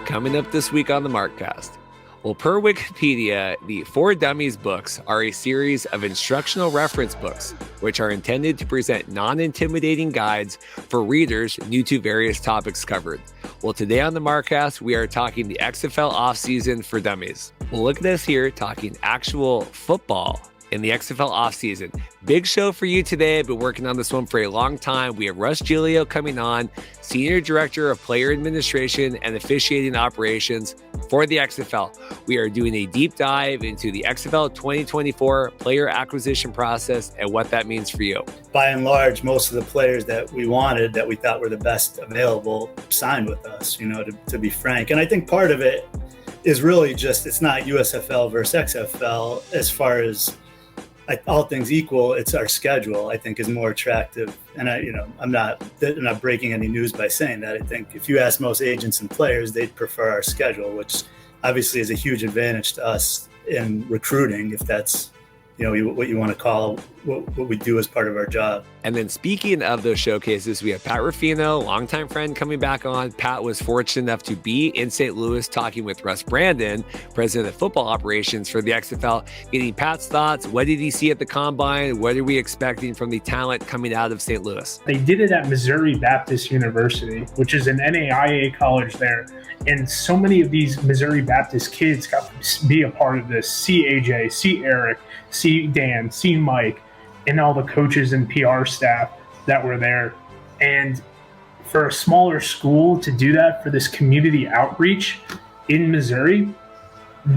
Coming up this week on the Markcast. Well, per Wikipedia, the For Dummies books are a series of instructional reference books, which are intended to present non-intimidating guides for readers new to various topics covered. Well, today on the Markcast, we are talking the XFL offseason for dummies. Well, look at us here talking actual football in the XFL offseason. Big show for you today. I've been working on this one for a long time. We have Russ Giglio coming on, Senior Director of Player Administration and Officiating Operations for the XFL. We are doing a deep dive into the XFL 2024 player acquisition process and what that means for you. By and large, most of the players that we wanted, that we thought were the best available, signed with us, to be frank. And I think part of it is really just, it's not USFL versus XFL as far as all things equal. It's our schedule, I think, is more attractive. And I'm not breaking any news by saying that. I think if you ask most agents and players, they'd prefer our schedule, which obviously is a huge advantage to us in recruiting, if that's what you want to call what we do as part of our job. And then speaking of those showcases, we have Pat Rifino, longtime friend, coming back on. Pat was fortunate enough to be in St. Louis talking with Russ Brandon, president of football operations for the XFL, getting Pat's thoughts. What did he see at the combine? What are we expecting from the talent coming out of St. Louis? They did it at Missouri Baptist University, which is an NAIA college there. And so many of these Missouri Baptist kids got to be a part of this. See AJ, see Eric, see Dan, see Mike, and all the coaches and PR staff that were there. And for a smaller school to do that for this community outreach in Missouri,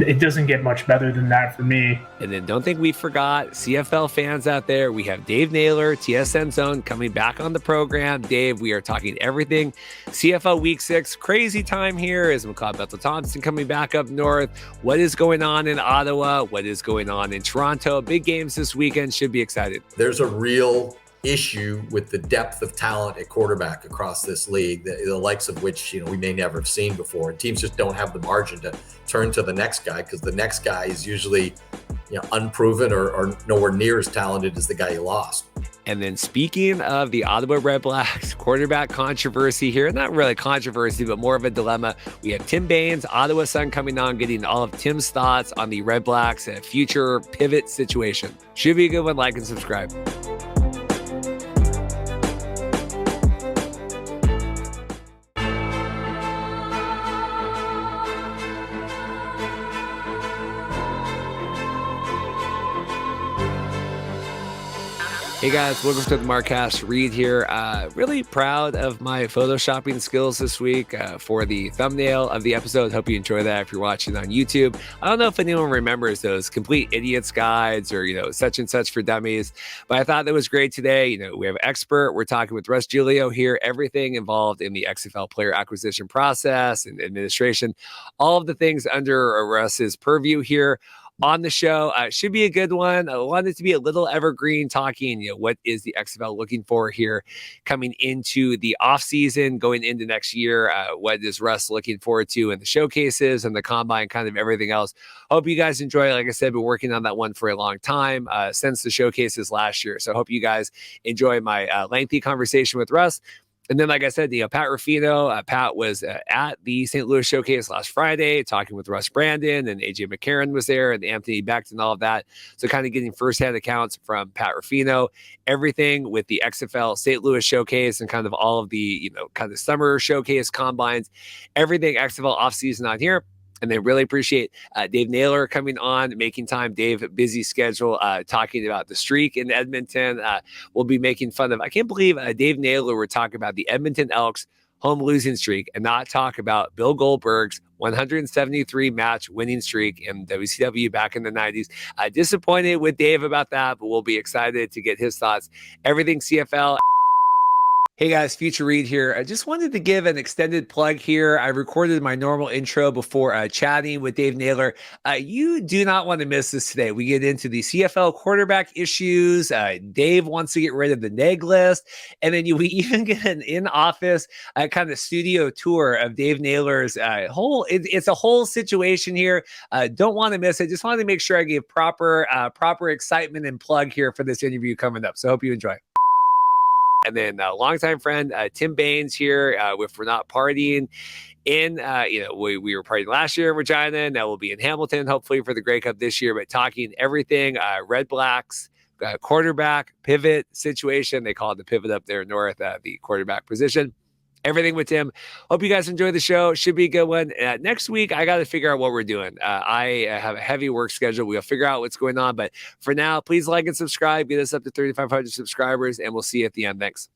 it doesn't get much better than that for me. And then don't think we forgot CFL fans out there. We have Dave Naylor, TSN Zone, coming back on the program. Dave, we are talking everything CFL Week 6. Crazy time here. Is McLeod Bethel-Thompson coming back up north? What is going on in Ottawa? What is going on in Toronto? Big games this weekend. Should be excited. There's a real issue with the depth of talent at quarterback across this league, the likes of which we may never have seen before. And teams just don't have the margin to turn to the next guy, because the next guy is usually unproven or nowhere near as talented as the guy you lost. And then speaking of the Ottawa REDBLACKS quarterback controversy here, not really controversy, but more of a dilemma. We have Tim Baines, Ottawa Sun, coming on, getting all of Tim's thoughts on the REDBLACKS future pivot situation. Should be a good one. Like and subscribe. Hey guys, welcome to the Markcast. Reed here. Really proud of my photoshopping skills this week for the thumbnail of the episode. Hope you enjoy that if you're watching on YouTube. I don't know if anyone remembers those complete idiots guides or, such and such for dummies, but I thought that was great today. We have expert. We're talking with Russ Giglio here. Everything involved in the XFL player acquisition process and administration. All of the things under Russ's purview here on the show. Should be a good one. I want it to be a little evergreen, talking, what is the XFL looking for here coming into the offseason, going into next year? What is Russ looking forward to in the showcases and the combine, kind of everything else. Hope you guys enjoy it. Like I said, been working on that one for a long time since the showcases last year. So I hope you guys enjoy my lengthy conversation with Russ. And then, like I said, Pat Rifino, Pat was at the St. Louis Showcase last Friday, talking with Russ Brandon, and AJ McCarron was there, and Anthony Becht and all of that. So kind of getting firsthand accounts from Pat Rifino, everything with the XFL St. Louis Showcase and kind of all of the, kind of summer showcase combines, everything XFL offseason on here. And they really appreciate Dave Naylor coming on, making time. Dave, busy schedule, talking about the streak in Edmonton. We'll be making fun of, I can't believe Dave Naylor were talking about the Edmonton Elks home losing streak and not talk about Bill Goldberg's 173 match winning streak in WCW back in the 90s. Disappointed with Dave about that, but we'll be excited to get his thoughts. Everything CFL. Hey guys, Future Reed here. I just wanted to give an extended plug here. I recorded my normal intro before chatting with Dave Naylor. You do not want to miss this today. We get into the CFL quarterback issues. Dave wants to get rid of the neg list. And then we even get an in-office kind of studio tour of Dave Naylor's it's a whole situation here. Don't want to miss it. Just wanted to make sure I gave proper excitement and plug here for this interview coming up. So I hope you enjoy. And then longtime friend Tim Baines here with We're Not Partying. We were partying last year in Regina. Now we'll be in Hamilton, hopefully for the Grey Cup this year. But talking everything, Red Blacks, quarterback, pivot situation. They call it the pivot up there north, the quarterback position. Everything with Tim. Hope you guys enjoy the show. Should be a good one. Next week, I got to figure out what we're doing. I have a heavy work schedule. We'll figure out what's going on. But for now, please like and subscribe. Get us up to 3,500 subscribers, and we'll see you at the end. Thanks.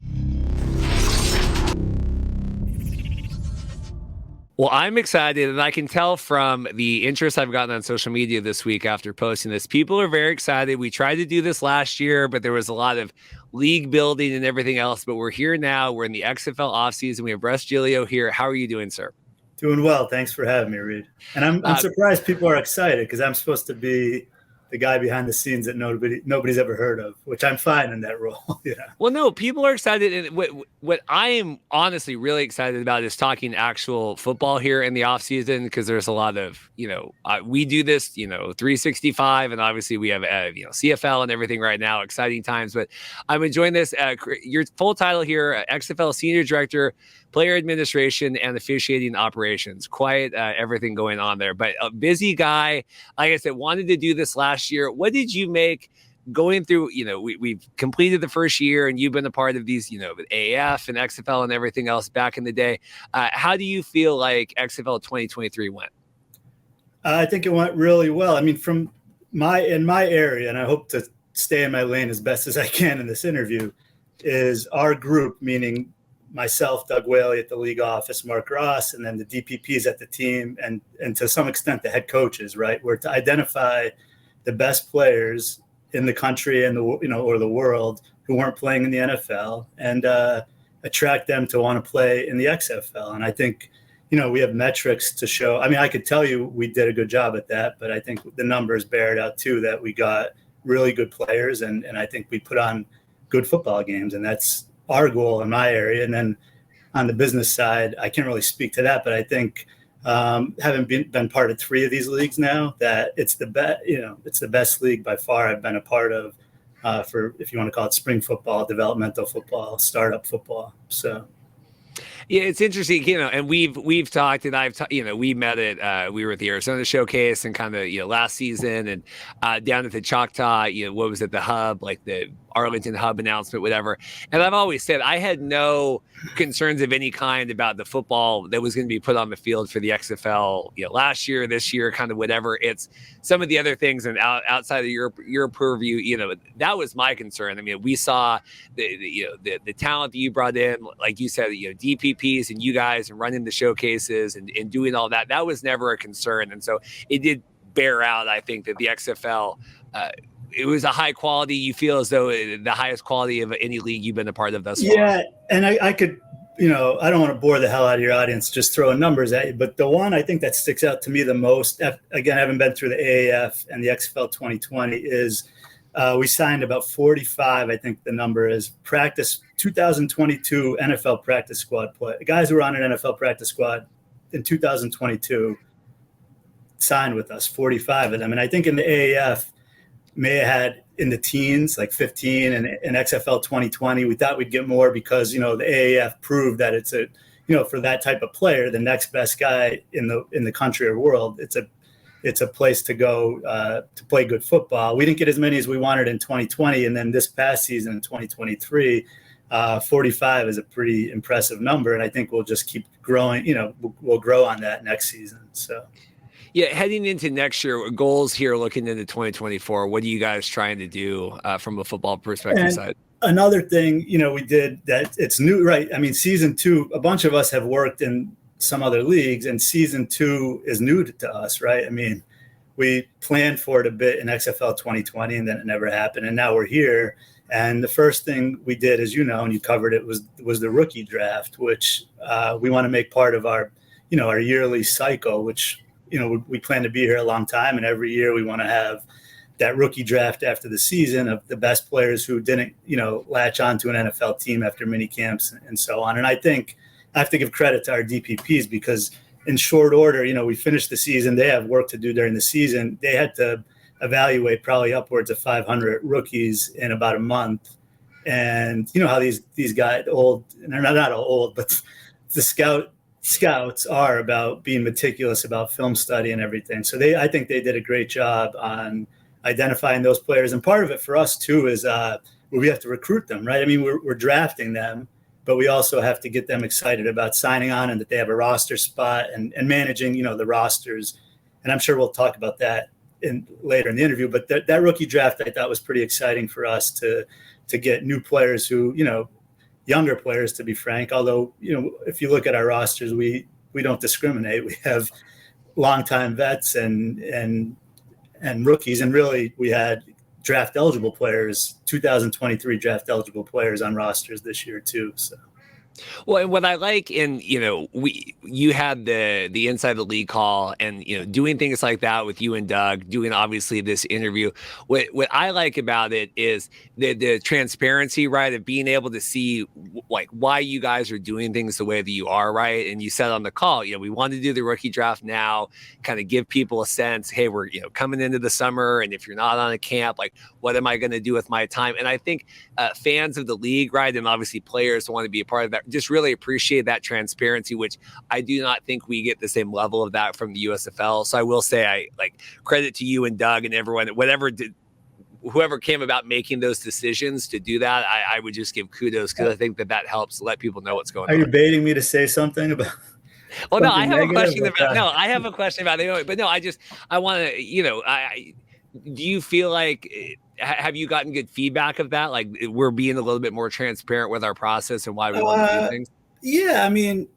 Well, I'm excited, and I can tell from the interest I've gotten on social media this week after posting this. People are very excited. We tried to do this last year, but there was a lot of league building and everything else. But we're here now. We're in the XFL offseason. We have Russ Giglio here. How are you doing, sir? Doing well. Thanks for having me, Reed. And I'm surprised people are excited because I'm supposed to be the guy behind the scenes that nobody's ever heard of, which I'm fine in that role. Yeah. Well, no, people are excited. And what I am honestly really excited about is talking actual football here in the off season, because there's a lot of, we do this, 365, and obviously we have, CFL and everything right now, exciting times, but I'm enjoying this. Your full title here, XFL Senior Director, Player Administration, and Officiating Operations. Quite everything going on there, but a busy guy. Like I said, wanted to do this last year. What did you make going through, we've completed the first year, and you've been a part of these, AAF and XFL and everything else back in the day. How do you feel like XFL 2023 went? I think it went really well. I mean, in my area, and I hope to stay in my lane as best as I can in this interview, is our group, meaning myself, Doug Whaley at the league office, Mark Ross, and then the DPPs at the team, and to some extent the head coaches, right? We're to identify the best players in the country and or the world who weren't playing in the NFL, and attract them to want to play in the XFL. And I think, we have metrics to show. I mean, I could tell you we did a good job at that, but I think the numbers bear it out too, that we got really good players, and I think we put on good football games, and that's our goal in my area. And then on the business side, I can't really speak to that, but I think having been part of 3 of these leagues now, that it's the best league by far I've been a part of for, if you want to call it spring football, developmental football, startup football. So. Yeah, it's interesting, and we've talked, and we met at we were at the Arizona Showcase and kind of last season, and down at the Choctaw, what was it, the hub, like the Arlington hub announcement, whatever. And I've always said I had no concerns of any kind about the football that was going to be put on the field for the XFL, last year, this year, kind of whatever. It's some of the other things, and outside of your purview, that was my concern. I mean, we saw the talent that you brought in, like you said, DPPs and you guys, and running the showcases and doing all that. That was never a concern, and so it did bear out. I think that the XFL. It was a high quality. You feel as though the highest quality of any league you've been a part of thus far. Yeah, and I could, I don't want to bore the hell out of your audience just throwing numbers at you, but the one I think that sticks out to me the most, again, I haven't been through the AAF and the XFL 2020, is we signed about 45, I think the number is, 2022 NFL practice squad play. The guys who were on an NFL practice squad in 2022 signed with us, 45 of them. And I think in the AAF, may have had in the teens, like 15, and in XFL 2020, we thought we'd get more because, the AAF proved that it's for that type of player, the next best guy in the country or world, it's a place to go to play good football. We didn't get as many as we wanted in 2020. And then this past season in 2023, 45 is a pretty impressive number. And I think we'll just keep growing, we'll grow on that next season. So. Yeah, heading into next year, goals here, looking into 2024, what are you guys trying to do from a football perspective side? Another thing, we did that it's new, right? I mean, season 2, a bunch of us have worked in some other leagues, and season 2 is new to us, right? I mean, we planned for it a bit in XFL 2020, and then it never happened. And now we're here. And the first thing we did, as you know, and you covered it, was the rookie draft, which we want to make part of our yearly cycle, which, we plan to be here a long time. And every year we want to have that rookie draft after the season of the best players who didn't, latch on to an NFL team after mini camps and so on. And I think I have to give credit to our DPPs because in short order, we finished the season. They have work to do during the season. They had to evaluate probably upwards of 500 rookies in about a month. And you know how these guys old, and they're not old, but the scouts are about being meticulous about film study and everything. So I think they did a great job on identifying those players. And part of it for us too is we have to recruit them, right? I mean, we're drafting them, but we also have to get them excited about signing on and that they have a roster spot and managing, you know, the rosters. And I'm sure we'll talk about that later in the interview. But that rookie draft I thought was pretty exciting for us to get new players who, you know, younger players, to be frank. Although, you know, if you look at our rosters, we don't discriminate. We have longtime vets and rookies, and really we had draft eligible players, 2023 draft eligible players on rosters this year too. So. Well, and what I like you had the Inside the League call, and you know, doing things like that with you and Doug, doing obviously this interview. What I like about it is the transparency, right, of being able to see like why you guys are doing things the way that you are, right? And you said on the call, you know, we want to do the rookie draft now, kind of give people a sense, hey, we're, you know, coming into the summer, and if you're not on a camp, like, what am I going to do with my time? And I think fans of the league, right, and obviously players want to be a part of that, just really appreciate that transparency, which I do not think we get the same level of that from the USFL. So I will say, I like credit to you and Doug and everyone, whoever came about making those decisions to do that. I would just give kudos, because I think that helps let people know what's going on. Are you baiting me to say something about? Well, no, I have a question about. No, I have a question about it, but no, I want to. You know, do you feel like? Have you gotten good feedback of that? Like, we're being a little bit more transparent with our process and why we want to do things? Yeah, I mean,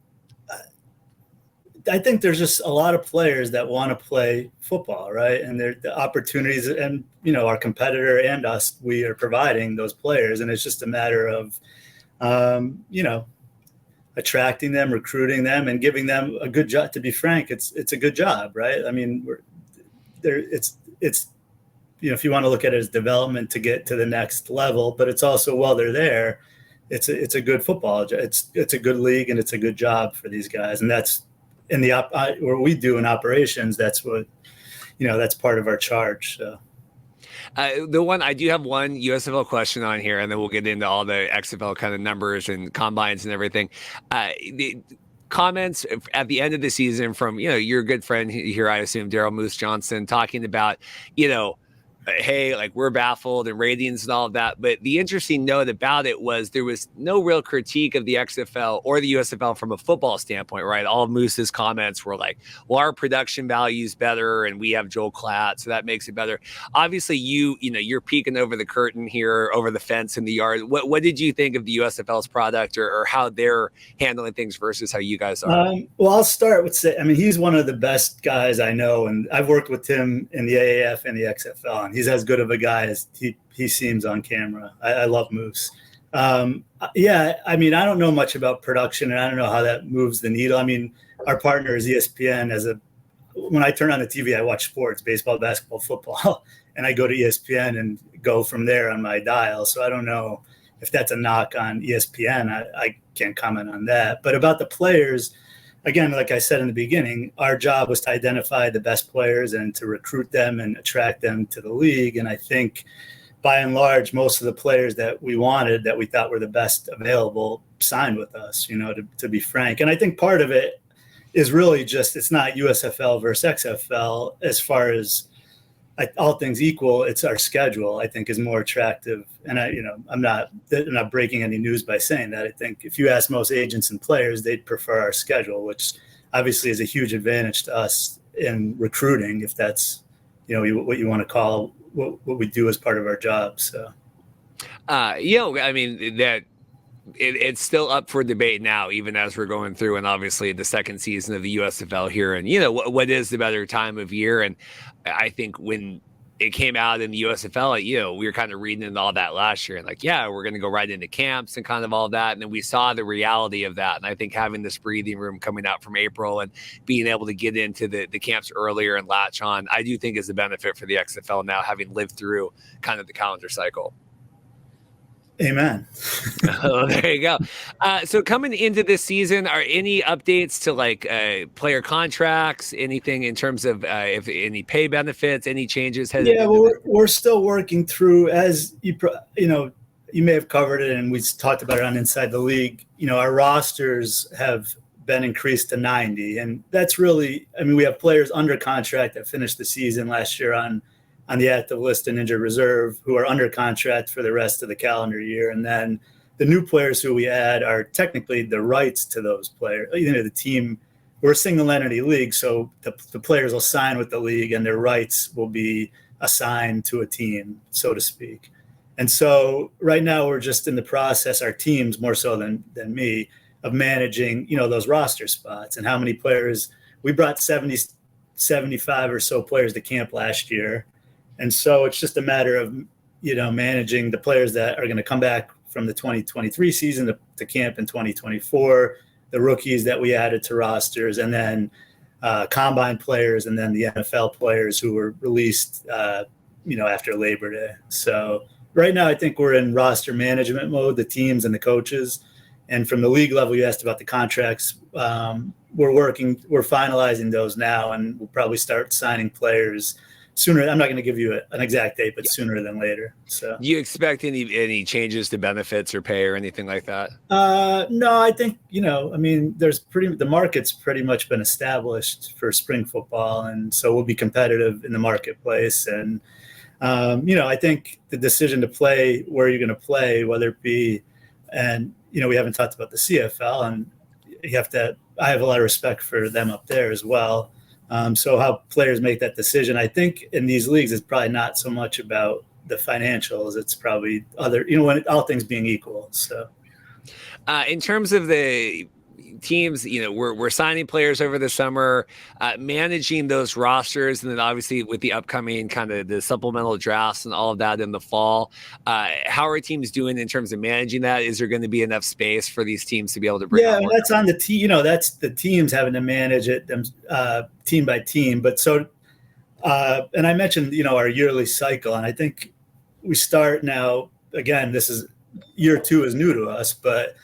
I think there's just a lot of players that want to play football, right? And the opportunities, and, you know, our competitor and us, we are providing those players. And it's just a matter of, you know, attracting them, recruiting them, and giving them a good job. To be frank, it's a good job, right? I mean, it's you know, if you want to look at it as development to get to the next level, but it's also, while they're there, it's a good football. It's a good league, and it's a good job for these guys. And that's in what we do in operations. That's what, you know, that's part of our charge. So. I do have one USFL question on here, and then we'll get into all the XFL kind of numbers and combines and everything. The comments at the end of the season from, you know, your good friend here, I assume, Daryl Moose Johnson, talking about, you know, hey, like, we're baffled and ratings and all of that. But the interesting note about it was there was no real critique of the XFL or the USFL from a football standpoint, right? All of Moose's comments were like, well, our production value is better, and we have Joel Klatt, so that makes it better. Obviously, you know, you're peeking over the curtain here, over the fence in the yard. What did you think of the USFL's product, or how they're handling things versus how you guys are? Well, I'll start with I mean, he's one of the best guys I know, and I've worked with him in the AAF and the XFL, and he's as good of a guy as he seems on camera. I love Moose. Yeah, I mean, I don't know much about production, and I don't know how that moves the needle. I mean, our partner is ESPN. When I turn on the TV, I watch sports, baseball, basketball, football, and I go to ESPN and go from there on my dial. So I don't know if that's a knock on ESPN. I can't comment on that. But about the players, again, like I said in the beginning, our job was to identify the best players and to recruit them and attract them to the league. And I think, by and large, most of the players that we wanted, that we thought were the best available, signed with us, you know, to be frank. And I think part of it is really just, it's not USFL versus XFL. As far as all things equal, it's our schedule, I think, is more attractive. And I'm not breaking any news by saying that. I think if you ask most agents and players, they'd prefer our schedule, which obviously is a huge advantage to us in recruiting, if that's, you know, what you want to call what we do as part of our job. So, you know, I mean, that it's still up for debate now, even as we're going through, and obviously the second season of the USFL here, and, you know, what is the better time of year. And I think when it came out in the USFL, you know, we were kind of reading into all that last year, and like, yeah, we're going to go right into camps and kind of all that. And then we saw the reality of that. And I think having this breathing room coming out from April and being able to get into the camps earlier and latch on, I do think is a benefit for the XFL now, having lived through kind of the calendar cycle. Amen. Oh, there you go. So coming into this season, are any updates to like player contracts, anything in terms of if any pay benefits, any changes? Yeah, well, we're still working through, as you know, you may have covered it, and we talked about it on Inside the League. Our rosters have been increased to 90, and that's really, we have players under contract that finished the season last year on the active list and injured reserve who are under contract for the rest of the calendar year. And then the new players who we add are technically the rights to those players. The team, we're a single entity league, so the players will sign with the league and their rights will be assigned to a team, so to speak. And so right now we're just in the process, our teams more so than me, of managing, those roster spots and how many players. We brought 70, 75 or so players to camp last year. And so it's just a matter of, managing the players that are going to come back from the 2023 season to camp in 2024, the rookies that we added to rosters, and then combine players, and then the NFL players who were released, after Labor Day. So right now I think we're in roster management mode, the teams and the coaches. And from the league level, you asked about the contracts. We're finalizing those now, and we'll probably start signing players sooner. I'm not going to give you an exact date, but sooner than later. So, do you expect any changes to benefits or pay or anything like that? No, I think the market's pretty much been established for spring football, and so we'll be competitive in the marketplace. And I think the decision to play where you're going to play, whether it be, and we haven't talked about the CFL, and I have a lot of respect for them up there as well. So how players make that decision, I think in these leagues, it's probably not so much about the financials. It's probably other, when all things being equal. So, in terms of the teams, we're signing players over the summer, managing those rosters, and then obviously with the upcoming kind of the supplemental drafts and all of that in the fall, how are teams doing in terms of managing that? Is there going to be enough space for these teams to be able to bring? Yeah, that's on the team. That's the teams having to manage it team by team. But so, and I mentioned our yearly cycle, and I think we start now. Again, this is year 2 is new to us, but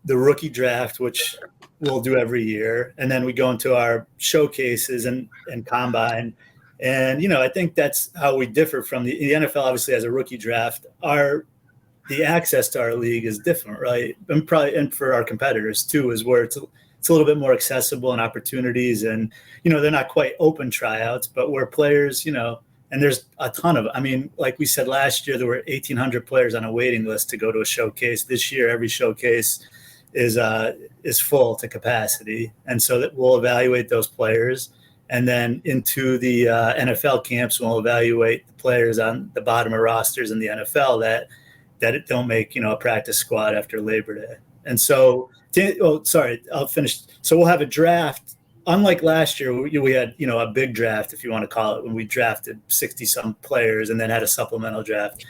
the rookie draft, which we'll do every year. And then we go into our showcases and combine. And, I think that's how we differ from the NFL obviously has a rookie draft. The access to our league is different, right? And for our competitors too, is where it's a little bit more accessible and opportunities. And, they're not quite open tryouts, but where players, and there's a ton of, like we said last year, there were 1,800 players on a waiting list to go to a showcase. This year, every showcase is full to capacity. And so that we'll evaluate those players. And then into the NFL camps, we'll evaluate the players on the bottom of rosters in the NFL that it don't make, a practice squad after Labor Day. And so, I'll finish. So we'll have a draft. Unlike last year, we had, a big draft, if you want to call it, when we drafted 60-some players and then had a supplemental draft.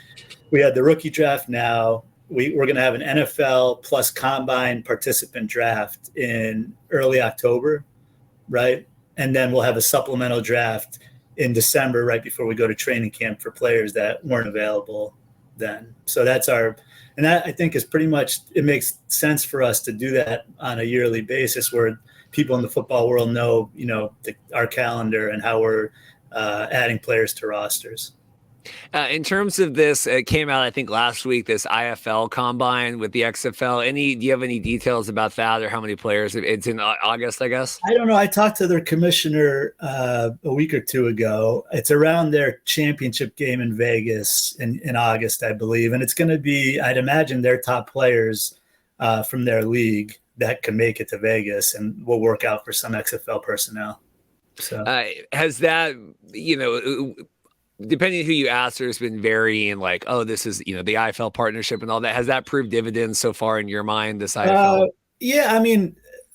We had the rookie draft now. We're going to have an NFL plus combine participant draft in early October, right? And then we'll have a supplemental draft in December, right before we go to training camp for players that weren't available then. So that's and that I think is pretty much, it makes sense for us to do that on a yearly basis where people in the football world know, our calendar and how we're adding players to rosters. In terms of this, it came out, I think, last week, this IFL combine with the XFL. Do you have any details about that or how many players? It's in August, I guess. I don't know. I talked to their commissioner a week or two ago. It's around their championship game in Vegas in August, I believe. And it's going to be, I'd imagine, their top players from their league that can make it to Vegas, and will work out for some XFL personnel. So has that, depending on who you ask, there's been varying this is, the IFL partnership and all that. Has that proved dividends so far in your mind, this IFL? Yeah.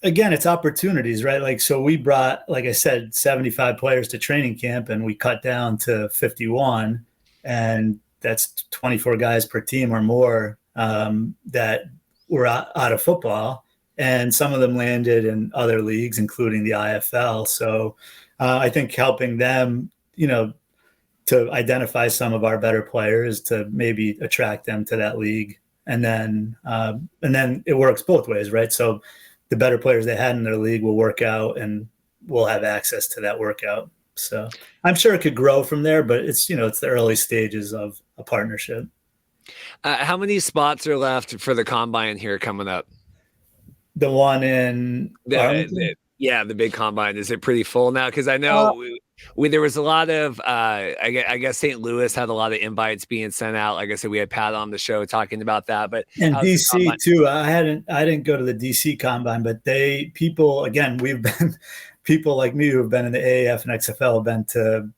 Again, it's opportunities, right? So we brought, like I said, 75 players to training camp, and we cut down to 51, and that's 24 guys per team or more that were out of football. And some of them landed in other leagues, including the IFL. So I think helping them, to identify some of our better players to maybe attract them to that league. And then it works both ways, right? So the better players they had in their league will work out, and we'll have access to that workout. So I'm sure it could grow from there, but it's, it's the early stages of a partnership. How many spots are left for the combine here coming up? The one in Arlington? The big combine. Is it pretty full now? Because I Uh, know there was a lot of, I guess St. Louis had a lot of invites being sent out. Like I said, we had Pat on the show talking about that. But and how's the DC combine? too. I didn't go to the DC combine, but people like me who have been in the AAF and XFL have been to,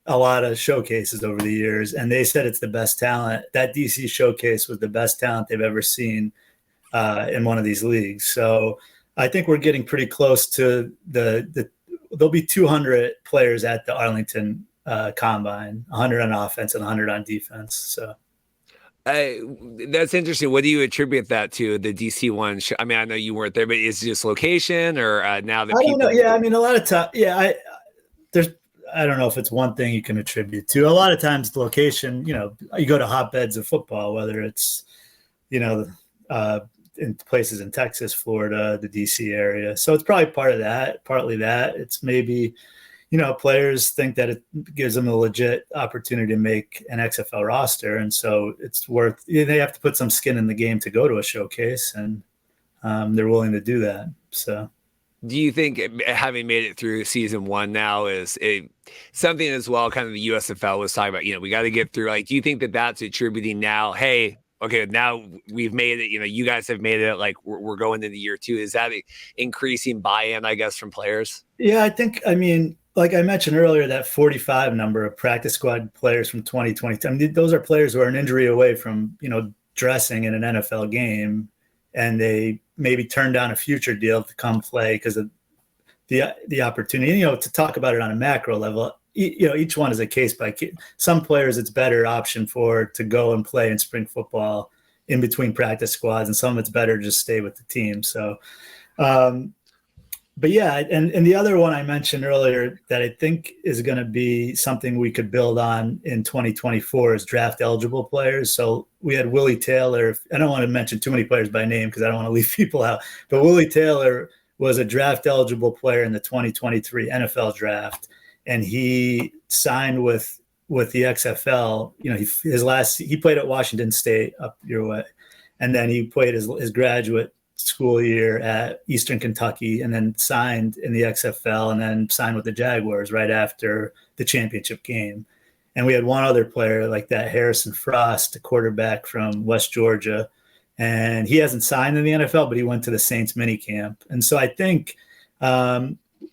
a lot of showcases over the years, and they said it's the best talent. That DC showcase was the best talent they've ever seen in one of these leagues. So I think we're getting pretty close to there'll be 200 players at the Arlington combine, 100 on offense and 100 on defense. So. That's interesting. What do you attribute that to, the DC one? I mean, I know you weren't there, but is it just location, or now that I people? don't know. Yeah, I mean, a lot of time. Yeah, I don't know if it's one thing you can attribute to. A lot of times, the location. You go to hotbeds of football, whether it's, in places in Texas, Florida, the DC area. So it's probably part of that. Partly that. It's maybe, players think that it gives them a legit opportunity to make an XFL roster, and so they have to put some skin in the game to go to a showcase, and they're willing to do that. So. Do you think having made it through season one now is something as well? Kind of the USFL was talking about. We got to get through. Like, do you think that that's attributing now? Hey, okay, now we've made it. You guys have made it. Like, we're going into year two. Is that increasing buy-in, I guess, from players? Yeah, I think. I mean, like I mentioned earlier, that 45 number of practice squad players from 2020. I mean, those are players who are an injury away from dressing in an NFL game, and they maybe turn down a future deal to come play because of the opportunity. To talk about it on a macro level, each one is a case by case. Some players it's better option to go and play in spring football in between practice squads, and some it's better to just stay with the team. So, but yeah, and the other one I mentioned earlier that I think is going to be something we could build on in 2024 is draft eligible players. So we had Willie Taylor. I don't want to mention too many players by name because I don't want to leave people out, but Willie Taylor was a draft eligible player in the 2023 NFL draft. And he signed with the XFL. He played at Washington State up your way. And then he played his graduate school year at Eastern Kentucky, and then signed in the XFL, and then signed with the Jaguars right after the championship game. And we had one other player like that, Harrison Frost, a quarterback from West Georgia, and he hasn't signed in the NFL, but he went to the Saints minicamp. And so I think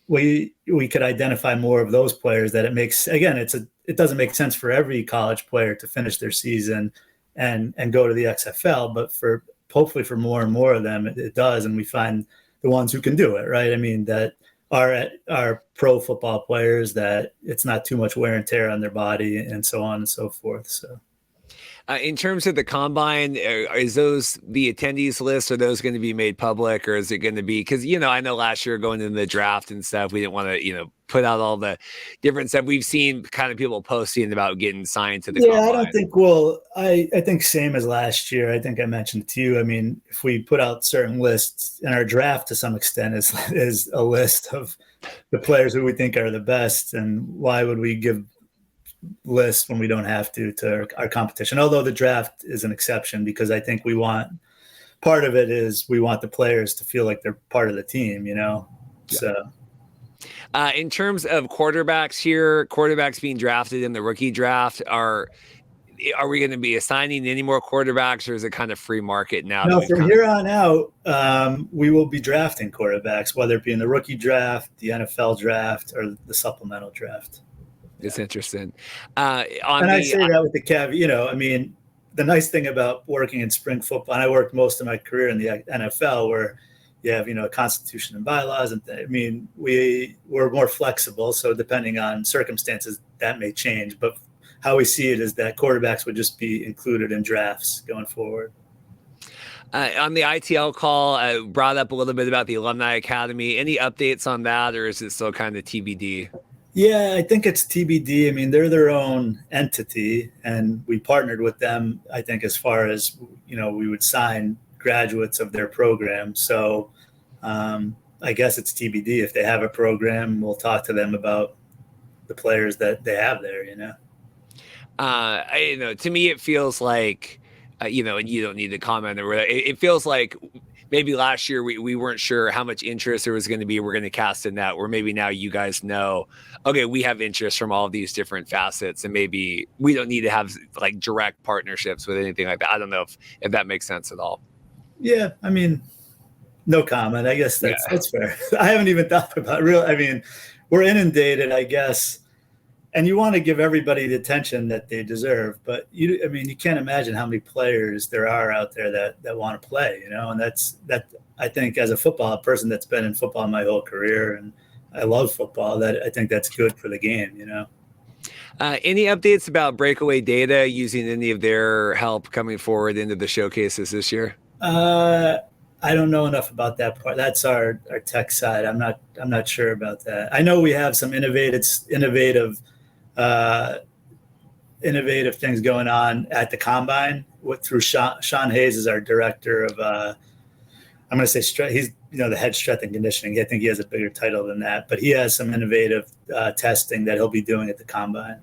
we could identify more of those players that it doesn't make sense for every college player to finish their season and go to the XFL, but hopefully for more and more of them, it does. And we find the ones who can do it, right? I mean, that are pro football players, that it's not too much wear and tear on their body and so on and so forth. So. In terms of the combine, is those the attendees list? Are those going to be made public, or is it going to be, because I know last year going into the draft and stuff, we didn't want to put out all the different stuff. We've seen kind of people posting about getting signed to the combine. I don't think I think same as last year. I think I mentioned to you. I mean, if we put out certain lists, and our draft to some extent is a list of the players who we think are the best, and why would we give lists when we don't have to our competition? Although the draft is an exception, because I think part of it is we want the players to feel like they're part of the team, So. In terms of quarterbacks being drafted in the rookie draft, are we going to be assigning any more quarterbacks, or is it kind of free market now? No, from here on out, we will be drafting quarterbacks, whether it be in the rookie draft, the NFL draft, or the supplemental draft. It's interesting. I say that with the caveat, I mean, the nice thing about working in spring football, and I worked most of my career in the NFL, where you have, a constitution and bylaws, and we're more flexible. So depending on circumstances, that may change. But how we see it is that quarterbacks would just be included in drafts going forward. On the ITL call, brought up a little bit about the Alumni Academy. Any updates on that, or is it still kind of TBD? Yeah, I think it's TBD. I mean, they're their own entity, and we partnered with them, I think, as far as, we would sign graduates of their program. So I guess it's TBD. If they have a program, we'll talk to them about the players that they have there, To me, it feels like, and you don't need to comment or whatever. It feels like maybe last year we weren't sure how much interest there was going to be. We're going to cast a net, where maybe now you guys know, okay, we have interest from all of these different facets, and maybe we don't need to have like direct partnerships with anything like that. I don't know if that makes sense at all. Yeah, I mean, no comment. I guess that's fair. I haven't even thought about we're inundated, I guess. And you want to give everybody the attention that they deserve, but you can't imagine how many players there are out there that want to play, and that I think, as a football person that's been in football my whole career, and I love football, that I think that's good for the game, Any updates about Breakaway Data using any of their help coming forward into the showcases this year? I don't know enough about that part. That's our tech side. I'm not sure about that. I know we have some innovative things going on at the combine through Sean Hayes is our director of I'm going to say he's the head strength and conditioning. I think he has a bigger title than that, but he has some innovative testing that he'll be doing at the combine.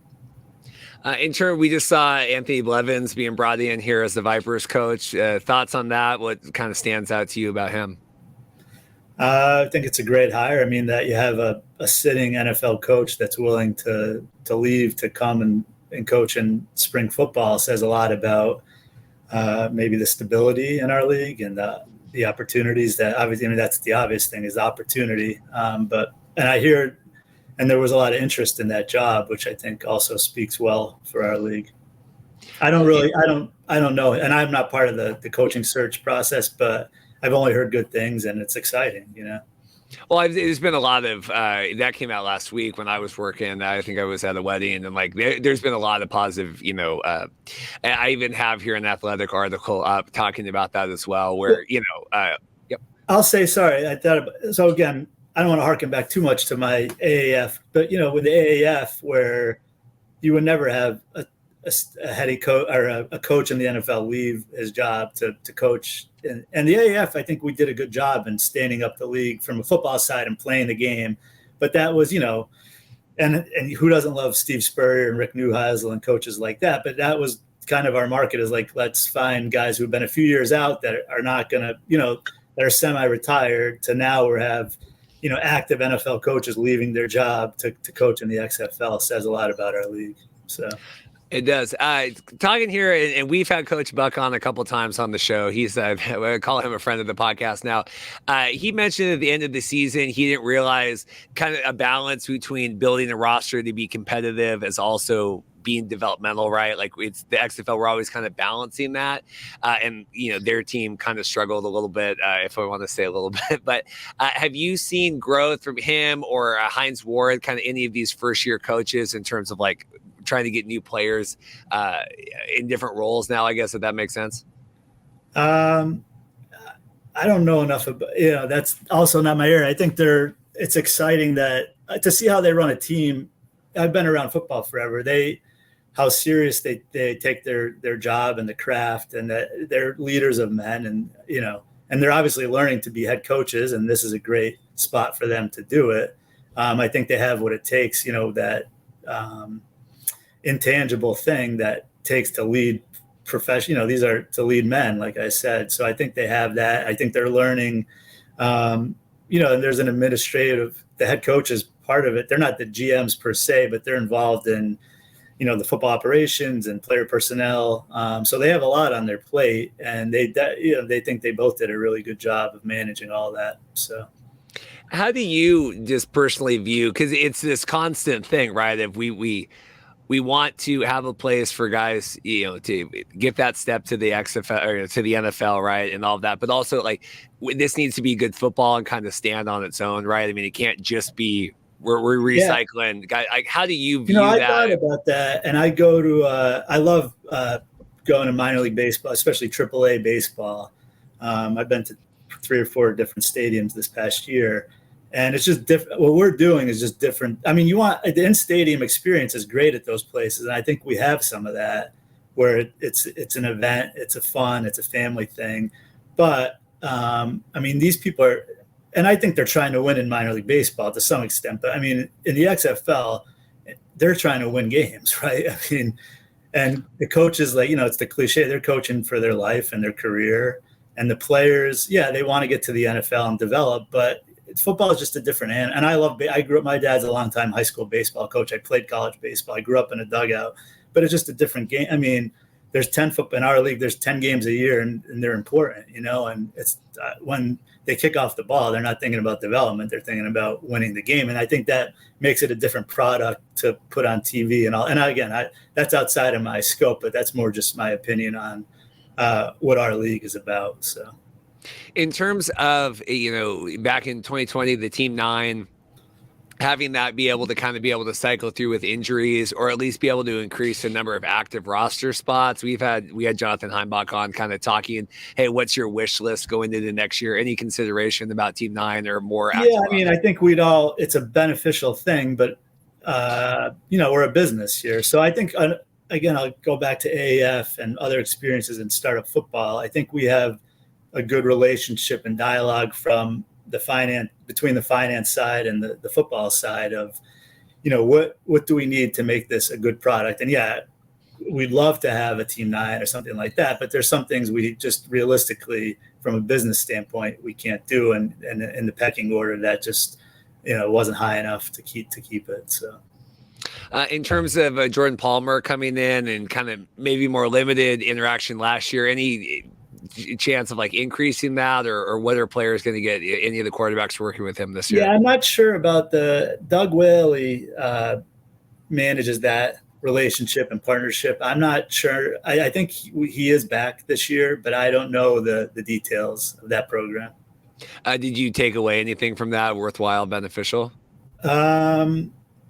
In turn, we just saw Anthony Blevins being brought in here as the Vipers coach. Thoughts on that? What kind of stands out to you about him? I think it's a great hire. I mean, that you have a sitting NFL coach that's willing to leave to come and coach in spring football says a lot about maybe the stability in our league and the opportunities that obviously, that's the obvious thing is opportunity. And I hear, and there was a lot of interest in that job, which I think also speaks well for our league. I don't know. And I'm not part of the coaching search process, but I've only heard good things, and it's exciting, Well, there's been a lot of that came out last week when I was working. I think I was at a wedding, and there's been a lot of positive, I even have here an Athletic article up talking about that as well, where, yep. I'll say, sorry, so again, I don't want to harken back too much to my AAF, but, with the AAF, where you would never have a head coach or a coach in the NFL leave his job to coach. And the AAF, I think we did a good job in standing up the league from a football side and playing the game. But that was, and who doesn't love Steve Spurrier and Rick Neuheisel and coaches like that? But that was kind of our market, is like, let's find guys who've been a few years out that are not going to, that are semi-retired, to now we have, active NFL coaches leaving their job to coach in the XFL. Says a lot about our league. So. It does. Talking here, and we've had Coach Buck on a couple of times on the show. He's, I call him a friend of the podcast now. He mentioned at the end of the season, he didn't realize kind of a balance between building a roster to be competitive as also being developmental, right? Like, it's the XFL, we're always kind of balancing that. And, their team kind of struggled a little bit, if I want to say a little bit. But have you seen growth from him or Hines Ward, kind of any of these first-year coaches in terms of, like, trying to get new players in different roles now, I guess, if that makes sense? I don't know enough about, that's also not my area. I think it's exciting that to see how they run a team. I've been around football forever. How serious they take their job and the craft, and that they're leaders of men, and, and they're obviously learning to be head coaches, and this is a great spot for them to do it. I think they have what it takes, that, intangible thing that takes to lead profession. These are to lead men, like I said. So I think they have that. I think they're learning, and there's an administrative, the head coach is part of it. They're not the GMs per se, but they're involved in, the football operations and player personnel. So they have a lot on their plate, and they think they both did a really good job of managing all that. So. How do you just personally view, because it's this constant thing, right? If we want to have a place for guys, to get that step to the XFL or to the NFL, right, and all of that. But also, like, this needs to be good football and kind of stand on its own, right? I mean, it can't just be we're recycling. Yeah. Like, how do you view that? I thought about that, and I go to I love going to minor league baseball, especially AAA baseball. I've been to 3 or 4 different stadiums this past year. And it's just different. What we're doing is just different. I mean, the in-stadium experience is great at those places, and I think we have some of that, where it's an event, it's a fun, it's a family thing. But these people are, and I think they're trying to win in minor league baseball to some extent. But I mean, in the XFL, they're trying to win games, right? I mean, And the coaches, like, it's the cliche, they're coaching for their life and their career. And the players, they want to get to the NFL and develop, but football is just a different animal. And I grew up, my dad's a longtime high school baseball coach. I played college baseball. I grew up in a dugout, but it's just a different game. I mean, there's 10 football in our league, there's 10 games a year, and they're important, and it's when they kick off the ball, they're not thinking about development. They're thinking about winning the game. And I think that makes it a different product to put on TV and all. And again, that's outside of my scope, but that's more just my opinion on what our league is about. So in terms of, back in 2020, the Team 9, having that be able to cycle through with injuries, or at least be able to increase the number of active roster spots. We had Jonathan Heimbach on kind of talking, hey, what's your wish list going into next year? Any consideration about Team 9 or more? Yeah, I mean, I think it's a beneficial thing, but we're a business here. So I think, again, I'll go back to AAF and other experiences in startup football. I think we have a good relationship and dialogue between the finance side and the football side of, what do we need to make this a good product? And we'd love to have a Team 9 or something like that, but there's some things we just realistically, from a business standpoint, we can't do. And in the pecking order, that just, wasn't high enough to keep it. So. In terms of Jordan Palmer coming in and kind of maybe more limited interaction last year, any chance of like increasing that, or what are players going to get any of the quarterbacks working with him this year? Yeah, I'm not sure about Doug Whaley manages that relationship and partnership. I'm not sure. I think he is back this year, but I don't know the details of that program. Did you take away anything from that worthwhile, beneficial?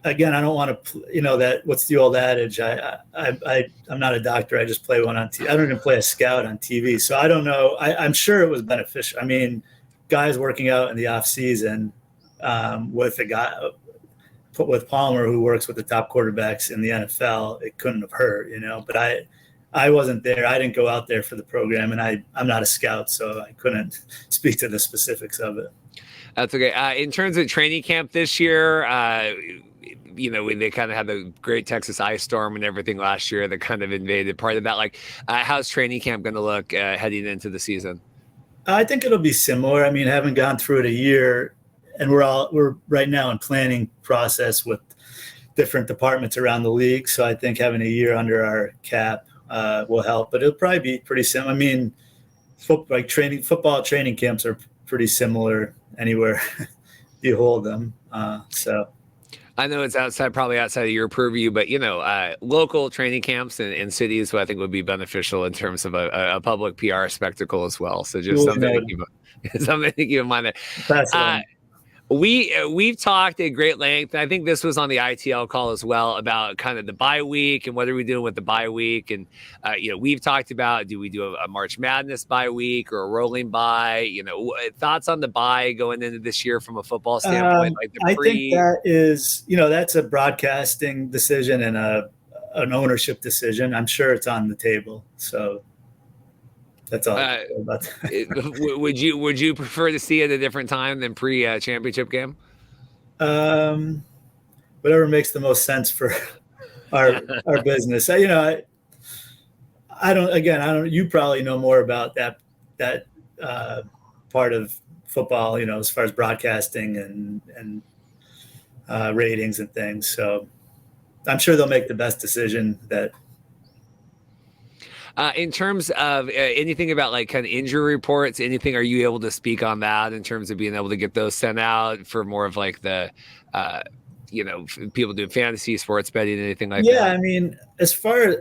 Again, I don't want to, that what's the old adage? I'm not a doctor. I just play one on TV. I don't even play a scout on TV. So I don't know. I'm sure it was beneficial. I mean, guys working out in the off season with Palmer, who works with the top quarterbacks in the NFL, it couldn't have hurt, but I wasn't there. I didn't go out there for the program, and I'm not a scout, so I couldn't speak to the specifics of it. That's okay. In terms of training camp this year, they kind of had the great Texas ice storm and everything last year that kind of invaded part of that. Like, how's training camp going to look heading into the season? I think it'll be similar. I mean, having gone through it a year, and we're right now in planning process with different departments around the league. So I think having a year under our cap will help, but it'll probably be pretty similar. I mean, football training camps are pretty similar anywhere you hold them. So I know it's probably outside of your purview, but local training camps in cities, I think would be beneficial in terms of a public PR spectacle as well. So just something to keep in mind there. We've talked at great length. I think this was on the ITL call as well about kind of the bye week and what are we doing with the bye week. And, we've talked about, do we do a March Madness bye week or a rolling bye? Thoughts on the bye going into this year from a football standpoint? I think that is, that's a broadcasting decision and an ownership decision. I'm sure it's on the table. So that's all. Would you prefer to see it at a different time than pre-championship game? Whatever makes the most sense for our business. I don't. You probably know more about that part of football. As far as broadcasting and ratings and things. So I'm sure they'll make the best decision that. In terms of anything about like kind of injury reports, anything, are you able to speak on that in terms of being able to get those sent out for more of like the, people doing fantasy sports betting, anything like that? Yeah, I mean, as far as,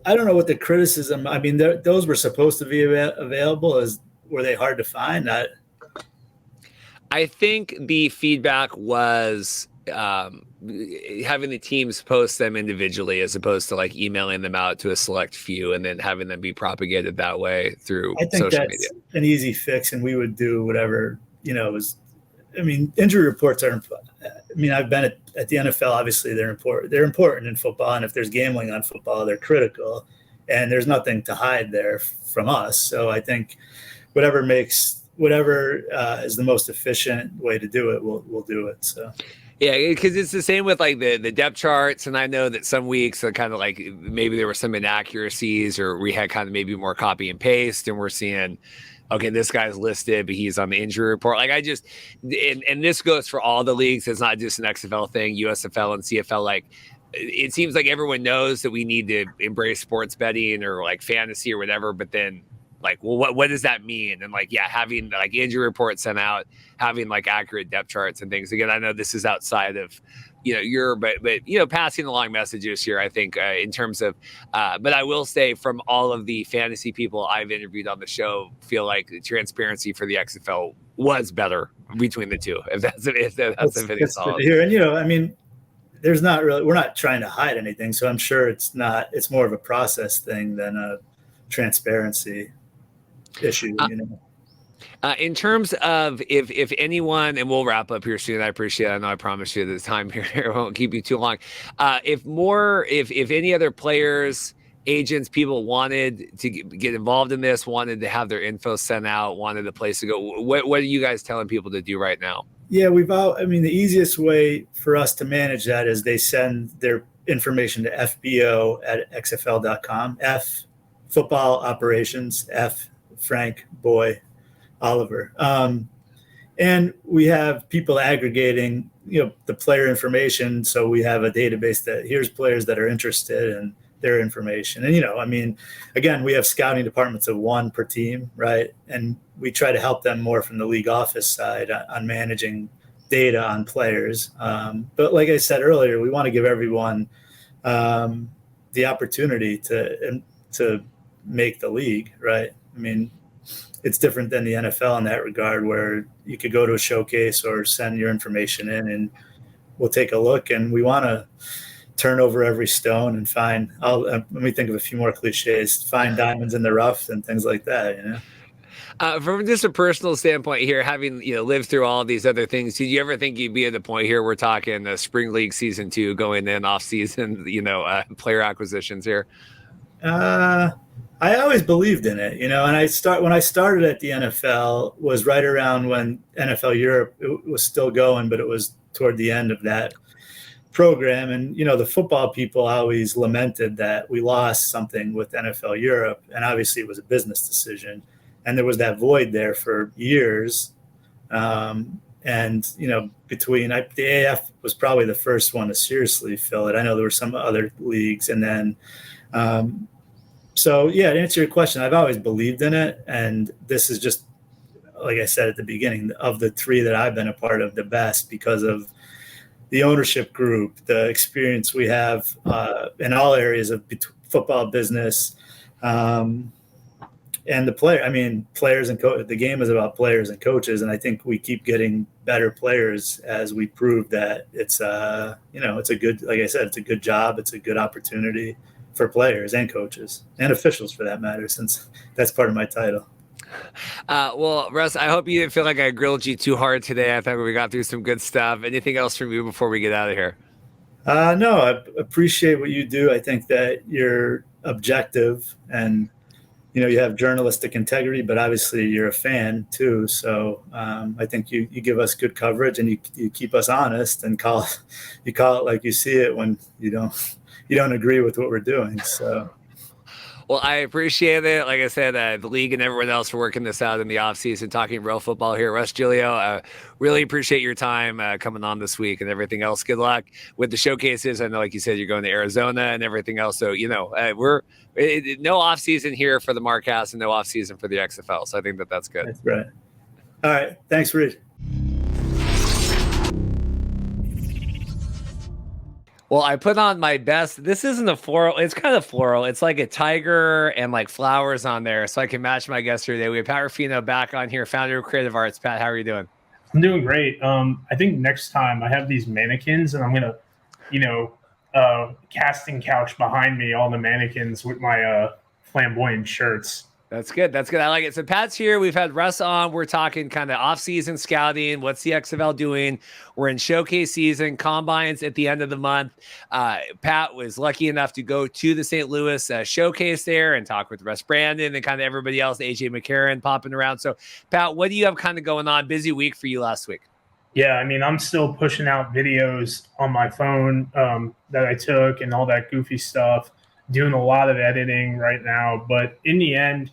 I don't know what the criticism, I mean, those were supposed to be available. Were they hard to find? I think the feedback was having the teams post them individually as opposed to like emailing them out to a select few and then having them be propagated that way through social media. An easy fix, and we would do whatever, injury reports are, I've been at the NFL, obviously they're important in football. And if there's gambling on football, they're critical, and there's nothing to hide there from us. So I think whatever is the most efficient way to do it, we'll do it. So. Yeah, because it's the same with like the depth charts, and I know that some weeks are kind of like maybe there were some inaccuracies, or we had kind of maybe more copy and paste, and we're seeing, okay, this guy's listed, but he's on the injury report. Like and this goes for all the leagues. It's not just an XFL thing, USFL and CFL. Like it seems like everyone knows that we need to embrace sports betting or like fantasy or whatever, but then like, well, what does that mean? And like, yeah, having like injury reports sent out, having like accurate depth charts and things. Again, I know this is outside of, but passing along messages here, I think in terms of, but I will say from all of the fantasy people I've interviewed on the show, feel like the transparency for the XFL was better between the two. If that's solid. Here, and I mean, we're not trying to hide anything, so I'm sure it's more of a process thing than a transparency issue. In terms of if anyone, and we'll wrap up here soon. I appreciate it. I know I promised you the time here. I won't keep you too long. If any other players, agents, people wanted to get involved in this, wanted to have their info sent out, wanted a place to go, what are you guys telling people to do right now? Yeah, the easiest way for us to manage that is they send their information to fbo@xfl.com. F, football operations, F, Frank, boy, Oliver. And we have people aggregating, the player information. So we have a database that here's players that are interested in their information. And, again, we have scouting departments of one per team, right? And we try to help them more from the league office side on managing data on players. But like I said earlier, we want to give everyone the opportunity to make the league, right? It's different than the NFL in that regard, where you could go to a showcase or send your information in and we'll take a look, and we want to turn over every stone and find, let me think of a few more cliches, find diamonds in the rough and things like that, From just a personal standpoint here, having lived through all of these other things, did you ever think you'd be at the point here we're talking spring league season 2 going in off season, player acquisitions here? I always believed in it, and when I started at the NFL was right around when NFL Europe was still going, but it was toward the end of that program. And, the football people always lamented that we lost something with NFL Europe. And obviously it was a business decision. And there was that void there for years. Between the AF was probably the first one to seriously fill it. I know there were some other leagues. And then, to answer your question, I've always believed in it. And this is just, like I said at the beginning, of the 3 that I've been a part of, the best because of the ownership group, the experience we have in all areas of football business, and the players and the game is about players and coaches. And I think we keep getting better players as we prove that it's it's a good, like I said, it's a good job. It's a good opportunity for players and coaches and officials for that matter, since that's part of my title. Well, Russ, I hope you didn't feel like I grilled you too hard today. I thought we got through some good stuff. Anything else from you before we get out of here? No, I appreciate what you do. I think that you're objective and, you have journalistic integrity, but obviously you're a fan too. So I think you give us good coverage and you keep us honest and call it like you see it when you don't agree with what we're doing. So. Well, I appreciate it. Like I said, the league and everyone else for working this out in the offseason, talking real football here. Russ Giglio, really appreciate your time coming on this week and everything else. Good luck with the showcases. I know, like you said, you're going to Arizona and everything else. So, we're no offseason here for the Markcast and no offseason for the XFL. So I think that's good. That's right. All right. Thanks, Reed. Well, I put on my best. This isn't a floral. It's kind of floral. It's like a tiger and like flowers on there. So I can match my guest here today. We have Pat Rifino back on here, founder of Creative Arts. Pat, how are you doing? I'm doing great. I think next time I have these mannequins and I'm going to, casting couch behind me, all the mannequins with my flamboyant shirts. That's good. That's good. I like it. So Pat's here. We've had Russ on. We're talking kind of off-season scouting. What's the XFL doing? We're in showcase season, combines at the end of the month. Pat was lucky enough to go to the St. Louis showcase there and talk with Russ Brandon and kind of everybody else, AJ McCarron popping around. So Pat, what do you have kind of going on? Busy week for you last week. Yeah, I mean, I'm still pushing out videos on my phone that I took and all that goofy stuff, doing a lot of editing right now. But in the end,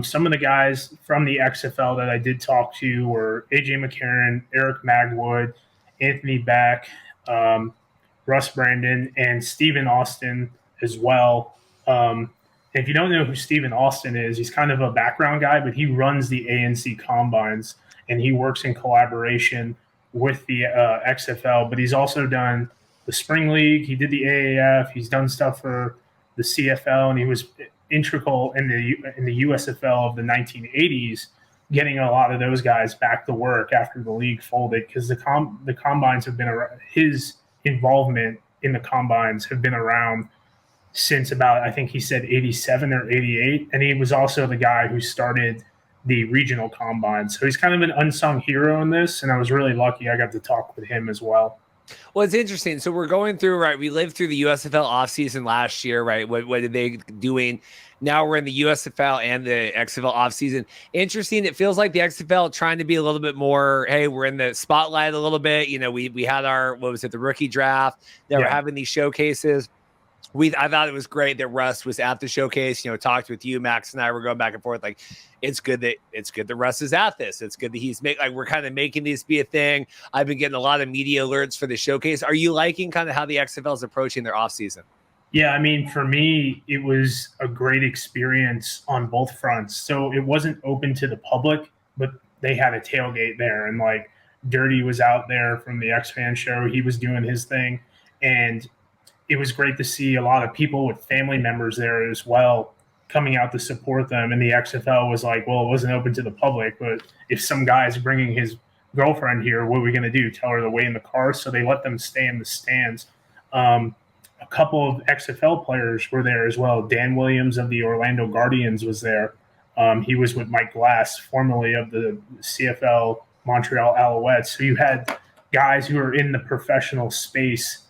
some of the guys from the XFL that I did talk to were AJ McCarron, Eric Magwood, Anthony Back, Russ Brandon, and Stephen Austin as well. If you don't know who Stephen Austin is, he's kind of a background guy, but he runs the ANC combines and he works in collaboration with the XFL. But he's also done the Spring League. He did the AAF. He's done stuff for the CFL, and he was integral in the USFL of the 1980s, getting a lot of those guys back to work after the league folded, because the combines have been around. His involvement in the combines have been around since about, I think he said 87 or 88, and he was also the guy who started the regional combine. So he's kind of an unsung hero in this, and I was really lucky I got to talk with him as well. Well, it's interesting. So we're going through, right? We lived through the USFL offseason last year, right? What are they doing? Now we're in the USFL and the XFL offseason. Interesting. It feels like the XFL trying to be a little bit more, hey, we're in the spotlight a little bit. You know, we had our, what was it, the rookie draft. Now we're having these showcases. I thought it was great that Russ was at the showcase, you know, talked with you, Max and I were going back and forth. Like, it's good that Russ is at this. It's good that he's we're kind of making this be a thing. I've been getting a lot of media alerts for the showcase. Are you liking kind of how the XFL is approaching their off season? Yeah, I mean, for me, it was a great experience on both fronts. So it wasn't open to the public, but they had a tailgate there, and like Dirty was out there from the X-Fan show. He was doing his thing, and it was great to see a lot of people with family members there as well coming out to support them. And the XFL was like, well, it wasn't open to the public, but if some guy's bringing his girlfriend here, what are we going to do? Tell her to wait in the car? So they let them stay in the stands. A couple of XFL players were there as well. Dan Williams of the Orlando Guardians was there. He was with Mike Glass, formerly of the CFL Montreal Alouettes. So you had guys who are in the professional space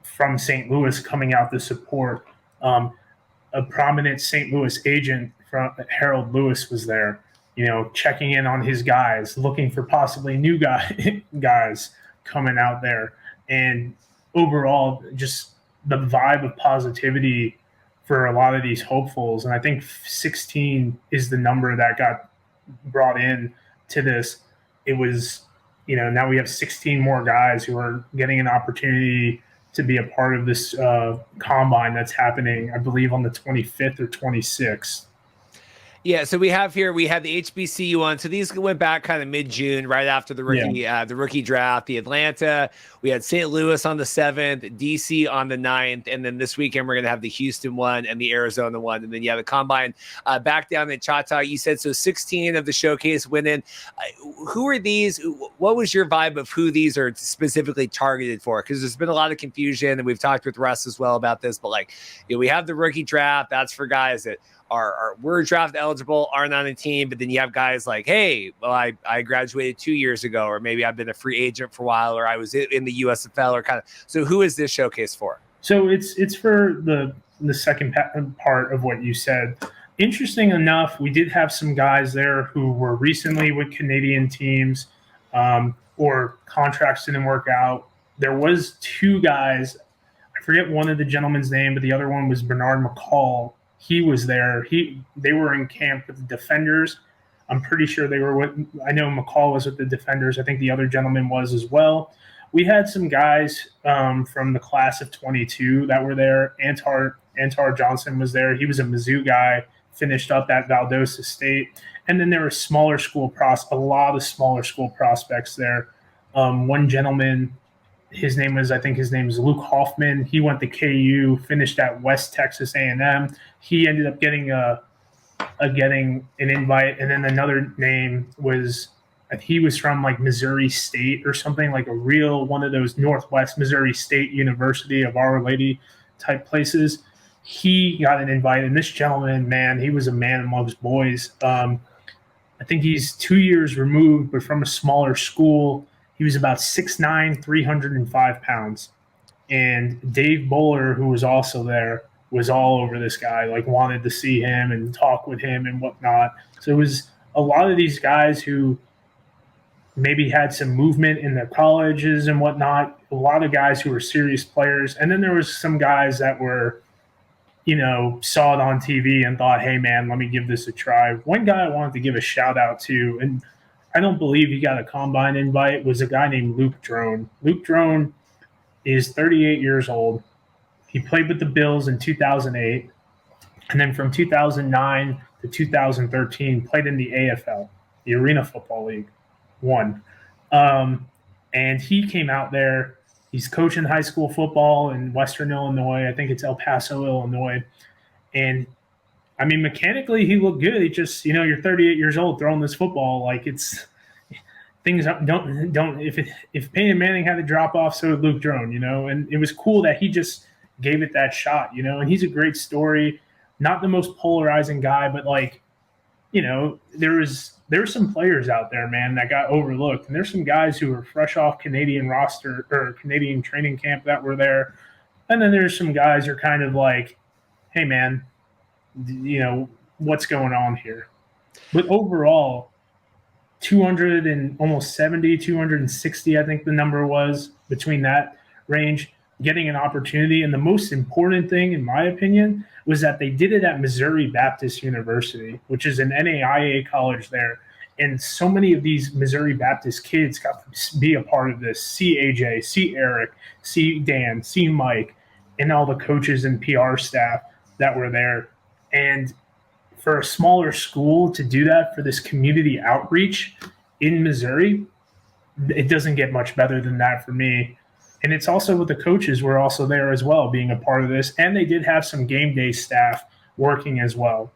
from St. Louis coming out to support. A prominent St. Louis agent from Harold Lewis was there, you know, checking in on his guys, looking for possibly new guys coming out there. And overall, just the vibe of positivity for a lot of these hopefuls. And I think 16 is the number that got brought in to this. It was, you know, now we have 16 more guys who are getting an opportunity to be a part of this combine that's happening, I believe, on the 25th or 26th. Yeah, so we had the HBCU one. So these went back kind of mid-June, right after the rookie draft. The Atlanta, we had St. Louis on the 7th, DC on the 9th, and then this weekend we're going to have the Houston one and the Arizona one, and then the combine back down in Choctaw. You said so 16 of the showcase went in. Who are these? What was your vibe of who these are specifically targeted for? Because there's been a lot of confusion, and we've talked with Russ as well about this. But like, you know, we have the rookie draft. That's for guys that we're draft eligible, aren't on a team, but then you have guys like, hey, well, I graduated 2 years ago, or maybe I've been a free agent for a while, or I was in the USFL, or kind of. So who is this showcase for? So it's for the second part of what you said. Interesting enough, we did have some guys there who were recently with Canadian teams, or contracts didn't work out. There was two guys, I forget one of the gentlemen's name, but the other one was Bernard McCall. He was there. They were in camp with the Defenders. I'm pretty sure they were I know McCall was with the Defenders. I think the other gentleman was as well. We had some guys from the class of 22 that were there. Antar Johnson was there. He was a Mizzou guy, finished up at Valdosta State. And then there were a lot of smaller school prospects there. One gentleman, his name is Luke Hoffman. He went to KU, finished at West Texas A&M. He ended up getting an invite. And then another name was, he was from like Missouri State or something, like a real one of those Northwest Missouri State University of Our Lady type places. He got an invite. And this gentleman, man, he was a man amongst boys. I think he's 2 years removed, but from a smaller school. He was about 6'9", 305 pounds. And Dave Bowler, who was also there, was all over this guy, like wanted to see him and talk with him and whatnot. So it was a lot of these guys who maybe had some movement in their colleges and whatnot. A lot of guys who were serious players. And then there was some guys that were, saw it on TV and thought, hey, man, let me give this a try. One guy I wanted to give a shout out to, and I don't believe he got a combine invite, was a guy named Luke Drone. Luke Drone is 38 years old. He played with the Bills in 2008. And then from 2009 to 2013, played in the AFL, the Arena Football League, won. And he came out there. He's coaching high school football in Western Illinois. I think it's El Paso, Illinois. And, I mean, mechanically, he looked good. He just, you're 38 years old throwing this football. Like, it's – things don't – if Peyton Manning had to drop off, so did Luke Drone, And it was cool that he just gave it that shot, And he's a great story. Not the most polarizing guy, but, there's some players out there, man, that got overlooked. And there's some guys who were fresh off Canadian roster or Canadian training camp that were there. And then there's some guys who are kind of like, hey, man, what's going on here? But overall, 260, I think the number was, between that range, getting an opportunity. And the most important thing, in my opinion, was that they did it at Missouri Baptist University, which is an NAIA college there. And so many of these Missouri Baptist kids got to be a part of this. See AJ, see Eric, see Dan, see Mike, and all the coaches and PR staff that were there. And for a smaller school to do that, for this community outreach in Missouri, it doesn't get much better than that for me. And it's also with the coaches were also there as well, being a part of this. And they did have some game day staff working as well.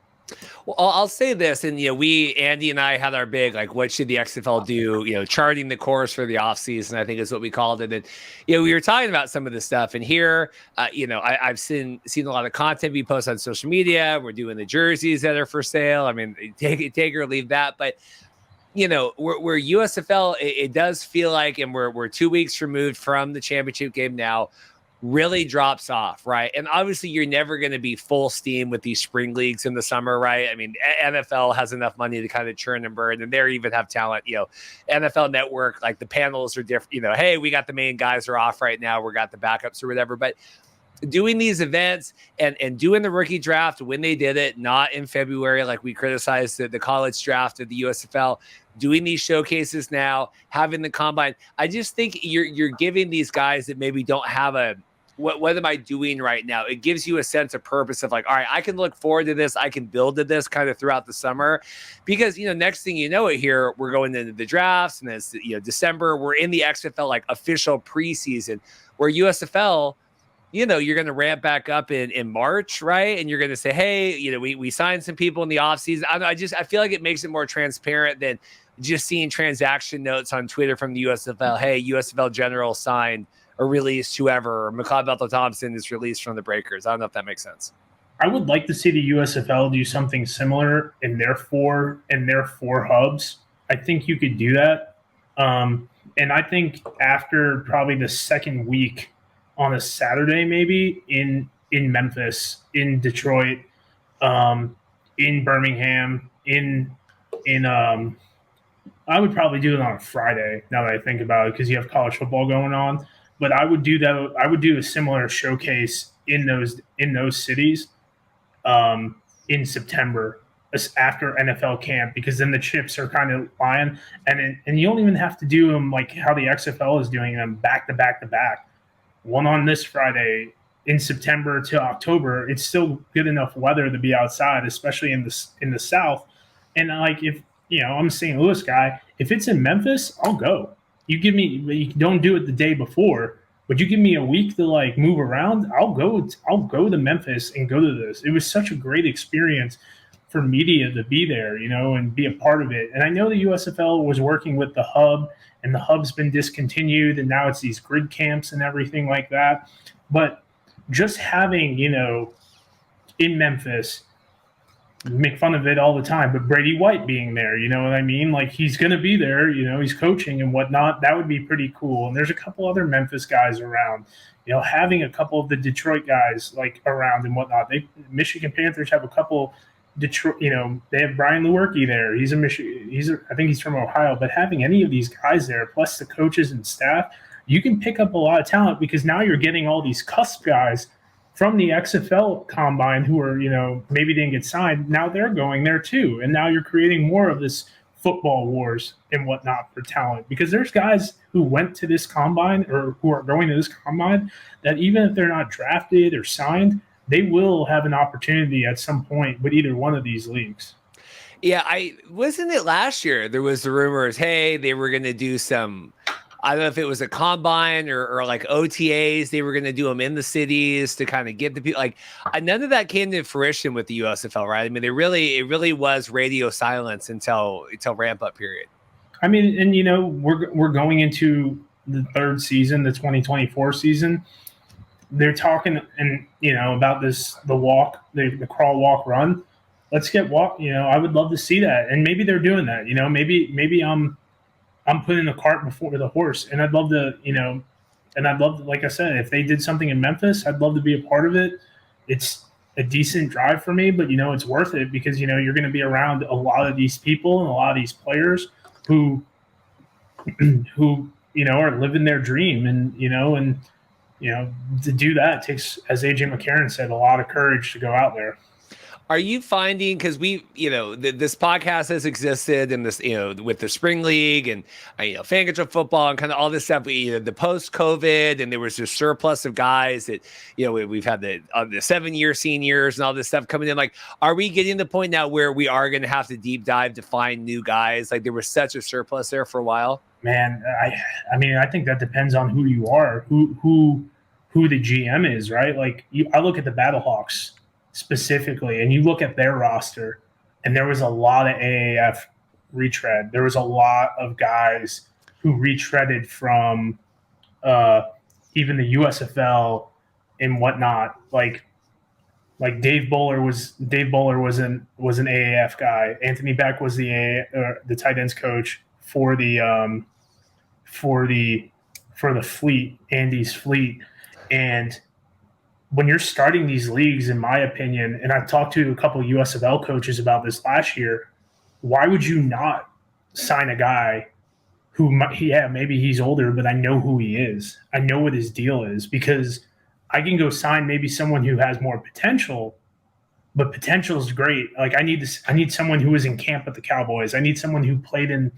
Well, I'll say this, and Andy and I had our big, what should the XFL do? Charting the course for the offseason, I think is what we called it. And we were talking about some of this stuff, and here, I've seen a lot of content be posted on social media. We're doing the jerseys that are for sale. I mean, take or leave that, but we're USFL. It does feel like, and we're 2 weeks removed from the championship game now, really drops off, right? And obviously you're never going to be full steam with these spring leagues in the summer, right? I mean, NFL has enough money to kind of churn and burn, and they even have talent. NFL Network, the panels are different. Hey, we got the main guys are off right now. We got the backups or whatever. But doing these events and doing the rookie draft when they did it, not in February, like we criticized the college draft of the USFL, doing these showcases now, having the combine. I just think you're giving these guys that maybe don't have what am I doing right now? It gives you a sense of purpose of all right, I can look forward to this. I can build to this kind of throughout the summer, because, next thing you know it here, we're going into the drafts, and it's, December, we're in the XFL, official preseason, where USFL, you're going to ramp back up in March, right? And you're going to say, hey, we signed some people in the offseason. I feel like it makes it more transparent than just seeing transaction notes on Twitter from the USFL. Hey, USFL General signed or released whoever, or McLeod Bethel-Thompson is released from the Breakers. I don't know if that makes sense. I would like to see the USFL do something similar in their four hubs. I think you could do that. And I think after probably the second week on a Saturday, maybe in Memphis, in Detroit, in Birmingham, I would probably do it on a Friday, now that I think about it, because you have college football going on. But I would do that. I would do a similar showcase in those cities in September, after NFL camp, because then the chips are kind of lying, and you don't even have to do them like how the XFL is doing them back to back to back. One on this Friday in September to October. It's still good enough weather to be outside, especially in the South. And if I'm a St. Louis guy, if it's in Memphis, I'll go. You don't do it the day before, but you give me a week to move around. I'll go to Memphis and go to this. It was such a great experience for media to be there, and be a part of it. And I know the USFL was working with the hub, and the hub's been discontinued, and now it's these grid camps and everything like that. But just having, in Memphis, make fun of it all the time, but Brady White being there, you know what I mean? He's going to be there, he's coaching and whatnot. That would be pretty cool. And there's a couple other Memphis guys around, having a couple of the Detroit guys around and whatnot. Michigan Panthers have a couple Detroit, they have Brian Lewerke there. I think he's from Ohio, but having any of these guys there, plus the coaches and staff, you can pick up a lot of talent because now you're getting all these cusp guys from the XFL combine who are, maybe didn't get signed. Now they're going there too. And now you're creating more of this football wars and whatnot for talent because there's guys who went to this combine or who are going to this combine that even if they're not drafted or signed, they will have an opportunity at some point with either one of these leagues. Yeah, wasn't it last year? There was the rumors, hey, they were going to do some, I don't know if it was a combine or like OTAs. They were going to do them in the cities to kind of get the people. Like none of that came to fruition with the USFL, right? I mean, it really was radio silence until ramp up period. I mean, and we're going into the third season, the 2024 season. They're talking and about the crawl, walk, run. Let's get walk. I would love to see that, and maybe they're doing that. Maybe I'm putting the cart before the horse, and I'd love to, and I'd love to, like I said, if they did something in Memphis, I'd love to be a part of it. It's a decent drive for me, but it's worth it because you're going to be around a lot of these people and a lot of these players who are living their dream, and to do that takes, as AJ McCarron said, a lot of courage to go out there. Are you finding, because this podcast has existed in this, with the spring league and, fan control football and kind of all this stuff, the post-COVID, and there was this surplus of guys that, we've had the 7-year seniors and all this stuff coming in. Like, are we getting to the point now where we are going to have to deep dive to find new guys? Like there was such a surplus there for a while. Man, I think that depends on who you are, who the GM is, right? Like I look at the Battlehawks specifically, and you look at their roster, and there was a lot of AAF retread. There was a lot of guys who retreaded from even the USFL and whatnot. Like Dave Bowler was an AAF guy. Anthony Beck was the tight ends coach for the fleet, Andy's fleet. And when you're starting these leagues, in my opinion, and I've talked to a couple of USFL coaches about this last year, why would you not sign a guy who maybe he's older, but I know who he is. I know what his deal is, because I can go sign maybe someone who has more potential, but potential is great. Like I need someone who was in camp with the Cowboys. I need someone who played in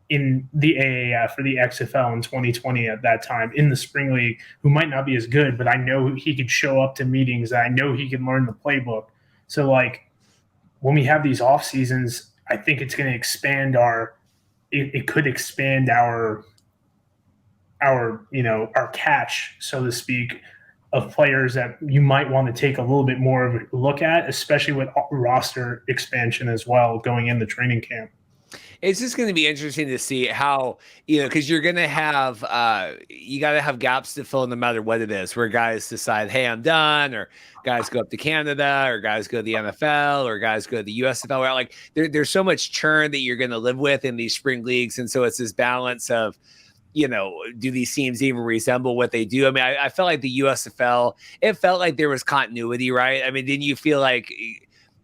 the AAF or the XFL in 2020 at that time in the spring league, who might not be as good, but I know he could show up to meetings. I know he could learn the playbook. So like when we have these off seasons, I think it's going to expand it could expand our catch, so to speak, of players that you might want to take a little bit more of a look at, especially with roster expansion as well going into training camp. It's just going to be interesting to see how, because you're going to have, you got to have gaps to fill no matter what it is, where guys decide, hey, I'm done, or guys go up to Canada, or guys go to the NFL, or guys go to the USFL. Like there's so much churn that you're going to live with in these spring leagues. And so it's this balance of, do these teams even resemble what they do? I mean, I felt like the USFL, it felt like there was continuity, right? I mean, didn't you feel like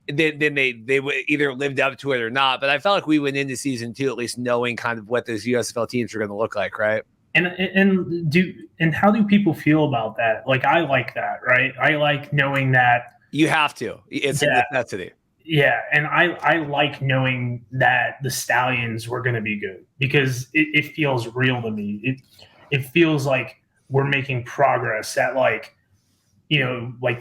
then they would either lived up to it or not? But I felt like we went into season 2 at least knowing kind of what those USFL teams are going to look like, right? And how do people feel about that? Like I like that, right? I like knowing that you have to. It's a necessity. Yeah, and I like knowing that the Stallions were going to be good, because it feels real to me. It feels like we're making progress. That like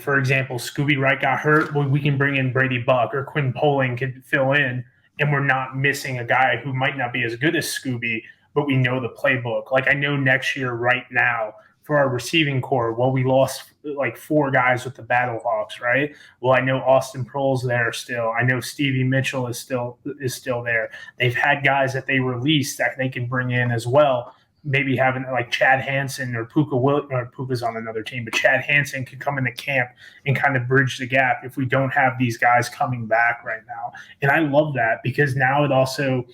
for example, Scooby Wright got hurt. Well, we can bring in Brady Buck, or Quinn Poling could fill in, and we're not missing a guy who might not be as good as Scooby, but we know the playbook. Like I know next year right now for our receiving core, well, we lost like 4 guys with the Battlehawks, right? Well, I know Austin Prohl's there still. I know Stevie Mitchell is still there. They've had guys that they released that they can bring in as well. Maybe having like Chad Hansen or Puka's on another team, but Chad Hansen could come into camp and kind of bridge the gap if we don't have these guys coming back right now. And I love that, because now it also,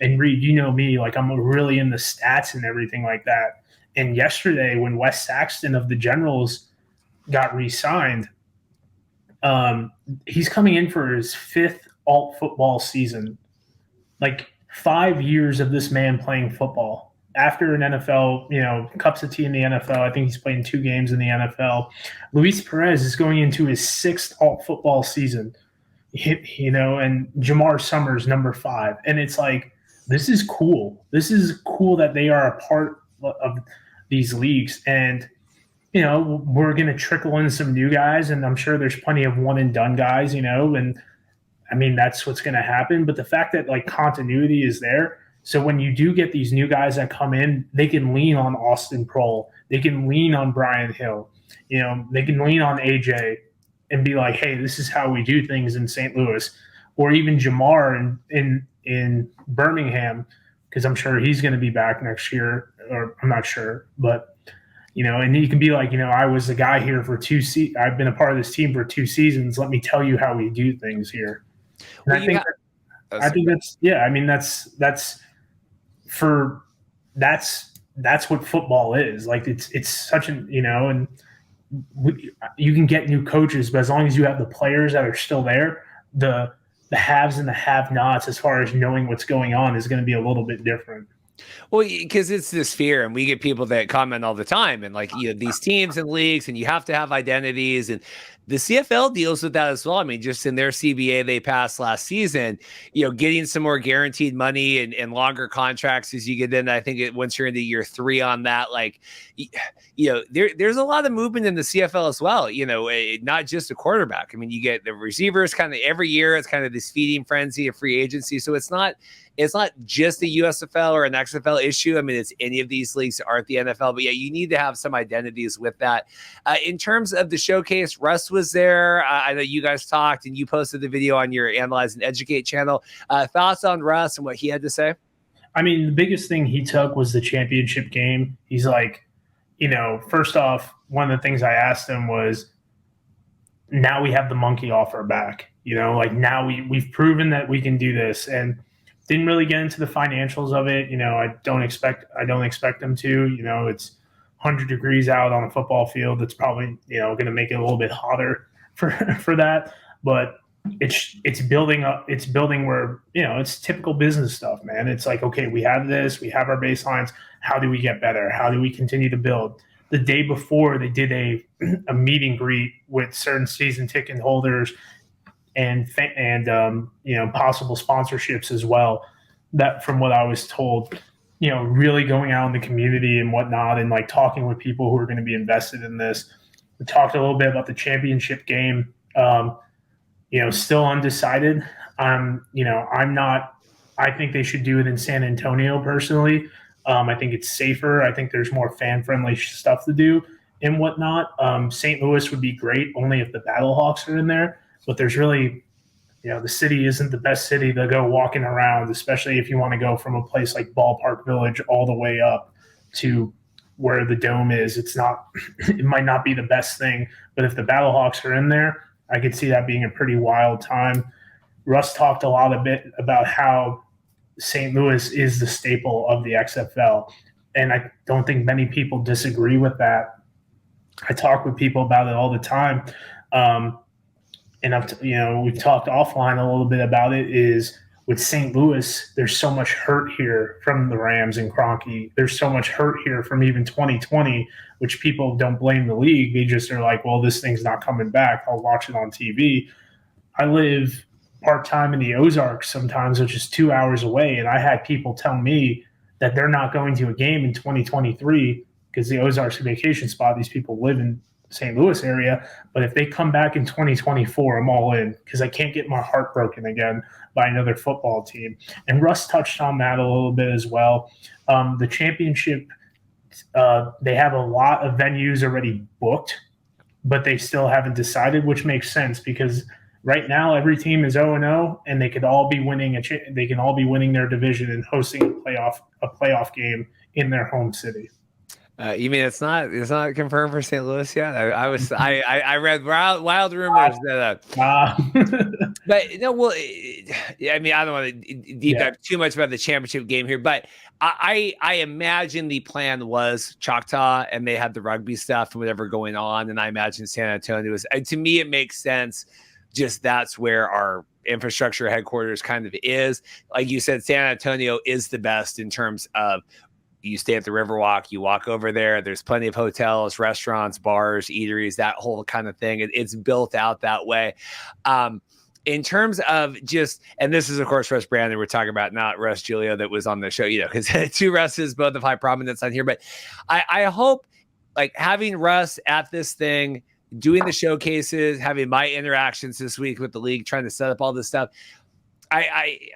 and Reed, you know me, like I'm really in the stats and everything like that. And yesterday when Wes Saxton of the Generals got re-signed, He's coming in for his 5th alt football season. Like 5 years of this man playing football. After an NFL, cups of tea in the NFL, I think he's playing 2 games in the NFL. Luis Perez is going into his 6th alt football season, and Jamar Summers, number 5. And it's like, this is cool. This is cool that they are a part of these leagues. And, we're going to trickle in some new guys, and I'm sure there's plenty of one and done guys, and I mean, that's what's going to happen. But the fact that like continuity is there. So when you do get these new guys that come in, they can lean on Austin Prohl. They can lean on Brian Hill. They can lean on AJ and be like, hey, this is how we do things in St. Louis. Or even Jamar in Birmingham, because I'm sure he's going to be back next year. Or I'm not sure. But, and you can be like, I was the guy here for 2 seasons. I've been a part of this team for 2 seasons. Let me tell you how we do things here. And I think that's that's what football is. Like it's such an, and you can get new coaches, but as long as you have the players that are still there, the haves and the have-nots as far as knowing what's going on is going to be a little bit different. Well, because it's this fear, and we get people that comment all the time, and like these teams and leagues, and you have to have identities, and the CFL deals with that as well. I mean, just in their CBA they passed last season, getting some more guaranteed money and longer contracts as you get in. I think once you're into year 3 on that, like, there's a lot of movement in the CFL as well. Not just a quarterback. I mean, you get the receivers kind of every year. It's kind of this feeding frenzy of free agency. So it's not just a USFL or an XFL issue. I mean, it's any of these leagues that aren't the NFL. But yeah, you need to have some identities with that. In terms of the showcase, Russ was there. I know you guys talked and you posted the video on your Analyze and Educate channel. Thoughts on Russ and what he had to say? I mean, the biggest thing he took was the championship game. He's like, first off, one of the things I asked him was, now we have the monkey off our back. Like now we've proven that we can do this, and didn't really get into the financials of it. I don't expect them to. It's 100 degrees out on a football field. That's probably going to make it a little bit hotter for that. But it's building up. It's building where it's typical business stuff, man. It's like, okay, we have this. We have our baselines. How do we get better? How do we continue to build? The day before, they did a meet and greet with certain season ticket holders and possible sponsorships as well. That, from what I was told, really going out in the community and whatnot, and like talking with people who are going to be invested in this. We talked a little bit about the championship game. Still undecided. I'm not. I think they should do it in San Antonio personally. I think it's safer. I think there's more fan-friendly stuff to do and whatnot. St. Louis would be great only if the Battlehawks are in there. But there's really, the city isn't the best city to go walking around, especially if you want to go from a place like Ballpark Village all the way up to where the dome is. It might not be the best thing, but if the Battlehawks are in there, I could see that being a pretty wild time. Russ talked a bit about how St. Louis is the staple of the XFL, and I don't think many people disagree with that. I talk with people about it all the time. And we've talked offline a little bit about it, is with St. Louis, there's so much hurt here from the Rams and Kroenke. There's so much hurt here from even 2020, which people don't blame the league. They just are like, well, this thing's not coming back. I'll watch it on TV. I live part-time in the Ozarks sometimes, which is 2 hours away. And I had people tell me that they're not going to a game in 2023 because the Ozarks is a vacation spot. These people live in St. Louis area, but if they come back in 2024, I'm all in, because I can't get my heart broken again by another football team. And Russ touched on that a little bit as well. The championship, they have a lot of venues already booked, but they still haven't decided, which makes sense because right now every team is 0-0, and they could all be winning they can all be winning their division and hosting a playoff game in their home city. You mean it's not confirmed for St. Louis yet? I read wild rumors that but well, I mean, I don't want to deep dive too much about the championship game here, but I imagine the plan was Choctaw and they had the rugby stuff and whatever going on, and I imagine San Antonio was. To me, it makes sense. Just that's where our infrastructure headquarters kind of is. Like you said, San Antonio is the best in terms of. You stay at the Riverwalk, you walk over there. There's plenty of hotels, restaurants, bars, eateries, that whole kind of thing. It's built out that way. In terms of just, and this is, of course, Russ Brandon we're talking about, not Russ Giglio that was on the show, because two Russes, both of high prominence on here. But I hope, like, having Russ at this thing, doing the showcases, having my interactions this week with the league, trying to set up all this stuff,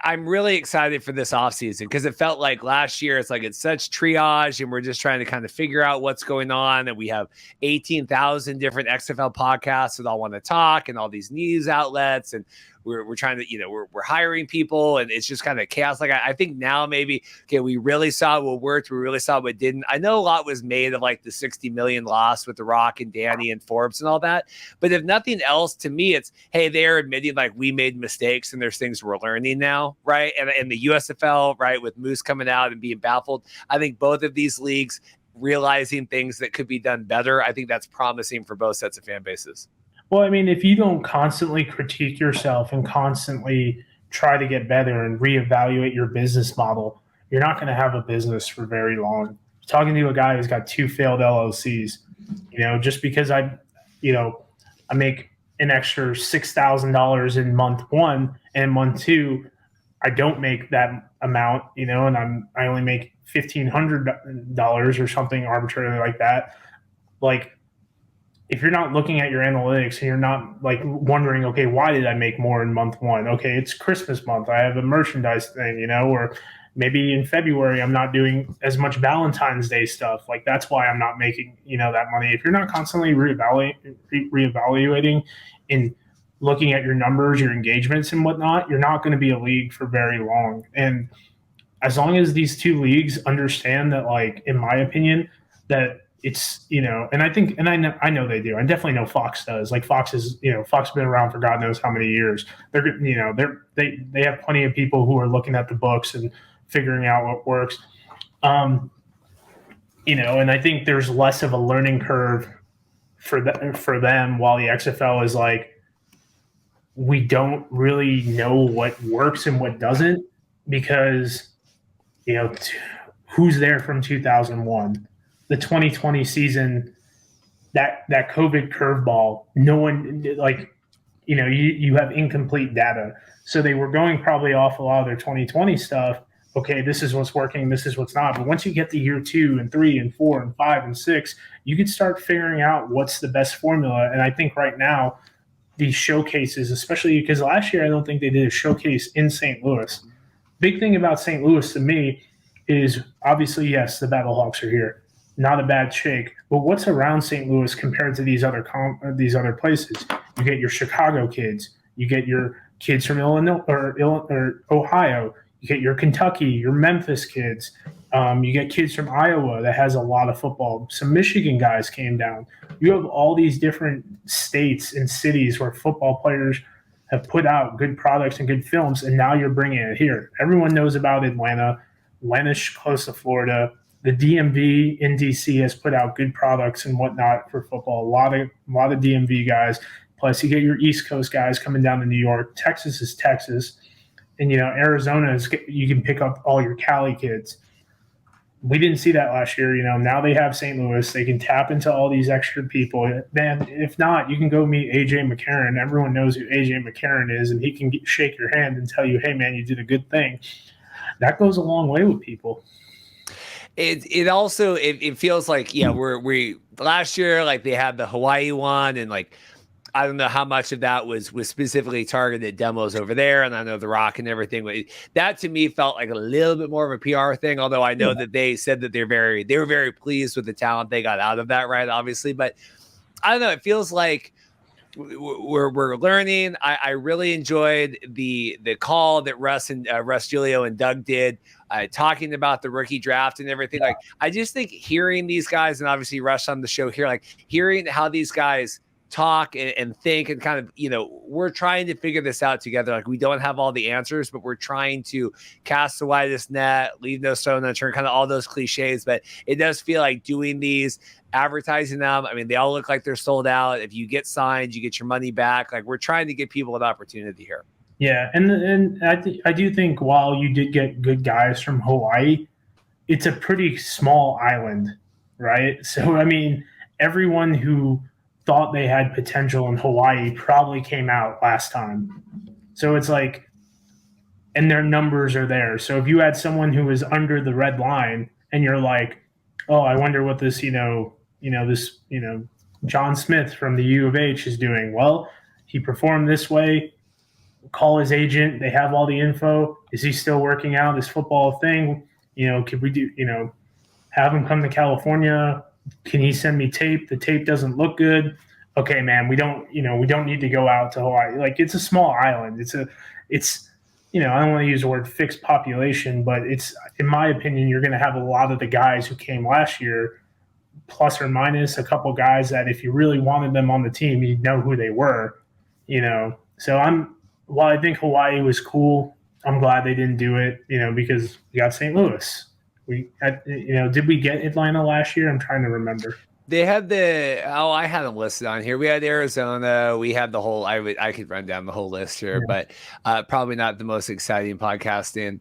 I'm really excited for this offseason because it felt like last year it's such triage and we're just trying to kind of figure out what's going on. And we have 18,000 different XFL podcasts that all want to talk and all these news outlets. And we're trying to, we're hiring people and it's just kind of chaos. Like I think now maybe, okay, we really saw what worked. We really saw what didn't. I know a lot was made of the 60 million loss with The Rock and Danny and Forbes and all that. But if nothing else, to me, it's, hey, they're admitting we made mistakes and there's things we're learning now, right? And the USFL, right, with Moose coming out and being baffled. I think both of these leagues realizing things that could be done better. I think that's promising for both sets of fan bases. Well, I mean, if you don't constantly critique yourself and constantly try to get better and reevaluate your business model, you're not going to have a business for very long. Talking to a guy who's got 2 failed LLCs, just because I make an extra $6,000 in month 1 and month 2, I don't make that amount, and I only make $1,500 or something arbitrarily like that. If you're not looking at your analytics and you're not wondering, okay, why did I make more in month 1? Okay, it's Christmas month. I have a merchandise thing, or maybe in February I'm not doing as much Valentine's Day stuff. That's why I'm not making, that money. If you're not constantly reevaluating and looking at your numbers, your engagements and whatnot, you're not going to be a league for very long. And as long as these 2 leagues understand that, in my opinion, that it's, and I think, and I know they do. I definitely know Fox does. Fox is, Fox has been around for God knows how many years. They have plenty of people who are looking at the books and figuring out what works. And I think there's less of a learning curve for them, while the XFL is we don't really know what works and what doesn't, because, who's there from 2001? The 2020 season, that COVID curveball, no one, you have incomplete data. So they were going probably off a lot of their 2020 stuff. Okay, this is what's working, this is what's not. But once you get to year 2 and 3 and 4 and 5 and 6, you can start figuring out what's the best formula. And I think right now, these showcases, especially because last year I don't think they did a showcase in St. Louis. Big thing about St. Louis to me is obviously, yes, the Battlehawks are here. Not a bad shake, but what's around St. Louis compared to these other places? You get your Chicago kids, you get your kids from Illinois or Ohio, you get your Kentucky, your Memphis kids, you get kids from Iowa that has a lot of football. Some Michigan guys came down. You have all these different states and cities where football players have put out good products and good films, and now you're bringing it here. Everyone knows about Atlanta. Atlanta's close to Florida. The DMV in DC has put out good products and whatnot for football. A lot of DMV guys. Plus, you get your East Coast guys coming down to New York. Texas is Texas, and Arizona is. You can pick up all your Cali kids. We didn't see that last year. Now they have St. Louis. They can tap into all these extra people. Man, if not, you can go meet AJ McCarron. Everyone knows who AJ McCarron is, and he can shake your hand and tell you, "Hey, man, you did a good thing." That goes a long way with people. It also feels like we last year they had the Hawaii one, and I don't know how much of that was specifically targeted demos over there, and I know The Rock and everything, but that to me felt like a little bit more of a PR thing, although I know that they said that they were very pleased with the talent they got out of that, right, obviously. But I don't know, it feels like we're learning. I really enjoyed the call that Russ Giglio and Doug did talking about the rookie draft and everything. Like, I just think hearing these guys, and obviously Russ on the show here, like hearing how these guys talk and think and kind of, we're trying to figure this out together. Like, we don't have all the answers, but we're trying to cast the widest net, leave no stone unturned, kind of all those cliches. But it does feel like doing these, advertising them. I mean, they all look like they're sold out. If you get signed, you get your money back. Like, we're trying to give people an opportunity here. Yeah, and I do think while you did get good guys from Hawaii, it's a pretty small island, right? So, I mean, everyone who thought they had potential in Hawaii probably came out last time. So it's like, and their numbers are there. So if you had someone who was under the red line and you're like, oh, I wonder what this, John Smith from the U of H is doing. Well, he performed this way. Call his agent. They have all the info. Is he still working out this football thing? Could we do, have him come to California? Can he send me tape? The tape doesn't look good. Okay, man, we don't need to go out to Hawaii. Like, it's a small island. I don't want to use the word fixed population, but it's, in my opinion, you're going to have a lot of the guys who came last year, plus or minus a couple guys that if you really wanted them on the team, you'd know who they were, So while I think Hawaii was cool, I'm glad they didn't do it, because we got St. Louis. Did we get Atlanta last year? I'm trying to remember. They had I had them listed on here. We had Arizona. We had the whole, I could run down the whole list here, but probably not the most exciting podcasting.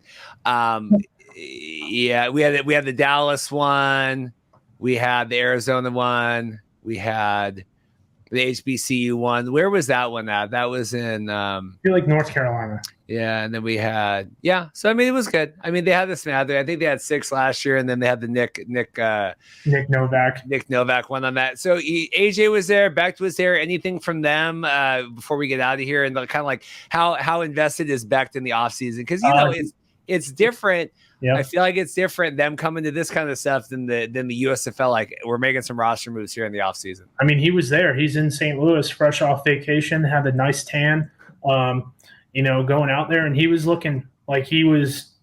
We had the Dallas one. We had the Arizona one. We had the HBCU one. Where was that one at? That was in I feel like North Carolina. Yeah, and then we had So I mean, it was good. I mean, they had this smather. I think they had 6 last year, and then they had the Nick Novak one on that. So AJ was there. Becht was there. Anything from them before we get out of here, and kind of like how invested is Becht in the offseason? Because it's different. Yeah. I feel like it's different them coming to this kind of stuff than the USFL. Like, we're making some roster moves here in the offseason. I mean, he was there. He's in St. Louis, fresh off vacation, had a nice tan, going out there, and he was looking like he was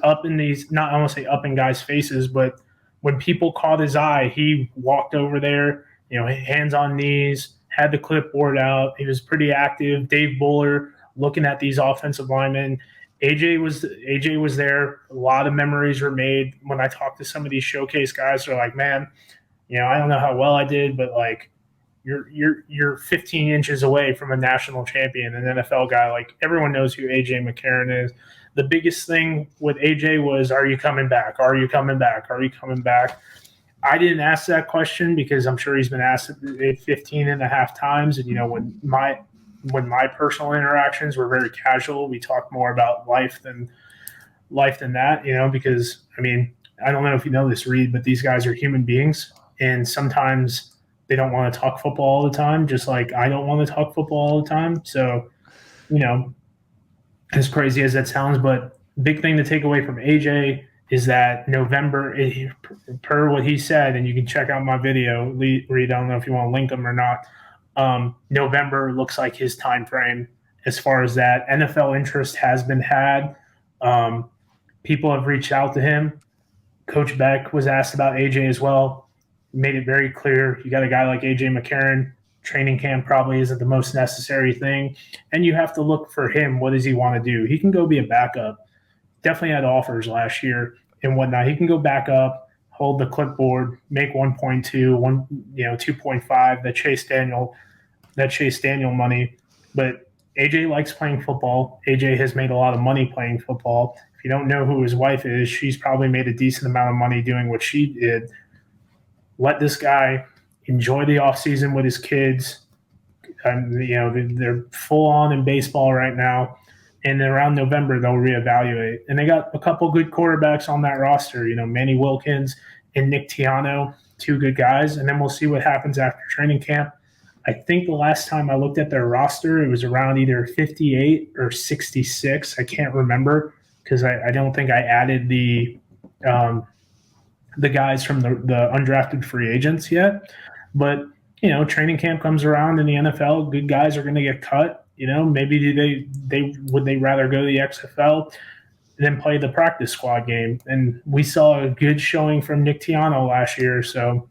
up in these, not I want to say up in guys' faces, but when people caught his eye, he walked over there, hands on knees, had the clipboard out. He was pretty active. Dave Buller looking at these offensive linemen. AJ was there. A lot of memories were made. When I talked to some of these showcase guys, they're like, man, I don't know how well I did, but like, you're 15 inches away from a national champion, an NFL guy. Like, everyone knows who AJ McCarron is. The biggest thing with AJ was, are you coming back? Are you coming back? Are you coming back? I didn't ask that question because I'm sure he's been asked it 15 and a half times. And, when my personal interactions were very casual, we talked more about life than that, because, I mean, I don't know if you know this, Reed, but these guys are human beings, and sometimes they don't want to talk football all the time, just like I don't want to talk football all the time. So, as crazy as that sounds, but big thing to take away from AJ is that November, per what he said, and you can check out my video, Reed, I don't know if you want to link them or not. November looks like his time frame as far as that. NFL interest has been had. People have reached out to him. Coach Beck was asked about AJ as well. Made it very clear. You got a guy like AJ McCarron. Training camp probably isn't the most necessary thing. And you have to look for him. What does he want to do? He can go be a backup. Definitely had offers last year and whatnot. He can go back up, hold the clipboard, make 1.2, 2.5, that Chase Daniel money. But AJ likes playing football. AJ has made a lot of money playing football. If you don't know who his wife is, she's probably made a decent amount of money doing what she did. Let this guy enjoy the offseason with his kids. They're full on in baseball right now. And then around November, they'll reevaluate. And they got a couple good quarterbacks on that roster, Manny Wilkins and Nick Tiano, 2 good guys. And then we'll see what happens after training camp. I think the last time I looked at their roster, it was around either 58 or 66. I can't remember because I don't think I added the guys from the undrafted free agents yet. But, training camp comes around in the NFL, good guys are going to get cut. Maybe would they rather go to the XFL? then play the practice squad game. And we saw a good showing from Nick Tiano last year. So,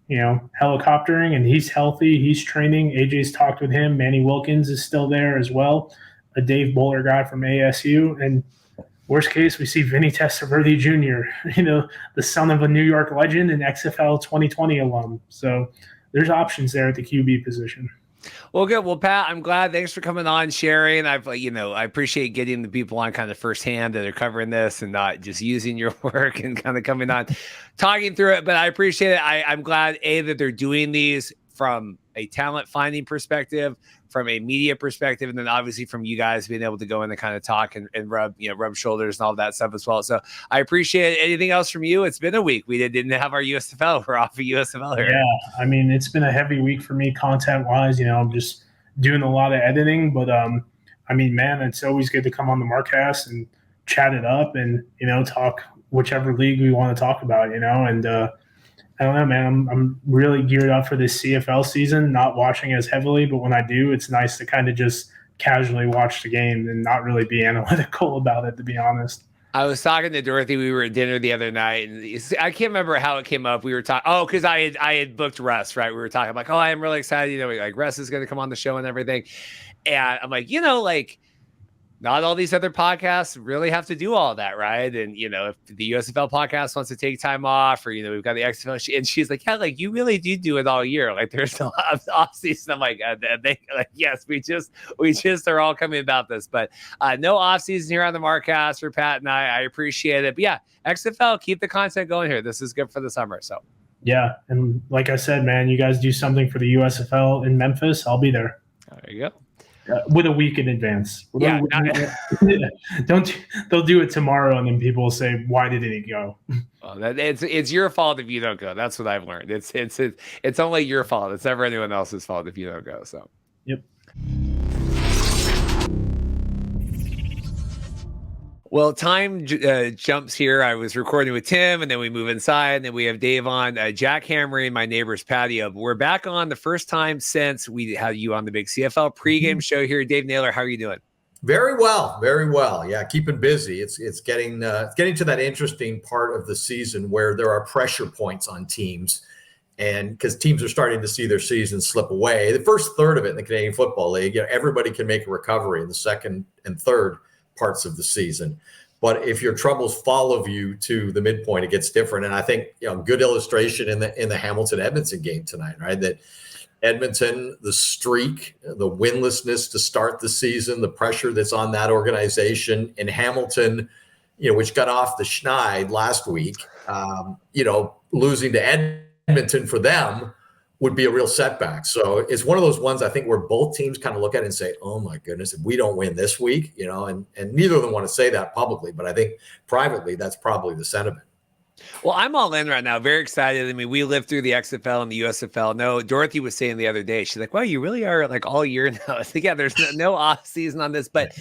helicoptering, and he's healthy. He's training. AJ's talked with him. Manny Wilkins is still there as well, a Dave Bowler guy from ASU. And worst case, we see Vinny Testaverde Jr., the son of a New York legend and XFL 2020 alum. So there's options there at the QB position. Well, good. Well, Pat, I'm glad. Thanks for coming on, sharing. I appreciate getting the people on kind of firsthand that are covering this and not just using your work and kind of coming on, talking through it. But I appreciate it. I'm glad, that they're doing these from a talent finding perspective, from a media perspective, and then obviously from you guys being able to go in and kind of talk and rub shoulders and all that stuff as well. So I appreciate it. Anything else from you? It's been a week. We didn't have our USFL. We're off of USFL here. Yeah, I mean, it's been a heavy week for me content wise. I'm just doing a lot of editing, but man, it's always good to come on the Markcast and chat it up and talk whichever league we want to talk about. And I don't know, man. I'm really geared up for this CFL season, not watching as heavily, but when I do, it's nice to kind of just casually watch the game and not really be analytical about it, to be honest. I was talking to Dorothy. We were at dinner the other night, and I can't remember how it came up. We were talking, because I had booked Russ, right? We were talking like, I am really excited. Like Russ is going to come on the show and everything. And I'm like, not all these other podcasts really have to do all that, right? And, if the USFL podcast wants to take time off, or, we've got the XFL, and she's like, yeah, you really do it all year. Like, there's no off season. I'm like, yes, we just are all coming about this, but no off season here on the Markcast for Pat and I appreciate it. But yeah, XFL, keep the content going here. This is good for the summer. So yeah. And like I said, man, you guys do something for the USFL in Memphis, I'll be there. There you go. With a week in advance. Yeah, They'll do it tomorrow, and then people will say, "Why didn't it go?" Well, it's your fault if you don't go. That's what I've learned. It's only your fault. It's never anyone else's fault if you don't go. So, yep. Well, time jumps here. I was recording with Tim, and then we move inside, and then we have Dave on jackhammering my neighbor's patio. But we're back on the first time since we had you on the big CFL pregame show here. Dave Naylor, how are you doing? Very well, very well. Yeah, keeping busy. It's getting to that interesting part of the season where there are pressure points on teams, and because teams are starting to see their season slip away. The first third of it in the Canadian Football League, everybody can make a recovery in the second and third parts of the season. But if your troubles follow you to the midpoint, it gets different. And I think, good illustration in the Hamilton-Edmonton game tonight, right? That Edmonton, the streak, the winlessness to start the season, the pressure that's on that organization, and Hamilton, which got off the schneid last week, losing to Edmonton for them would be a real setback. So it's one of those ones I think where both teams kind of look at it and say, oh my goodness, if we don't win this week, and neither of them want to say that publicly, but I think privately that's probably the sentiment. Well, I'm all in right now. Very excited. I mean, we lived through the XFL and the USFL. No, Dorothy was saying the other day, she's like, well, you really are like all year now. I think, yeah, there's no off season on this, but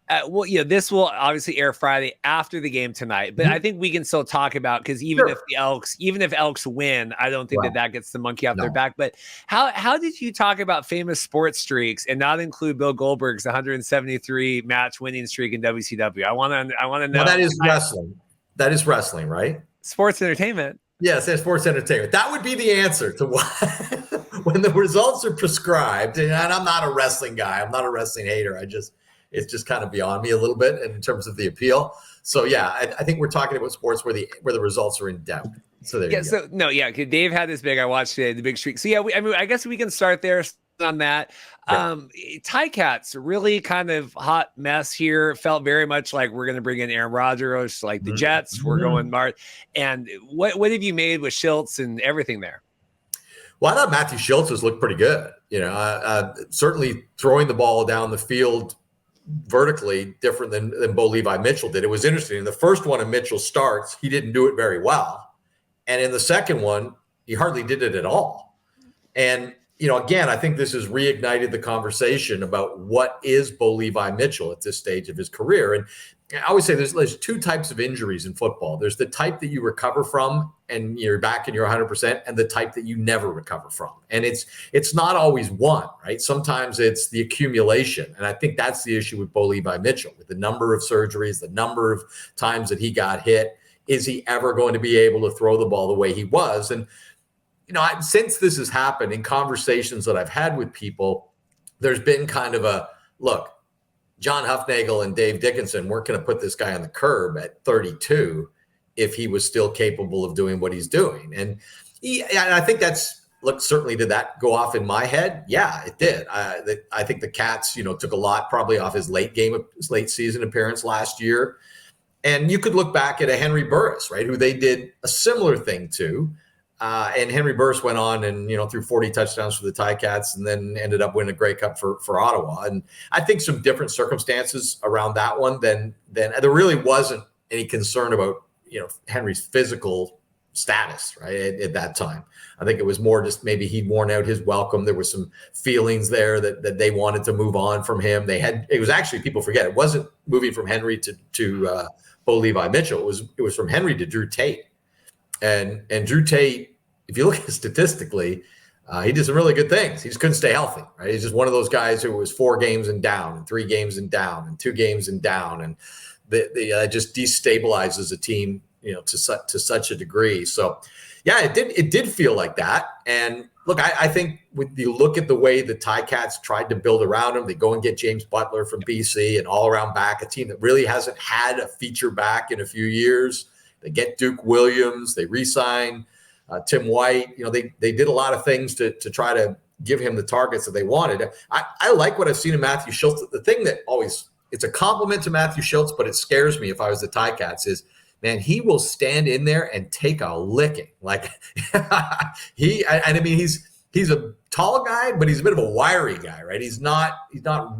this will obviously air Friday after the game tonight, but I think we can still talk about, because even if Elks win, I don't think that gets the monkey off their back. But how did you talk about famous sports streaks and not include Bill Goldberg's 173 match winning streak in WCW? I want to know. Well, that is wrestling. That is wrestling, right? Sports entertainment. Yes, it's sports entertainment. That would be the answer to what when the results are prescribed. And I'm not a wrestling guy. I'm not a wrestling hater. It's just kind of beyond me a little bit in terms of the appeal. So yeah, I think we're talking about sports where the results are in doubt. So there you go. So no, yeah, Dave had this big. I watched today the big streak. So yeah, I guess we can start there on that. Yeah. Ticats really kind of hot mess here. Felt very much like we're going to bring in Aaron Rodgers, like the Jets. We're going Mart. And what have you made with Schultz and everything there? Well, I thought Matthew Schultz has looked pretty good. Certainly throwing the ball down the field vertically different than Bo Levi Mitchell did. It was interesting. In the first one of Mitchell starts, he didn't do it very well. And in the second one, he hardly did it at all. And again, I think this has reignited the conversation about what is Bo Levi Mitchell at this stage of his career. And I always say there's two types of injuries in football. There's the type that you recover from and you're back and you're 100%, and the type that you never recover from. And it's not always one, right? Sometimes it's the accumulation. And I think that's the issue with Bo Levi Mitchell, with the number of surgeries, the number of times that he got hit. Is he ever going to be able to throw the ball the way he was? And, since this has happened, in conversations that I've had with people, there's been kind of a look. John Huffnagel and Dave Dickinson weren't going to put this guy on the curb at 32 if he was still capable of doing what he's doing. And I think certainly did that go off in my head? Yeah, it did. I think the Cats, took a lot probably off his late season appearance last year. And you could look back at a Henry Burris, right, who they did a similar thing to. And Henry Burris went on and, threw 40 touchdowns for the Ticats and then ended up winning a Grey Cup for Ottawa. And I think some different circumstances around that one than there really wasn't any concern about, Henry's physical status, right, at that time. I think it was more just maybe he'd worn out his welcome. There were some feelings there that they wanted to move on from him. It was actually, people forget, it wasn't moving from Henry to Bo Levi Mitchell. It was from Henry to Drew Tate. And Drew Tate, if you look at statistically, he did some really good things. He just couldn't stay healthy, right? He's just one of those guys who was 4 games and down, and 3 games and down, and 2 games and down, and just destabilizes a team, to such a degree. So, yeah, it did feel like that. And look, I think when you look at the way the Ticats tried to build around him, they go and get James Butler from BC, and all around back, a team that really hasn't had a feature back in a few years. They get Duke Williams. They re-sign Tim White. They did a lot of things to try to give him the targets that they wanted. I like what I've seen in Matthew Schultz. The thing that it's a compliment to Matthew Schultz, but it scares me if I was the Ticats is, man, he will stand in there and take a licking. Like he's a tall guy, but he's a bit of a wiry guy, right? He's not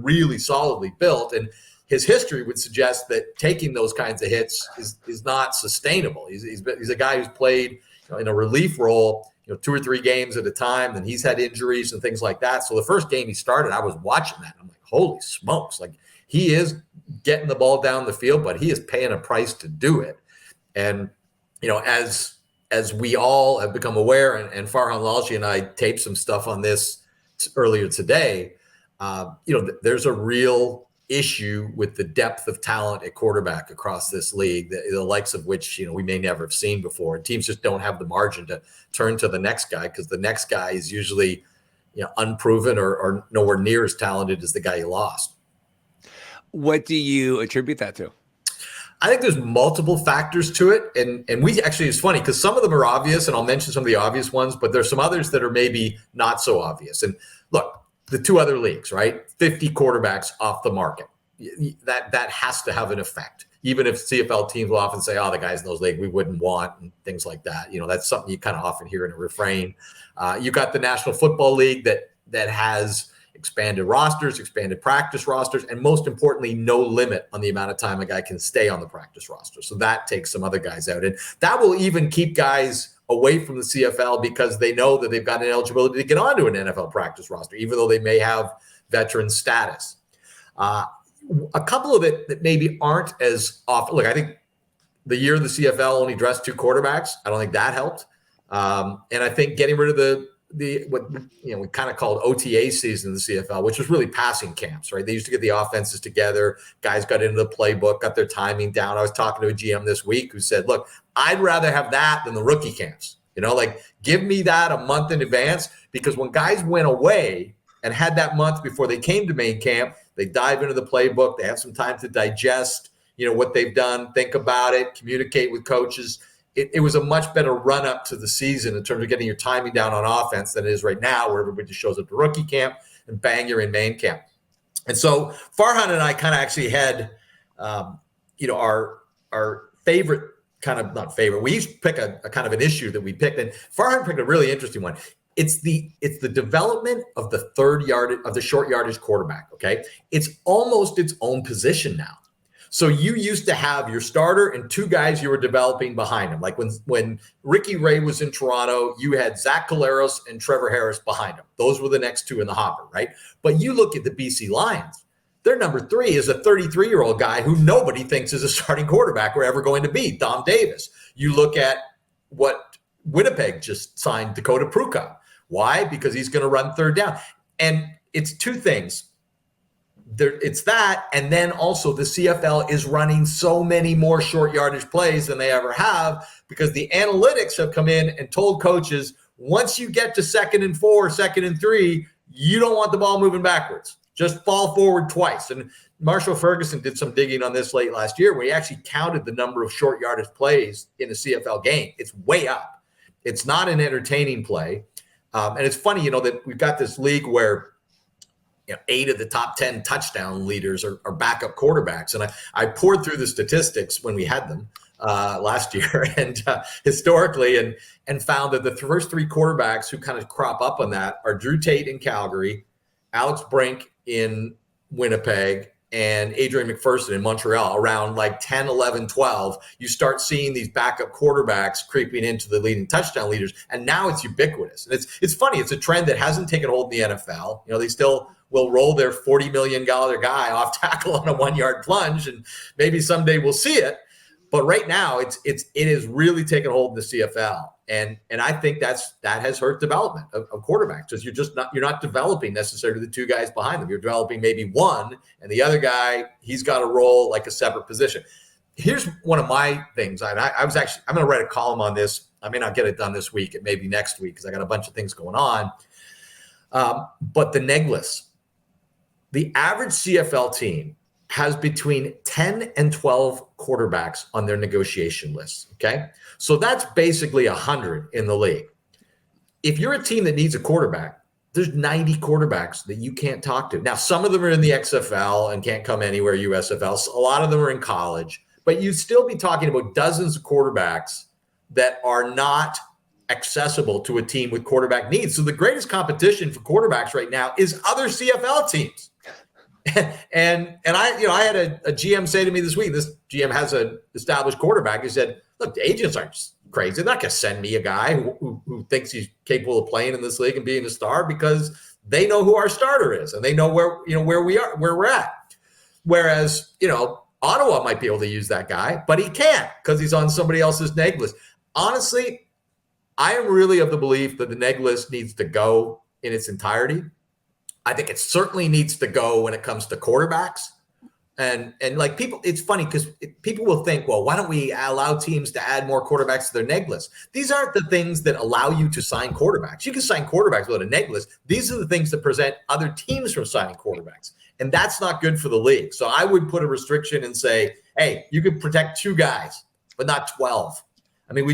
really solidly built, and his history would suggest that taking those kinds of hits is not sustainable. He's a guy who's played in a relief role, 2 or 3 games at a time. Then he's had injuries and things like that. So the first game he started, I was watching that. I'm like, holy smokes! Like, he is getting the ball down the field, but he is paying a price to do it. And as we all have become aware, and Farhan Lalji and I taped some stuff on this earlier today. There's a real issue with the depth of talent at quarterback across this league, the likes of which we may never have seen before, and teams just don't have the margin to turn to the next guy, because the next guy is usually unproven or nowhere near as talented as the guy you lost. What do you attribute that to? I think there's multiple factors to it, and we actually, it's funny because some of them are obvious, and I'll mention some of the obvious ones, but there's some others that are maybe not so obvious. And look, the 2 other leagues, right? 50 quarterbacks off the market. That has to have an effect. Even if CFL teams will often say, "Oh, the guys in those leagues we wouldn't want," and things like that. That's something you kind of often hear in a refrain. You got the National Football League that has expanded rosters, expanded practice rosters, and most importantly, no limit on the amount of time a guy can stay on the practice roster. So that takes some other guys out, and that will even keep guys away from the CFL because they know that they've got an eligibility to get onto an NFL practice roster, even though they may have veteran status. A couple of it that maybe aren't as often. Look, I think the year the CFL only dressed 2 quarterbacks, I don't think that helped. And I think getting rid of what we kind of called OTA season in the CFL, which was really passing camps, right? They used to get the offenses together. Guys got into the playbook, got their timing down. I was talking to a GM this week who said, look, I'd rather have that than the rookie camps. Give me that a month in advance, because when guys went away and had that month before they came to main camp, they dive into the playbook. They have some time to digest, what they've done, think about it, communicate with coaches. It was a much better run up to the season in terms of getting your timing down on offense than it is right now, where everybody just shows up to rookie camp and bang, you're in main camp. And so Farhan and I kind of actually had, our favorite kind of, not favorite, we each pick a kind of an issue that we picked, and Farhan picked a really interesting one. It's the development of the short yardage quarterback. Okay. It's almost its own position now. So you used to have your starter and two guys you were developing behind him. Like when Ricky Ray was in Toronto, you had Zach Collaros and Trevor Harris behind him. Those were the next two in the hopper, right? But you look at the BC Lions, their number 3 is a 33-year-old guy who nobody thinks is a starting quarterback or ever going to be, Dom Davis. You look at what Winnipeg just signed, Dakota Pruka. Why? Because he's going to run third down. And it's two things. It's that, and then also the CFL is running so many more short yardage plays than they ever have because the analytics have come in and told coaches, once you get to 2nd and 4, 2nd and 3, you don't want the ball moving backwards. Just fall forward twice. And Marshall Ferguson did some digging on this late last year where he actually counted the number of short yardage plays in a CFL game. It's way up. It's not an entertaining play. And it's funny, that we've got this league where 8 of the top 10 touchdown leaders are backup quarterbacks. And I poured through the statistics when we had them last year and historically and found that the first 3 quarterbacks who kind of crop up on that are Drew Tate in Calgary, Alex Brink in Winnipeg, and Adrian McPherson in Montreal. Around like 10, 11, 12, you start seeing these backup quarterbacks creeping into the leading touchdown leaders. And now it's ubiquitous. And it's funny. It's a trend that hasn't taken hold in the NFL. They still will roll their $40 million guy off tackle on a 1-yard plunge, and maybe someday we'll see it. But right now, it is really taken hold in the CFL, and I think that has hurt development of quarterbacks because you're not developing necessarily the 2 guys behind them. You're developing maybe one, and the other guy, he's got to roll like a separate position. Here's one of my things. I'm going to write a column on this. I may not get it done this week. It may be next week because I got a bunch of things going on. But the neg list. The average CFL team has between 10 and 12 quarterbacks on their negotiation list, okay? So that's basically 100 in the league. If you're a team that needs a quarterback, there's 90 quarterbacks that you can't talk to. Now, some of them are in the XFL and can't come anywhere USFL. So a lot of them are in college. But you'd still be talking about dozens of quarterbacks that are not accessible to a team with quarterback needs. So the greatest competition for quarterbacks right now is other CFL teams. And I had a GM say to me this week, this GM has an established quarterback. He said, look, the agents aren't crazy. They're not going to send me a guy who thinks he's capable of playing in this league and being a star because they know who our starter is and they know where we're at. Whereas, Ottawa might be able to use that guy, but he can't because he's on somebody else's neg list. Honestly, I am really of the belief that the neg list needs to go in its entirety. I think it certainly needs to go when it comes to quarterbacks. And like people, it's funny because people will think, well, why don't we allow teams to add more quarterbacks to their neg list? These aren't the things that allow you to sign quarterbacks. You can sign quarterbacks without a neg list. These are the things that prevent other teams from signing quarterbacks. And that's not good for the league. So I would put a restriction and say, hey, you can protect 2 guys, but not 12. I mean,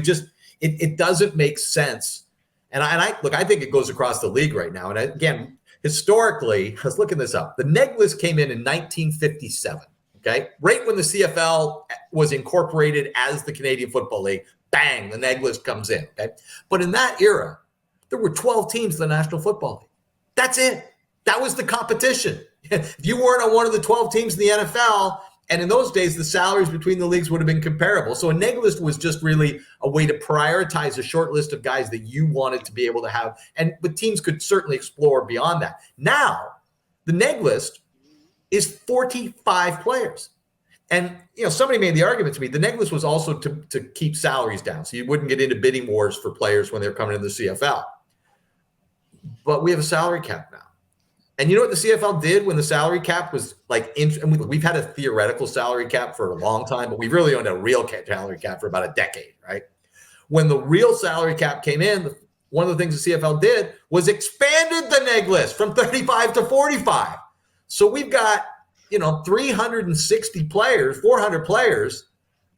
it doesn't make sense. And I think it goes across the league right now. And again, historically, I was looking this up. The neg list came in 1957, okay? Right when the CFL was incorporated as the Canadian Football League, bang, the neg list comes in, okay? But in that era, there were 12 teams in the National Football League. That's it. That was the competition. If you weren't on one of the 12 teams in the NFL, and in those days, the salaries between the leagues would have been comparable. So a neg list was just really a way to prioritize a short list of guys that you wanted to be able to have. But teams could certainly explore beyond that. Now, the neg list is 45 players. And, somebody made the argument to me, the neg list was also to keep salaries down. So you wouldn't get into bidding wars for players when they're coming into the CFL. But we have a salary cap now. And you know what the CFL did when the salary cap was and we've had a theoretical salary cap for a long time, but we've really owned a real salary cap for about a decade, right? When the real salary cap came in, one of the things the CFL did was expanded the neg list from 35 to 45. So we've got, 360 players, 400 players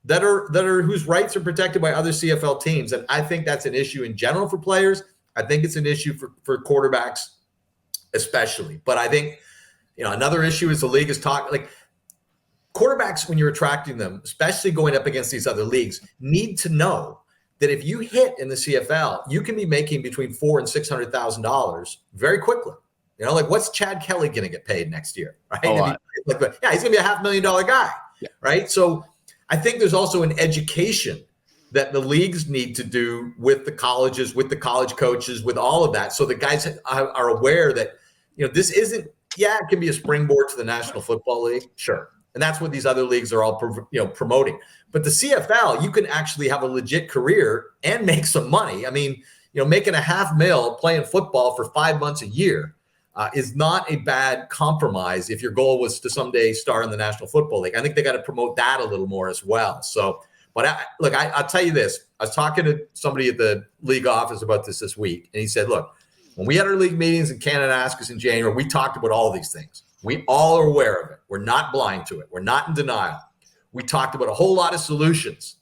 that are whose rights are protected by other CFL teams. And I think that's an issue in general for players. I think it's an issue for quarterbacks especially. But I think, another issue is the league is talking quarterbacks, when you're attracting them, especially going up against these other leagues, need to know that if you hit in the CFL, you can be making between $400,000 and $600,000 very quickly. What's Chad Kelly going to get paid next year? Right? A lot. He's going to be a $500,000 guy. right? So I think there's also an education that the leagues need to do with the colleges, with the college coaches, with all of that. So the guys are aware that, this isn't, it can be a springboard to the National Football League. Sure. And that's what these other leagues are all, promoting. But the CFL, you can actually have a legit career and make some money. I mean, making $500,000 playing football for 5 months a year is not a bad compromise if your goal was to someday star in the National Football League. I think they got to promote that a little more as well. So, but I'll tell you this. I was talking to somebody at the league office about this week, and he said, look, when we had our league meetings in Kananaskis in January, we talked about all these things. We all are aware of it. We're not blind to it. We're not in denial. We talked about a whole lot of solutions,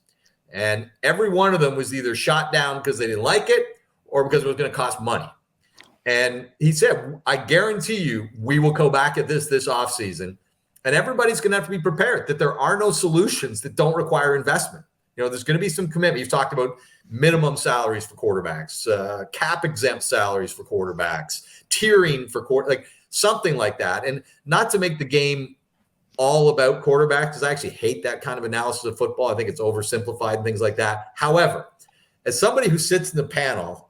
and every one of them was either shot down because they didn't like it or because it was going to cost money. And he said, I guarantee you we will go back at this offseason, and everybody's going to have to be prepared that there are no solutions that don't require investment. There's going to be some commitment. You've talked about minimum salaries for quarterbacks, cap exempt salaries for quarterbacks, tiering for something like that. And not to make the game all about quarterbacks, because I actually hate that kind of analysis of football. I think it's oversimplified and things like that. However, as somebody who sits in the panel,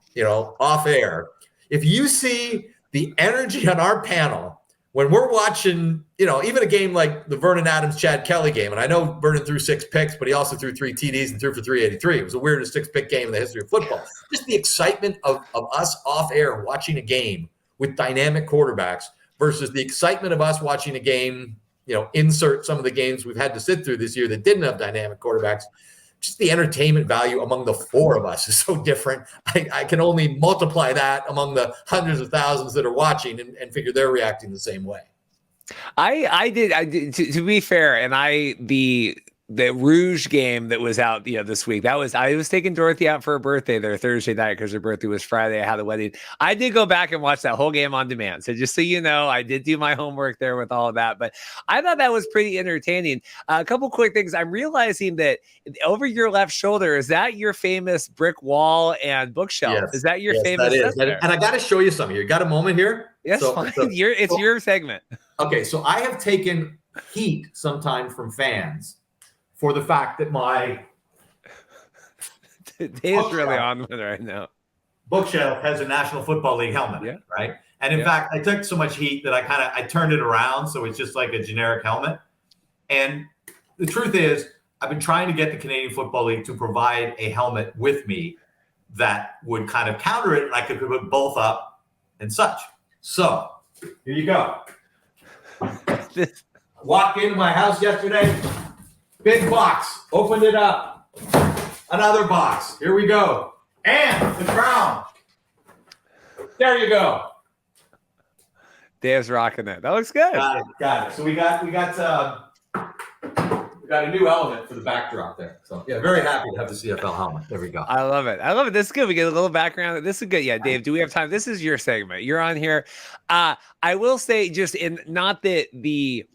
off air, if you see the energy on our panel when we're watching, even a game like the Vernon Adams-Chad Kelly game, and I know Vernon threw 6 picks, but he also threw 3 TDs and threw for 383. It was the weirdest 6-pick game in the history of football. Just the excitement of us off air watching a game with dynamic quarterbacks versus the excitement of us watching a game, insert some of the games we've had to sit through this year that didn't have dynamic quarterbacks. Just the entertainment value among the 4 of us is so different. I can only multiply that among the hundreds of thousands that are watching and figure they're reacting the same way. I did to be fair, and the Rouge game that was out this week, I was taking Dorothy out for her birthday there Thursday night because her birthday was Friday. I had a wedding. I did go back and watch that whole game on demand. So just so you know, I did do my homework there with all of that, but I thought that was pretty entertaining. A couple quick things. I'm realizing that over your left shoulder, is that your famous brick wall and bookshelf? Yes. Is that your famous? That is. And I got to show you something. You got a moment here? Yes, fine. It's your segment. Okay, so I have taken heat sometimes from fans for the fact that my Dave's really on with it right now. Bookshelf has a National Football League helmet, right? And in fact, I took so much heat that I turned it around so it's just like a generic helmet. And the truth is, I've been trying to get the Canadian Football League to provide a helmet with me that would kind of counter it, and I could put both up and such. So here you go. Walked into my house yesterday. Big box. Opened it up. Another box. Here we go. And the crown. There you go. Dave's rocking it. That looks good. Got it. So we got a new element for the backdrop there. So yeah, very happy to have the CFL helmet. There we go. I love it. This is good. We get a little background. This is good. Yeah, Dave, do we have time? This is your segment. You're on here. I will say, just in not that the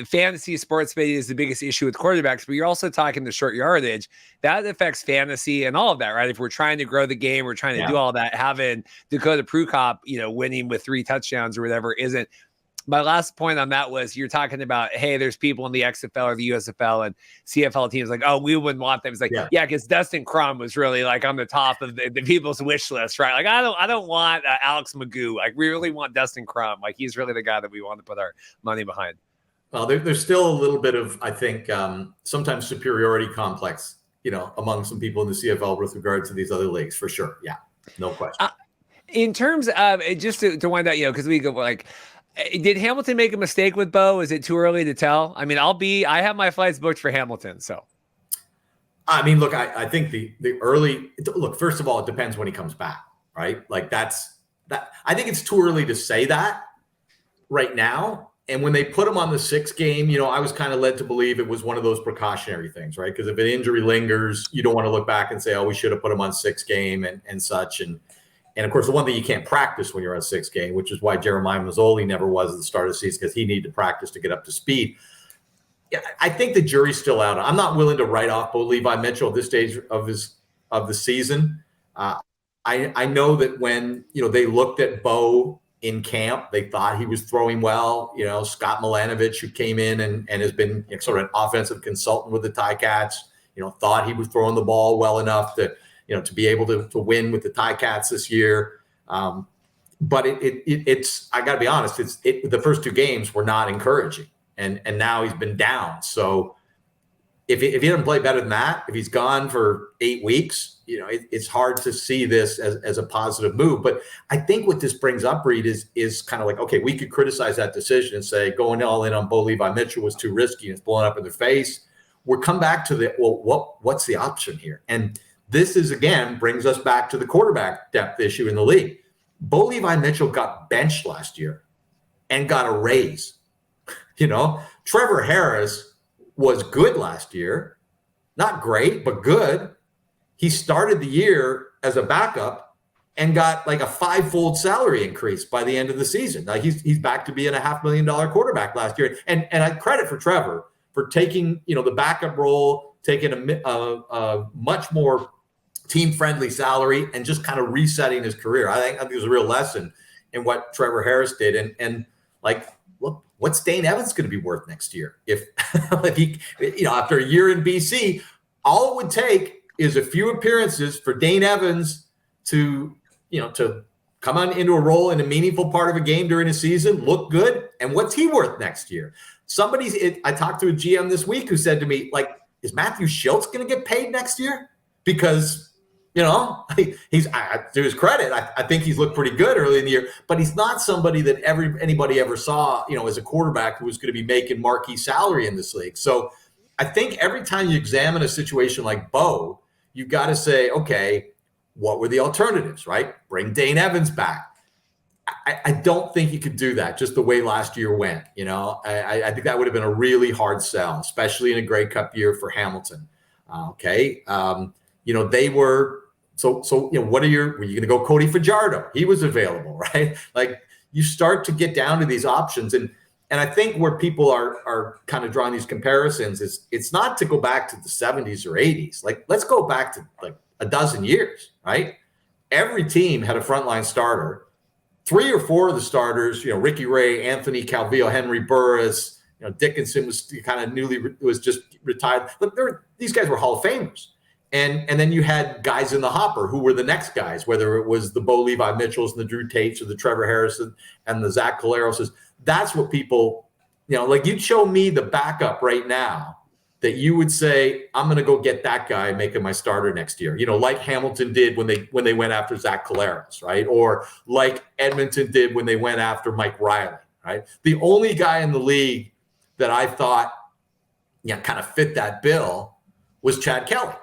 fantasy sports betting is the biggest issue with quarterbacks, but you're also talking the short yardage that affects fantasy and all of that, right? If we're trying to grow the game, we're trying to do all that, having Dakota Prukop, winning with 3 touchdowns or whatever isn't. My last point on that was, you're talking about, hey, there's people in the XFL or the USFL and CFL teams like, oh, we wouldn't want them. It's like, because Dustin Crum was really like on the top of the people's wish list, right? Like, I don't want Alex Magoo. Like, we really want Dustin Crum. Like, he's really the guy that we want to put our money behind. Well, there's still a little bit of, I think, sometimes superiority complex, among some people in the CFL with regard to these other leagues, for sure. Yeah, no question. In terms of, just to wind out, because we go like, did Hamilton make a mistake with Bo? Is it too early to tell? I mean, I have my flights booked for Hamilton, so. I mean, look, I think the early look. First of all, it depends when he comes back, right? Like that. I think it's too early to say that right now. And when they put him on the 6th game, I was kind of led to believe it was one of those precautionary things, right? Because if an injury lingers, you don't want to look back and say, oh, we should have put him on 6th game and such. And of course, the one thing you can't practice when you're on 6th game, which is why Jeremiah Mazzoli never was at the start of the season, because he needed to practice to get up to speed. Yeah, I think the jury's still out. I'm not willing to write off Bo Levi Mitchell at this stage of the season. I know that when they looked at Bo in camp. They thought he was throwing well. Scott Milanovic, who came in and has been sort of an offensive consultant with the Ticats, thought he was throwing the ball well enough to be able to win with the Ticats this year. But it's I got to be honest, the first 2 games were not encouraging, and now he's been down. So if he doesn't play better than that, if he's gone for 8 weeks, it's hard to see this as a positive move. But I think what this brings up, Reed, is kind of like, okay, we could criticize that decision and say going all in on Bo Levi Mitchell was too risky and it's blowing up in their face. We're come back to what's the option here? And this is, again, brings us back to the quarterback depth issue in the league. Bo Levi Mitchell got benched last year and got a raise. Trevor Harris was good last year. Not great, but good. He started the year as a backup and got like a 5-fold salary increase by the end of the season. Like he's back to being a $500,000 quarterback last year. And I credit for Trevor for taking, the backup role, taking a much more team-friendly salary and just kind of resetting his career. I think it was a real lesson in what Trevor Harris did. And look, what's Dane Evans going to be worth next year? If he, after a year in BC, all it would take is a few appearances for Dane Evans to come on into a role in a meaningful part of a game during a season, look good. And what's he worth next year? I talked to a GM this week who said to me, like, is Matthew Schultz going to get paid next year? Because, he's to his credit, I think he's looked pretty good early in the year, but he's not somebody that anybody ever saw, as a quarterback who was going to be making marquee salary in this league. So I think every time you examine a situation like Bo, you've got to say, okay, what were the alternatives, right? Bring Dane Evans back. I don't think you could do that just the way last year went. I think that would have been a really hard sell, especially in a Grey Cup year for Hamilton. They were were you going to go Cody Fajardo? He was available, right? Like you start to get down to these options. And I think where people are kind of drawing these comparisons is it's not to go back to the 70s or 80s. Like, let's go back to like a dozen years, right? Every team had a frontline starter. 3 or 4 of the starters, Ricky Ray, Anthony Calvillo, Henry Burris, Dickinson was kind of was just retired. Look, these guys were Hall of Famers. And then you had guys in the hopper who were the next guys, whether it was the Bo Levi Mitchells and the Drew Tates or the Trevor Harrison and the Zach Colaroses. That's what people, like you'd show me the backup right now that you would say, I'm going to go get that guy making my starter next year. Like Hamilton did when they went after Zach Collaros, right? Or like Edmonton did when they went after Mike Riley, right? The only guy in the league that I thought, kind of fit that bill was Chad Kelly.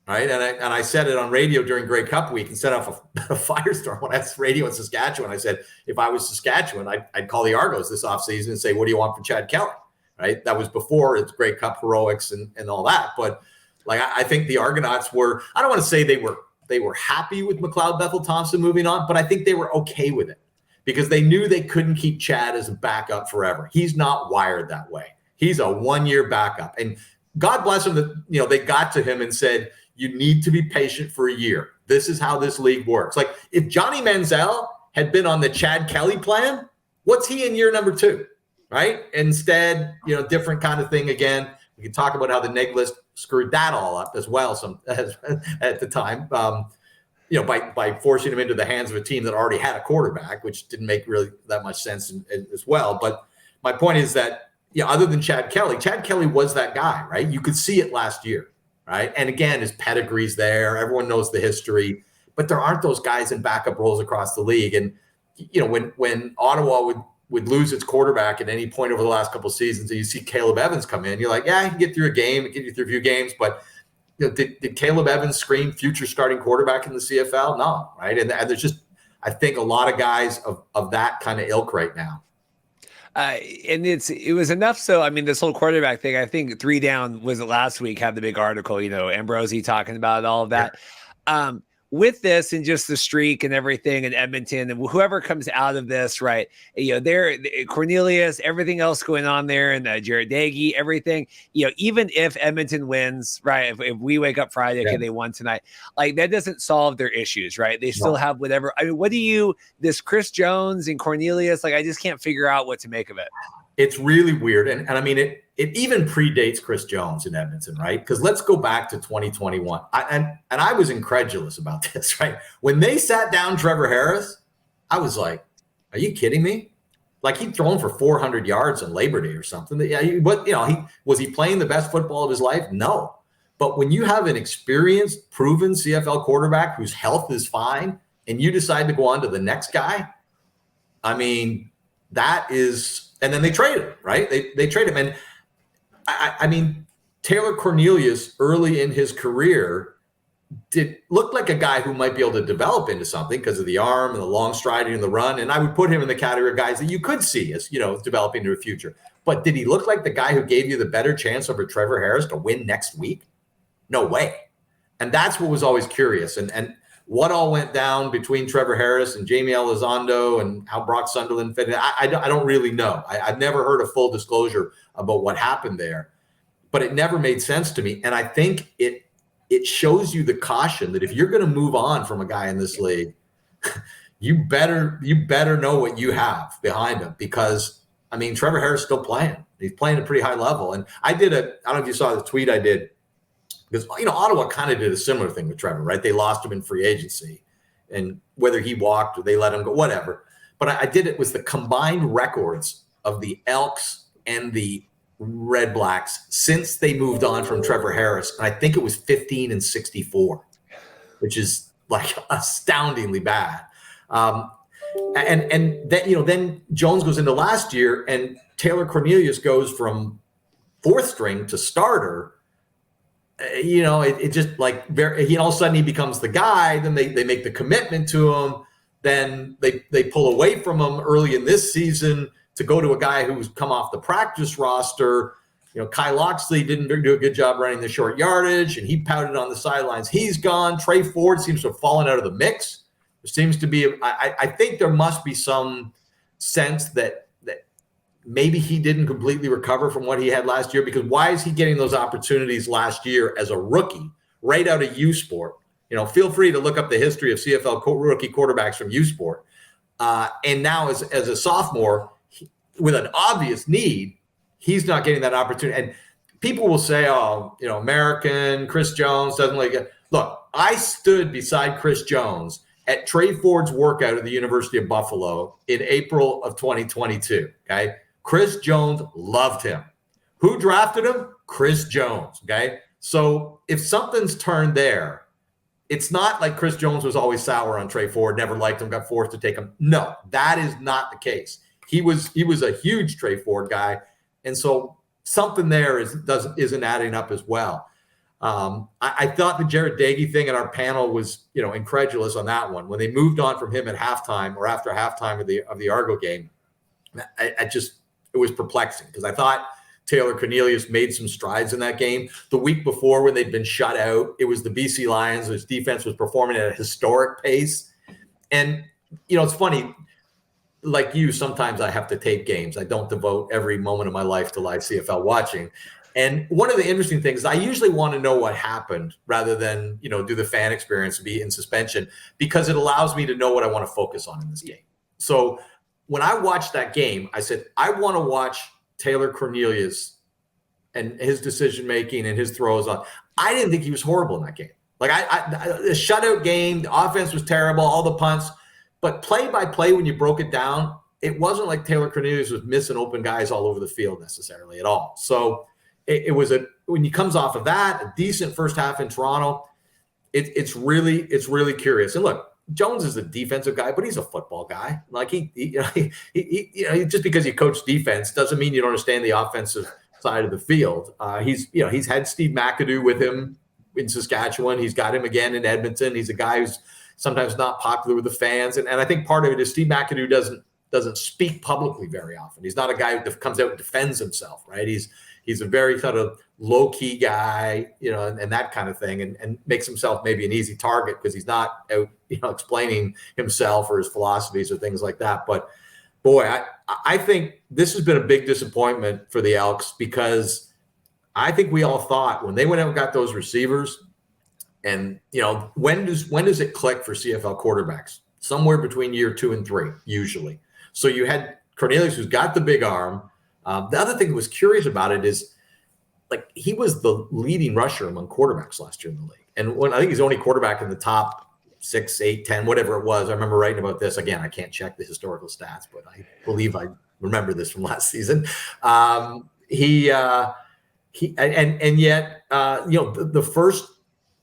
Right. And I said it on radio during Grey Cup week and set off a firestorm when I was radio in Saskatchewan. I said, if I was Saskatchewan, I'd call the Argos this offseason and say, what do you want for Chad Kelly? Right. That was before it's Grey Cup heroics and all that. But like, I think the Argonauts were, I don't want to say they were happy with McLeod Bethel Thompson moving on, but I think they were okay with it because they knew they couldn't keep Chad as a backup forever. He's not wired that way. He's a 1-year backup. And God bless him that, they got to him and said, you need to be patient for a year. This is how this league works. Like if Johnny Manziel had been on the Chad Kelly plan, what's he in year number 2, right? Instead, different kind of thing again. We can talk about how the neg list screwed that all up as well at the time, by forcing him into the hands of a team that already had a quarterback, which didn't make really that much sense as well. But my point is that, other than Chad Kelly was that guy, right? You could see it last year. Right. And again, his pedigree's there. Everyone knows the history, but there aren't those guys in backup roles across the league. And, when Ottawa would lose its quarterback at any point over the last couple of seasons and you see Caleb Evans come in, you're like, yeah, he can get through a game, get you through a few games. But, did Caleb Evans scream future starting quarterback in the CFL? No. Right. And there's just, I think, a lot of guys of that kind of ilk right now. And it was enough. So, I mean, this whole quarterback thing, I think 3 Down was it last week, had the big article, Ambrosi talking about all of that. Yeah. with this and just the streak and everything in Edmonton and whoever comes out of this, right? There, Cornelius, everything else going on there, and Jared Dagey, everything, even if Edmonton wins, right? If we wake up Friday, okay, they won tonight, like that doesn't solve their issues, right? They still have whatever. I mean, this Chris Jones and Cornelius, like I just can't figure out what to make of it. It's really weird. And I mean, it even predates Chris Jones in Edmonton, right? Because let's go back to 2021. And I was incredulous about this, right? When they sat down Trevor Harris, I was like, are you kidding me? Like he'd thrown for 400 yards on Labor Day or something. But was he playing the best football of his life? No. But when you have an experienced, proven CFL quarterback whose health is fine, and you decide to go on to the next guy, I mean, that is... And then they traded him, right? They traded him. And I mean, Taylor Cornelius early in his career did look like a guy who might be able to develop into something because of the arm and the long striding and the run. And I would put him in the category of guys that you could see as, developing into a future. But did he look like the guy who gave you the better chance over Trevor Harris to win next week? No way. And that's what was always curious. And what all went down between Trevor Harris and Jamie Elizondo and how Brock Sunderland fit in, I don't really know. I've never heard a full disclosure about what happened there, but it never made sense to me. And I think it shows you the caution that if you're going to move on from a guy in this league, you better know what you have behind him, because I mean, Trevor Harris is still playing. He's playing at a pretty high level. And I don't know if you saw the tweet I did, because, Ottawa kind of did a similar thing with Trevor, right? They lost him in free agency, and whether he walked or they let him go, whatever. But I did it was the combined records of the Elks and the REDBLACKS since they moved on from Trevor Harris. And I think it was 15-64, which is like astoundingly bad. And then Jones goes into last year, and Taylor Cornelius goes from fourth string to starter. It just like he all of a sudden he becomes the guy. Then they make the commitment to him. Then they pull away from him early in this season to go to a guy who's come off the practice roster. Kai Loxley didn't do a good job running the short yardage, and he pouted on the sidelines. He's gone. Trey Ford seems to have fallen out of the mix. There seems to be I think there must be some sense that maybe he didn't completely recover from what he had last year, because why is he getting those opportunities last year as a rookie right out of U Sport? Feel free to look up the history of CFL rookie quarterbacks from U Sport. And now as a sophomore, with an obvious need, he's not getting that opportunity. And people will say, American, Chris Jones doesn't like it. Look, I stood beside Chris Jones at Trey Ford's workout at the University of Buffalo in April of 2022, okay? Chris Jones loved him. Who drafted him? Chris Jones, okay? So if something's turned there, it's not like Chris Jones was always sour on Trey Ford, never liked him, got forced to take him. No, that is not the case. He was a huge Trey Ford guy, and so something there isn't adding up as well. I thought the Jared Dagey thing in our panel was, incredulous on that one. When they moved on from him at halftime or after halftime of the Argo game, it was perplexing, because I thought Taylor Cornelius made some strides in that game. The week before, when they'd been shut out, it was the BC Lions whose defense was performing at a historic pace. And, it's funny, like you, sometimes I have to tape games. I don't devote every moment of my life to live CFL watching. And one of the interesting things is I usually want to know what happened rather than, do the fan experience, be in suspension, because it allows me to know what I want to focus on in this game. So when I watched that game, I said, I want to watch Taylor Cornelius and his decision-making and his throws on. I didn't think he was horrible in that game. Like a shutout game, the offense was terrible, all the punts, but play by play, when you broke it down, it wasn't like Taylor Cornelius was missing open guys all over the field necessarily at all. So it was when he comes off of that, a decent first half in Toronto, it's really curious. And look, Jones is a defensive guy, but he's a football guy. Like he just because you coach defense doesn't mean you don't understand the offensive side of the field. He's had Steve McAdoo with him in Saskatchewan. He's got him again in Edmonton. He's a guy who's sometimes not popular with the fans, and I think part of it is Steve McAdoo doesn't speak publicly very often. He's not a guy who comes out and defends himself, right? He's a very sort of low key guy, and that kind of thing, and makes himself maybe an easy target because he's not out, explaining himself or his philosophies or things like that. But boy, I think this has been a big disappointment for the Elks because I think we all thought when they went out and got those receivers, and when does it click for CFL quarterbacks? Somewhere between year 2 and 3, usually. So you had Cornelius, who's got the big arm. The other thing that was curious about it is, like, he was the leading rusher among quarterbacks last year in the league. And I think he's the only quarterback in the top 6, 8, 10, whatever it was. I remember writing about this. Again, I can't check the historical stats, but I believe I remember this from last season. And yet, the first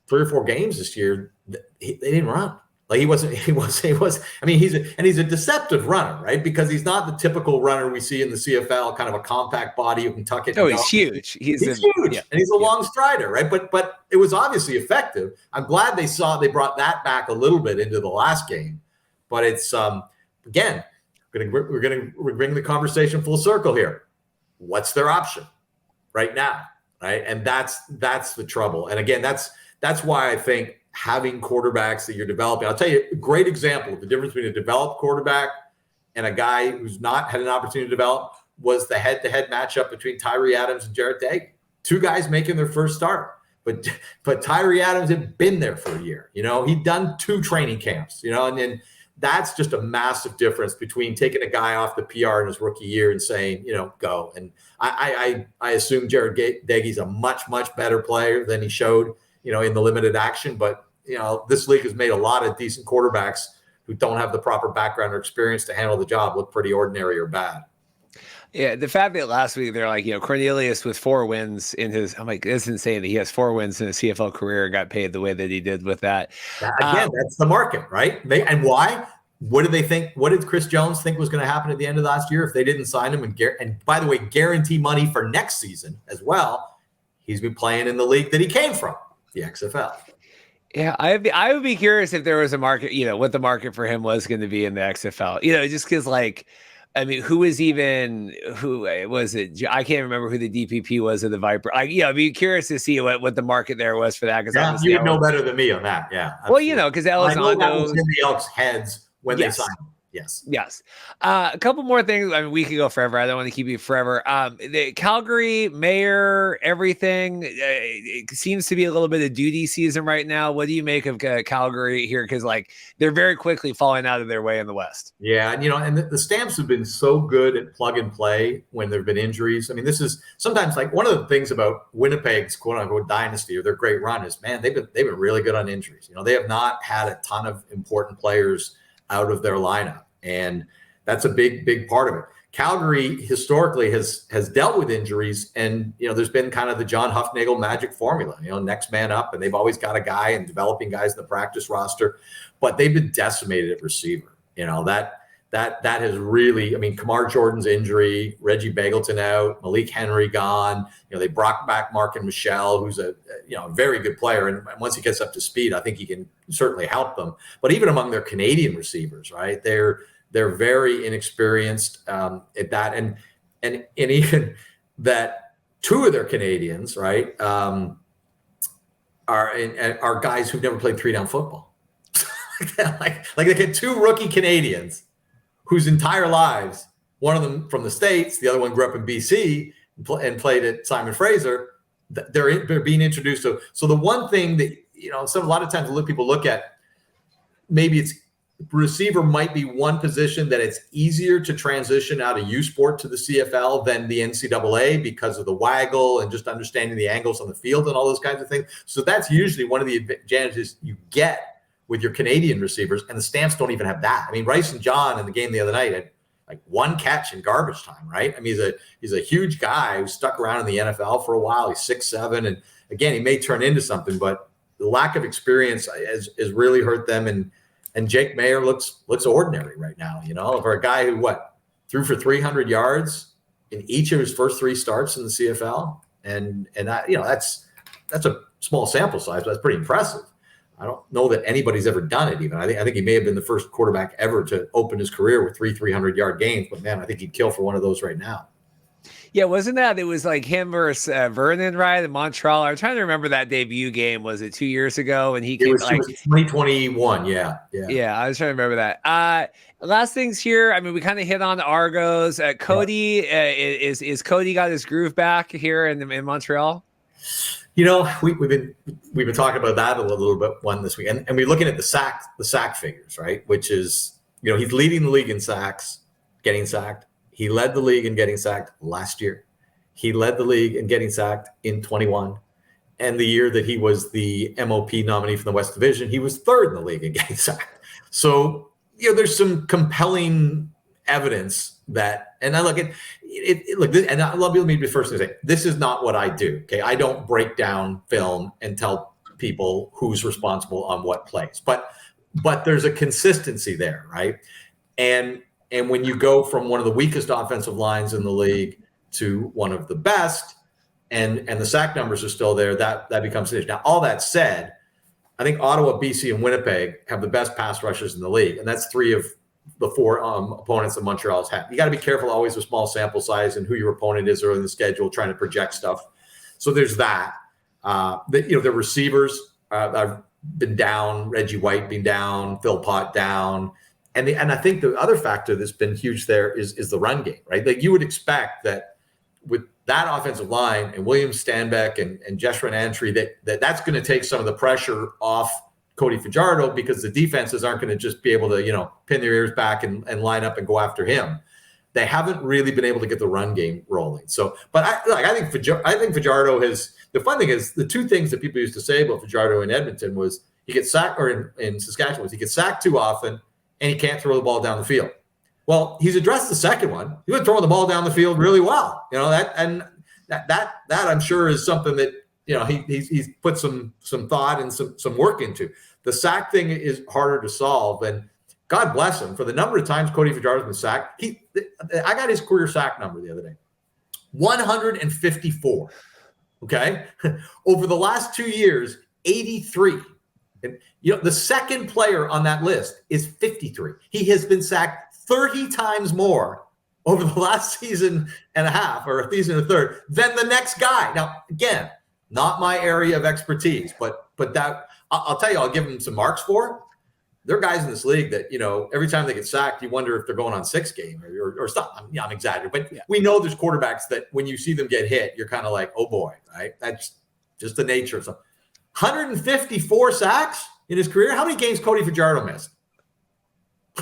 3 or 4 games this year, they didn't run. Like he was. I mean, he's a deceptive runner, right? Because he's not the typical runner we see in the CFL, kind of a compact body who can tuck it. Oh, he's huge. He's huge, and he's a long strider, right? But it was obviously effective. I'm glad they brought that back a little bit into the last game. But it's again, we're gonna bring the conversation full circle here. What's their option right now, right? And that's the trouble. And again, that's why I think having quarterbacks that you're developing. I'll tell you a great example of the difference between a developed quarterback and a guy who's not had an opportunity to develop was the head-to-head matchup between Tyree Adams and Jarrett Daggy. 2 guys making their first start. But Tyree Adams had been there for a year. He'd done 2 training camps, and then that's just a massive difference between taking a guy off the PR in his rookie year and saying, go. And I assume Jarrett Daggy's a much, much better player than he showed in the limited action. But, this league has made a lot of decent quarterbacks who don't have the proper background or experience to handle the job look pretty ordinary or bad. Yeah, the fact that last week they're like, Cornelius with 4 wins in his, I'm like, it's insane that he has 4 wins in his CFL career and got paid the way that he did with that. Again, that's the market, right? And why? What did they think? What did Chris Jones think was going to happen at the end of last year if they didn't sign him? And by the way, guarantee money for next season as well. He's been playing in the league that he came from, the XFL. Yeah, I would be curious if there was a market, what the market for him was going to be in the XFL. Just because, who was it? I can't remember who the DPP was of the Viper. I'd be curious to see what the market there was for that. Because you would know better than me on that. Yeah. Absolutely. Well, because Elizondo was in the Elks' heads when they signed him. Yes. A couple more things. I mean, we could go forever. I don't want to keep you forever. The Calgary mayor, everything. It seems to be a little bit of duty season right now. What do you make of Calgary here? Because they're very quickly falling out of their way in the West. Yeah, and the Stamps have been so good at plug and play when there've been injuries. I mean, this is sometimes one of the things about Winnipeg's quote unquote dynasty or their great run is, man, they've been really good on injuries. They have not had a ton of important players out of their lineup. And that's a big part of it. Calgary historically has dealt with injuries, and there's been kind of the John Hufnagel magic formula, next man up, and they've always got a guy and developing guys in the practice roster, but they've been decimated at receiver. That has really, Kamar Jordan's injury, Reggie Bagleton out, Malik Henry gone. They brought back Mark and Michelle, who's a very good player, and once he gets up to speed, I think he can certainly help them. But even among their Canadian receivers, right, they're very inexperienced at that, and even that 2 of their Canadians, right, are guys who've never played 3-down football. like they get 2 rookie Canadians whose entire lives, one of them from the States, the other one grew up in BC and played at Simon Fraser. They're being introduced to. So the one thing that a lot of times people look at, maybe it's receiver might be one position that it's easier to transition out of U Sport to the CFL than the NCAA because of the waggle and just understanding the angles on the field and all those kinds of things. So that's usually one of the advantages you get with your Canadian receivers, and the Stamps don't even have that. Rice and John in the game the other night had 1 catch in garbage time, right? He's a huge guy who stuck around in the NFL for a while. He's 6'7", and again, he may turn into something, but the lack of experience has really hurt them. And Jake Mayer looks ordinary right now, for a guy who threw for 300 yards in each of his first 3 starts in the CFL, and that's a small sample size, but that's pretty impressive. I don't know that anybody's ever done it even. I think he may have been the first quarterback ever to open his career with 300-yard games, but man, I think he'd kill for one of those right now. Yeah, wasn't that it was like him versus Vernon, right? In Montreal. I'm trying to remember that debut game. Was it 2 years ago? And he It came was, it was 2021. Yeah. Yeah, I was trying to remember that. Last things here. I mean, we kind of hit on Argos. Cody is Cody got his groove back here in Montreal? You know, we've been talking about that a little bit this week, and we're looking at the sack figures, right? Which is, you know, he's leading the league in sacks, getting sacked. He led the league in getting sacked last year. He led the league in getting sacked in 21. And the year that he was the MOP nominee from the West Division, he was third in the league in getting sacked. So, you know, there's some compelling evidence that, and I look at it look, and I love you. Let me be first to say, this is not what I do. Okay. I don't break down film and tell people who's responsible on what plays, but there's a consistency there. Right. And when you go from one of the weakest offensive lines in the league to one of the best, and the sack numbers are still there, that becomes an issue. Now, all that said, I think Ottawa, BC, and Winnipeg have the best pass rushers in the league, and that's 3 of the 4 opponents that Montreal's had. You got to be careful always with small sample size and who your opponent is early in the schedule, trying to project stuff. So there's that. The receivers have been down. Reggie White been down. Phil Pott down. And I think the other factor that's been huge there is the run game, right? Like you would expect that with that offensive line and William Stanbeck and Jeshurun Antry, that's going to take some of the pressure off Cody Fajardo, because the defenses aren't going to just be able to, you know, pin their ears back and line up and go after him. They haven't really been able to get the run game rolling. So, but I think Fajardo has. The fun thing is the 2 things that people used to say about Fajardo in Edmonton was he gets sacked, or in Saskatchewan was he gets sacked too often and he can't throw the ball down the field. Well, he's addressed the second one. He was throwing the ball down the field really well. You know, that I'm sure is something that, you know, he's put some thought and some work into. The sack thing is harder to solve, and God bless him for the number of times Cody Fajardo's been sacked. I got his career sack number the other day, 154. Okay, over the last 2 years, 83. And, you know, the second player on that list is 53. He has been sacked 30 times more over the last season and a half, or a season and a third, than the next guy. Now, again, not my area of expertise, but that I'll tell you, I'll give them some marks for. There are guys in this league that, you know, every time they get sacked, you wonder if they're going on 6 game or something. I'm exaggerating, but yeah. We know there's quarterbacks that when you see them get hit, you're kind of like, oh boy, right? That's just the nature of something. 154 sacks in his career. How many games Cody Fajardo missed?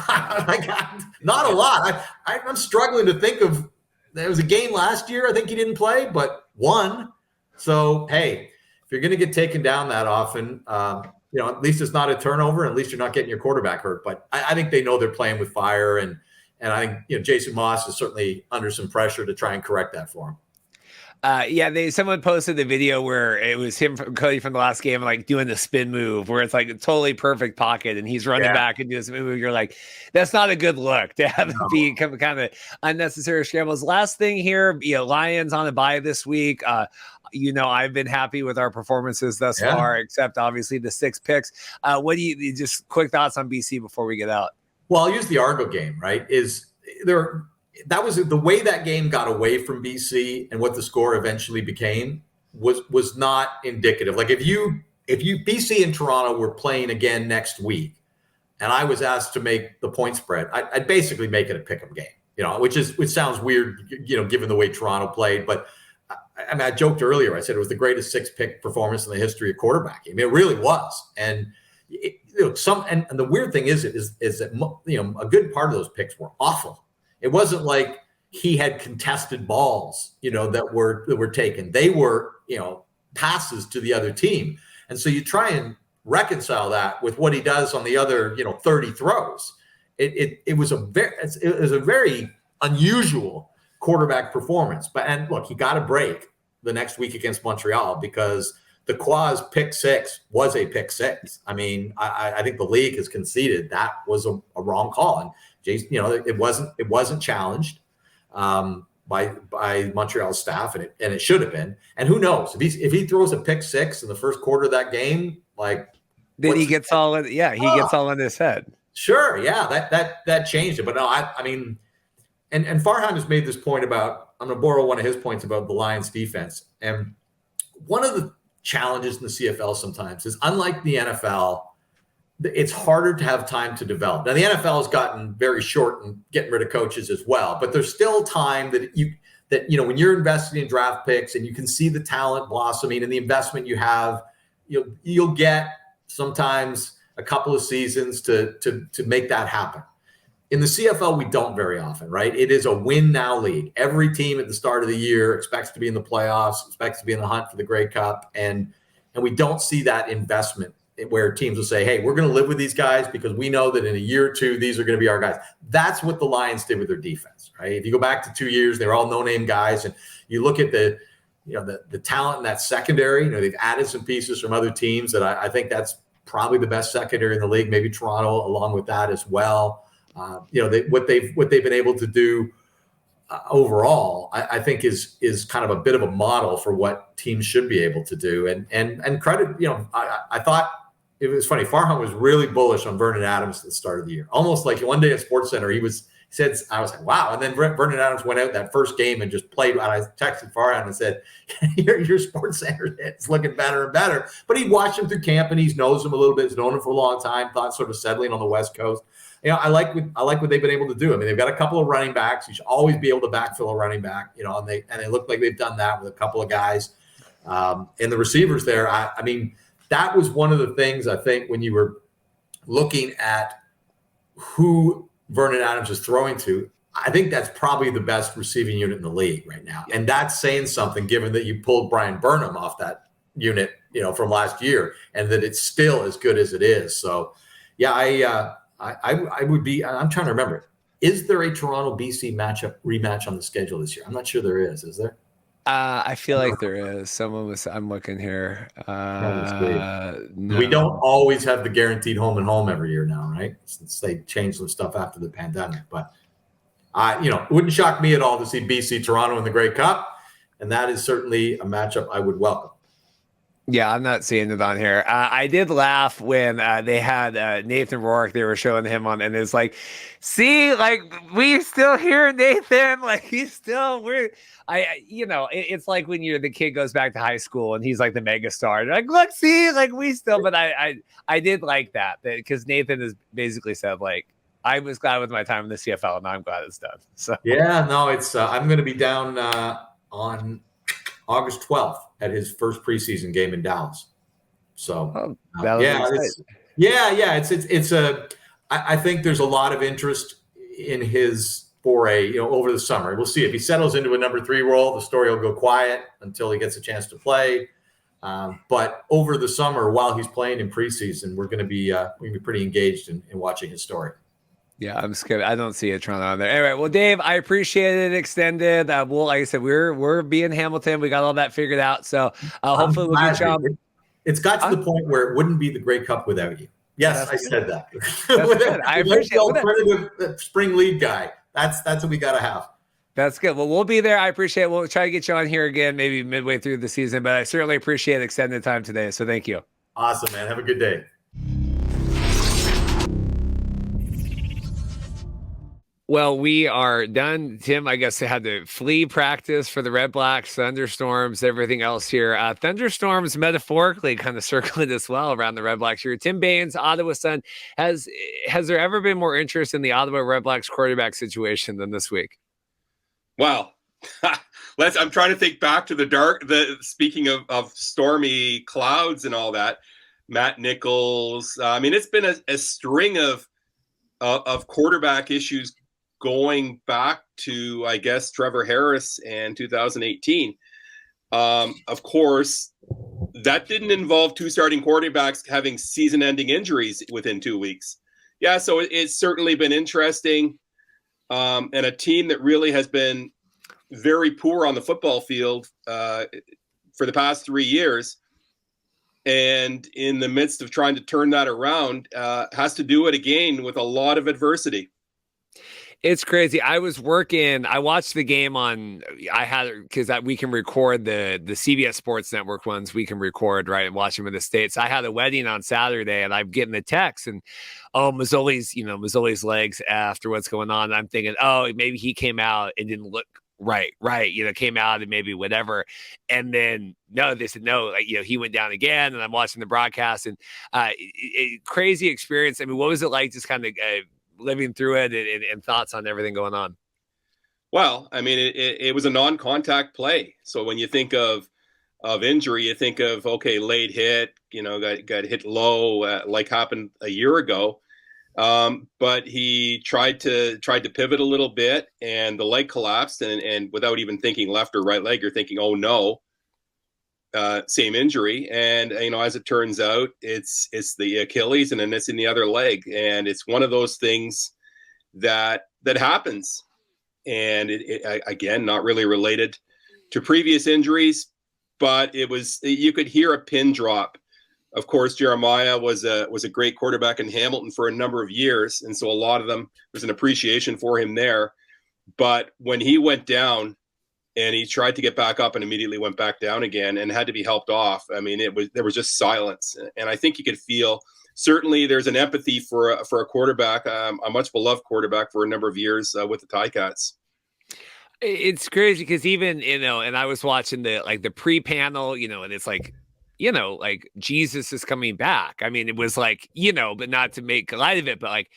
Not a lot. I'm struggling to think of. There was a game last year I think he didn't play, but 1. So, hey, if you're going to get taken down that often, you know, at least it's not a turnover, and at least you're not getting your quarterback hurt. But I think they know they're playing with fire, and I think, you know, Jason Moss is certainly under some pressure to try and correct that for him. Someone posted the video where it was him from Cody from the last game, like doing the spin move where it's like a totally perfect pocket and he's running back and doing this move. You're like, that's not a good look to have it be kind of unnecessary scrambles. Last thing here, you know, Lions on a bye this week. You know, I've been happy with our performances thus far, except obviously the 6 picks. What do you just quick thoughts on BC before we get out? Well, I'll use the Argo game, right? That was the way that game got away from BC, and what the score eventually became was not indicative. Like if you BC and Toronto were playing again next week, and I was asked to make the point spread, I'd basically make it a pick'em game, you know, which sounds weird, you know, given the way Toronto played. But I mean, I joked earlier. I said it was the greatest 6-pick performance in the history of quarterbacking. I mean, it really was. And you know, and the weird thing is that, you know, a good part of those picks were awful. It wasn't like he had contested balls, you know, that were taken. They were, you know, passes to the other team. And so you try and reconcile that with what he does on the other, you know, 30 throws. It was a very unusual quarterback performance. And look, he got a break the next week against Montreal, because the Quaz pick 6 was a pick 6. I mean, I think the league has conceded that was a wrong call. And Jason, you know, it wasn't challenged by Montreal's staff, and it should have been. And who knows if he throws a pick 6 in the first quarter of that game, like then he gets all in his head. Sure, yeah, that changed it. But no, I mean, and Farhan has made this point about, I'm going to borrow one of his points about the Lions defense. And one of the challenges in the CFL sometimes is, unlike the NFL, it's harder to have time to develop. Now, the NFL has gotten very short in getting rid of coaches as well, but there's still time that when you're investing in draft picks and you can see the talent blossoming and the investment you have, you'll get sometimes a couple of seasons to make that happen. In the CFL, we don't very often, right? It is a win now league. Every team at the start of the year expects to be in the playoffs, expects to be in the hunt for the Grey Cup, and we don't see that investment where teams will say, hey, we're going to live with these guys because we know that in a year or two, these are going to be our guys. That's what the Lions did with their defense, right? If you go back to 2 years, they were all no-name guys, and you look at the talent in that secondary. They've added some pieces from other teams that I think that's probably the best secondary in the league. Maybe Toronto along with that as well. What they've been able to do overall, I think is kind of a bit of a model for what teams should be able to do. And credit, I thought it was funny. Farhan was really bullish on Vernon Adams at the start of the year. Almost like one day at SportsCenter, I was like, wow. And then Vernon Adams went out that first game and just played. And I texted Farhan and said, your SportsCenter is looking better and better. But he watched him through camp and he knows him a little bit. He's known him for a long time. Thought sort of settling on the West Coast. I like what they've been able to do. I mean, they've got a couple of running backs. You should always be able to backfill a running back, and they look like they've done that with a couple of guys. And the receivers there, I mean, that was one of the things I think when you were looking at who Vernon Adams is throwing to, I think that's probably the best receiving unit in the league right now. And that's saying something given that you pulled Brian Burnham off that unit, from last year, and that it's still as good as it is. So, yeah, I would be. I'm trying to remember. Is there a Toronto BC rematch on the schedule this year? I'm not sure there is. Is there? I feel like there is. I'm looking here. No. We don't always have the guaranteed home and home every year now, right? Since they changed some stuff after the pandemic. But it wouldn't shock me at all to see BC Toronto in the Grey Cup, and that is certainly a matchup I would welcome. Yeah, I'm not seeing it on here. I did laugh when they had Nathan Rourke. They were showing him on, and it's like, see, like we still hear Nathan. Like he's still it's like when the kid goes back to high school and he's like the mega star. They're like, look, see, like we still. But I did like that because Nathan has basically said like, I was glad with my time in the CFL, and I'm glad it's done. So yeah, no, it's I'm going to be down on August 12th at his first preseason game in Dallas. So I think there's a lot of interest in his foray, over the summer. We'll see if he settles into a number 3 role. The story will go quiet until he gets a chance to play. But over the summer, while he's playing in preseason, we're going to be pretty engaged in watching his story. Yeah, I'm scared. I don't see a Toronto on there. Anyway, well, Dave, I appreciate it extended. Like I said, we're being Hamilton. We got all that figured out. So hopefully we'll get you on. It's got to the point where it wouldn't be the Grey Cup without you. Yes, I said that. That's good. I appreciate the alternative spring league guy. That's what we got to have. That's good. Well, we'll be there. I appreciate it. We'll try to get you on here again, maybe midway through the season, but I certainly appreciate extended time today. So thank you. Awesome, man. Have a good day. Well, we are done. Tim, I guess, had to flee practice for the REDBLACKS, thunderstorms, everything else here. Thunderstorms metaphorically kind of circling as well around the REDBLACKS here. Tim Baines, Ottawa Sun. Has there ever been more interest in the Ottawa REDBLACKS quarterback situation than this week? Wow. I'm trying to think back to speaking of stormy clouds and all that. Matt Nichols. I mean, it's been a string of quarterback issues going back to, I guess, Trevor Harris and 2018. Of course, that didn't involve 2 starting quarterbacks having season-ending injuries within 2 weeks. Yeah, so it's certainly been interesting. And a team that really has been very poor on the football field for the past 3 years. And in the midst of trying to turn that around, has to do it again with a lot of adversity. It's crazy. I was working. I watched the game on. I had because we can record the CBS Sports Network ones. We can record right and watch them in the States. I had a wedding on Saturday, and I'm getting the text, and Mazzoli's legs after what's going on. I'm thinking, oh, maybe he came out and didn't look right. Came out and maybe whatever, and then no, they said no. He went down again, and I'm watching the broadcast, and crazy experience. I mean, what was it like? Just kind of. Living through it and thoughts on everything going on. Well, I mean, it was a non-contact play. So when you think of injury, you think of, okay, late hit, got hit low, like happened a year ago. But he tried to pivot a little bit and the leg collapsed and without even thinking left or right leg, you're thinking, oh no, same injury. And, as it turns out, it's the Achilles and then it's in the other leg. And it's one of those things that happens. And it again, not really related to previous injuries, but you could hear a pin drop. Of course, Jeremiah was a great quarterback in Hamilton for a number of years. And so a lot of them, there's an appreciation for him there. But when he went down, and he tried to get back up and immediately went back down again and had to be helped off. I mean, there was just silence. And I think you could feel, certainly there's an empathy for a quarterback, a much beloved quarterback for a number of years with the Ticats. It's crazy because even, and I was watching the pre-panel, and it's like, like Jesus is coming back. I mean, it was like, but not to make light of it, but like,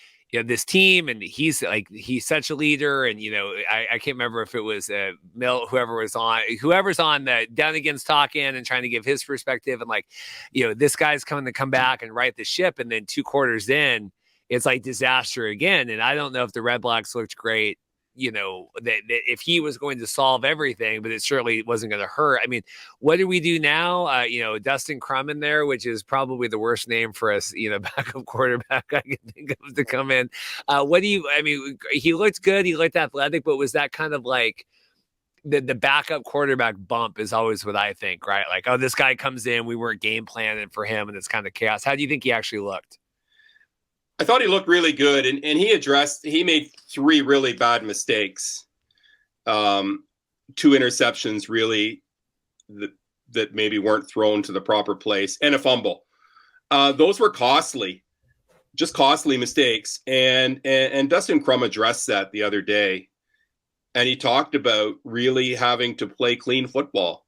this team, and he's such a leader. And, I can't remember if it was whoever's on the Down Against talking and trying to give his perspective. And like, this guy's coming to come back and right the ship. And then 2 quarters in, it's like disaster again. And I don't know if the Red Blacks looked great, that if he was going to solve everything, but it certainly wasn't going to hurt. I mean, what do we do now? Dustin Crum in there, which is probably the worst name for us, backup quarterback I can think of to come in. He looked good. He looked athletic, but was that kind of like the backup quarterback bump is always what I think, right? Like, oh, this guy comes in, we weren't game planning for him and it's kind of chaos. How do you think he actually looked? I thought he looked really good, and he made 3 really bad mistakes. 2 interceptions really that maybe weren't thrown to the proper place, and a fumble. Those were costly mistakes. And Dustin Crum addressed that the other day. And he talked about really having to play clean football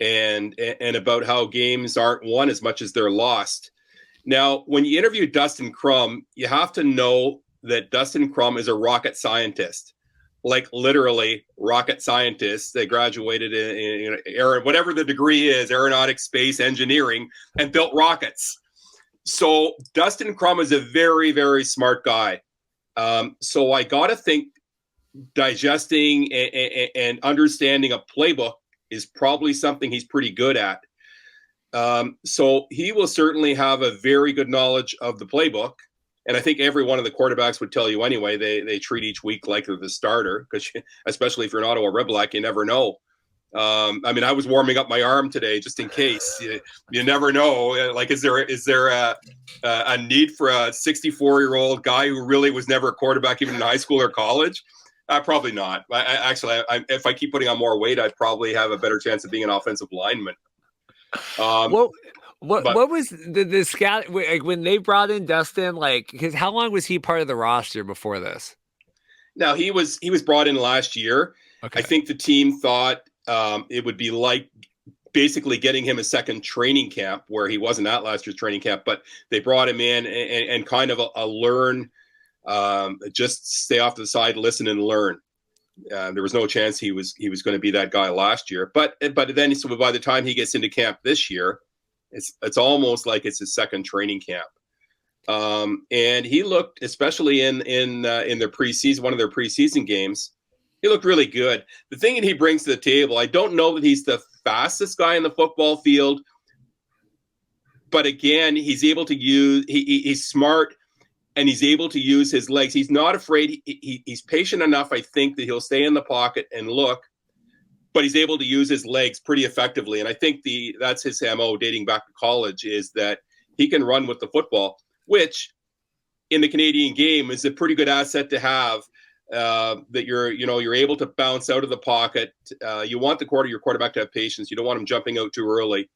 and about how games aren't won as much as they're lost. Now, when you interview Dustin Crum, you have to know that Dustin Crum is a rocket scientist, like literally rocket scientist. They graduated in whatever the degree is, aeronautics, space, engineering, and built rockets. So Dustin Crum is a very, very smart guy. So I got to think digesting and understanding a playbook is probably something he's pretty good at. So he will certainly have a very good knowledge of the playbook. And I think every one of the quarterbacks would tell you anyway, they treat each week like they're the starter, because especially if you're an Ottawa Red Black, you never know. I was warming up my arm today just in case. You never know. Like, is there a need for a 64-year-old guy who really was never a quarterback even in high school or college? Probably not. If I keep putting on more weight, I'd probably have a better chance of being an offensive lineman. What was the scout, like, when they brought in Dustin, like, because how long was he part of the roster before this? Now he was brought in last year. Okay. I think the team thought it would be like basically getting him a second training camp where he wasn't at last year's training camp, but they brought him in and kind of a learn, just stay off to the side, listen and learn. There was no chance he was going to be that guy last year, but then so by the time he gets into camp this year, it's almost like it's his second training camp. And he looked, especially in their preseason, one of their preseason games, he looked really good. The thing that he brings to the table, I don't know that he's the fastest guy in the football field, but again, he's able to he's smart. And he's able to use his legs. He's not afraid. He's patient enough, I think, that he'll stay in the pocket and look, but he's able to use his legs pretty effectively. And I think that's his MO dating back to college, is that he can run with the football, which in the Canadian game is a pretty good asset to have. that you're able to bounce out of the pocket. You want your quarterback to have patience. You don't want him jumping out too early.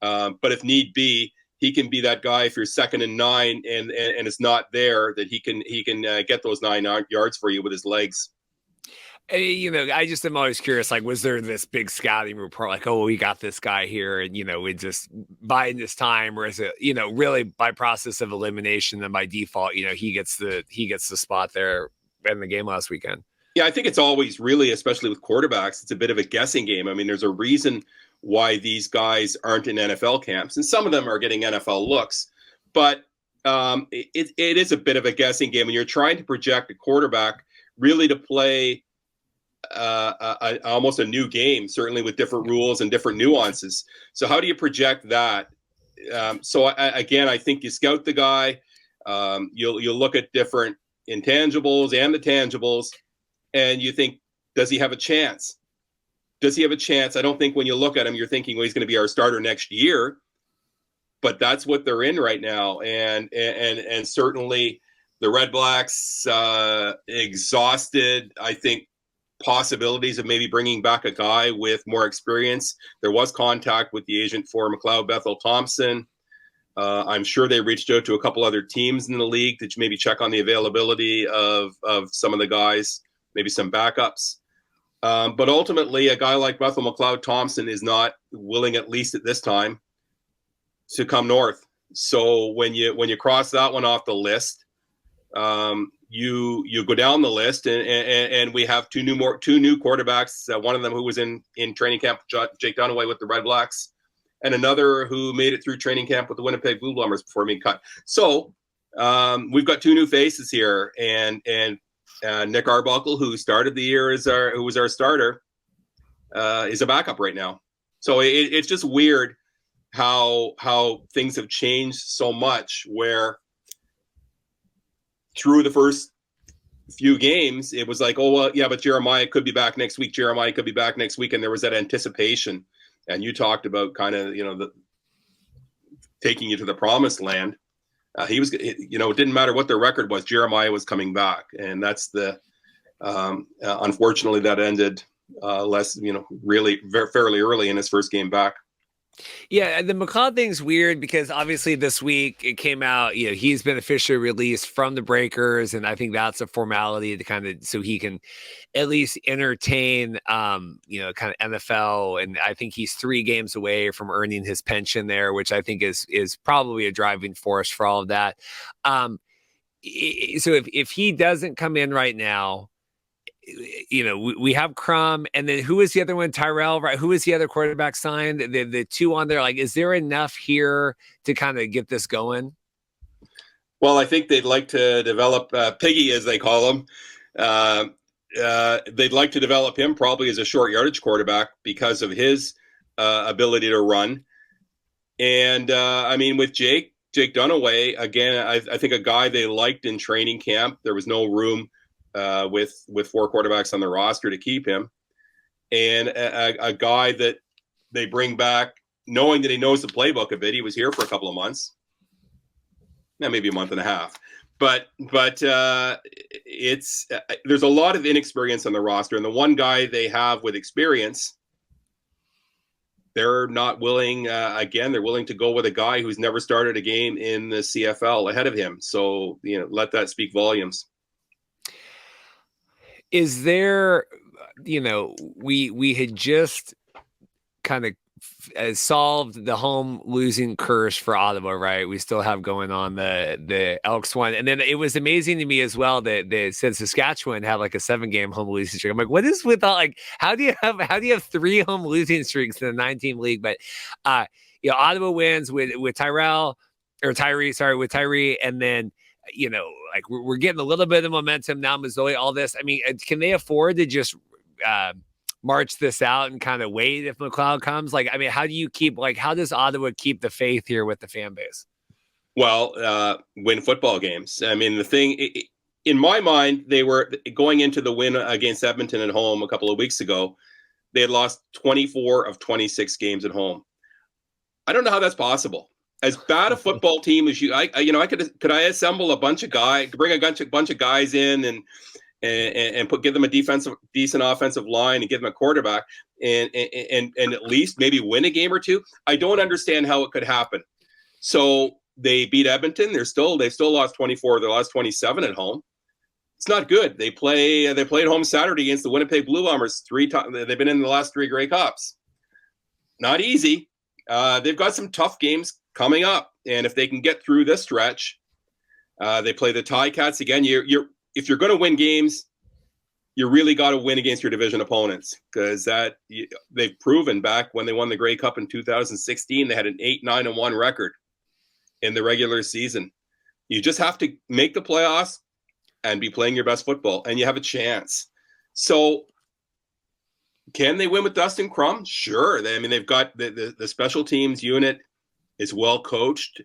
But if need be, he can be that guy if you're 2nd and 9 and it's not there, that he can get those 9 yards for you with his legs. I just am always curious, like, was there this big scouting report, like, oh, we got this guy here, and, we just buying this time, or is it, really by process of elimination, then by default, he gets the spot there in the game last weekend? Yeah, I think it's always really, especially with quarterbacks, it's a bit of a guessing game. I mean, there's a reason why these guys aren't in NFL camps, and some of them are getting NFL looks, but it is a bit of a guessing game, and you're trying to project a quarterback really to play almost a new game, certainly with different rules and different nuances. So how do you project that? I think you scout the guy. You'll look at different intangibles and the tangibles, and you think, does he have a chance? Does he have a chance? I don't think when you look at him, you're thinking, well, he's going to be our starter next year. But that's what they're in right now, and certainly the REDBLACKS exhausted, I think, possibilities of maybe bringing back a guy with more experience. There was contact with the agent for McLeod Bethel Thompson. I'm sure they reached out to a couple other teams in the league to maybe check on the availability of some of the guys, maybe some backups. But ultimately, a guy like Bethel McLeod Thompson is not willing, at least at this time, to come north. So when you cross that one off the list, you go down the list, and we have two new quarterbacks. One of them who was in training camp, Jake Dunaway with the REDBLACKS, and another who made it through training camp with the Winnipeg Blue Bombers before being cut. So we've got 2 new faces here, and Nick Arbuckle, who started the year who was our starter, is a backup right now. So it's just weird how things have changed so much, where through the first few games, it was like, oh, well, yeah, but Jeremiah could be back next week. Jeremiah could be back next week. And there was that anticipation. And you talked about kind of, taking you to the promised land. He was, it didn't matter what their record was. Jeremiah was coming back. And that's unfortunately that ended really fairly early in his first game back. Yeah, the McLeod thing's weird because obviously this week it came out, he's been officially released from the Breakers, and I think that's a formality to kind of, so he can at least entertain, kind of NFL, and I think he's 3 games away from earning his pension there, which I think is probably a driving force for all of that. So if he doesn't come in right now, we have Crum, and then who is the other one? Tyrell, right? Who is the other quarterback signed? The 2 on there. Like, is there enough here to kind of get this going? Well, I think they'd like to develop Piggy, as they call him. They'd like to develop him probably as a short yardage quarterback because of his ability to run. And with Jake Dunaway, again, I think a guy they liked in training camp. There was no room with 4 quarterbacks on the roster to keep him, and a guy that they bring back knowing that he knows the playbook a bit. He was here for a couple of months, maybe a month and a half, but it's there's a lot of inexperience on the roster, and the one guy they have with experience, they're not willing. They're willing to go with a guy who's never started a game in the CFL ahead of him. So let that speak volumes. Is there, we had just kind of solved the home losing curse for Ottawa, right? We still have going on the Elks one. And then it was amazing to me as well that they said Saskatchewan had like a 7-game home losing streak. I'm like, what is with all, like, how do you have 3 home losing streaks in a 9-team league? But, Ottawa wins with Tyree, and then, like we're getting a little bit of momentum now, Missouri, all this. I mean, can they afford to just march this out and kind of wait if McLeod comes? Like, I mean, how does Ottawa keep the faith here with the fan base? Well, win football games. I mean, the thing, in my mind, they were going into the win against Edmonton at home a couple of weeks ago. They had lost 24 of 26 games at home. I don't know how that's possible. As bad a football team as could I assemble a bunch of guys, bring a bunch of guys in and give them a decent offensive line and give them a quarterback and at least maybe win a game or two. I don't understand how it could happen. So they beat Edmonton. They still lost 24 of their last 27 at home. It's not good. They played home Saturday against the Winnipeg Blue Bombers 3 times. They've been in the last 3 Grey Cups. Not easy. They've got some tough games coming up, and if they can get through this stretch, they play the Ticats again. If you're going to win games, you really got to win against your division opponents, because they've proven back when they won the Grey Cup in 2016, they had an 8-9-1 record in the regular season. You just have to make the playoffs and be playing your best football, and you have a chance. So can they win with Dustin Crum? Sure. They've got the special teams unit is well coached,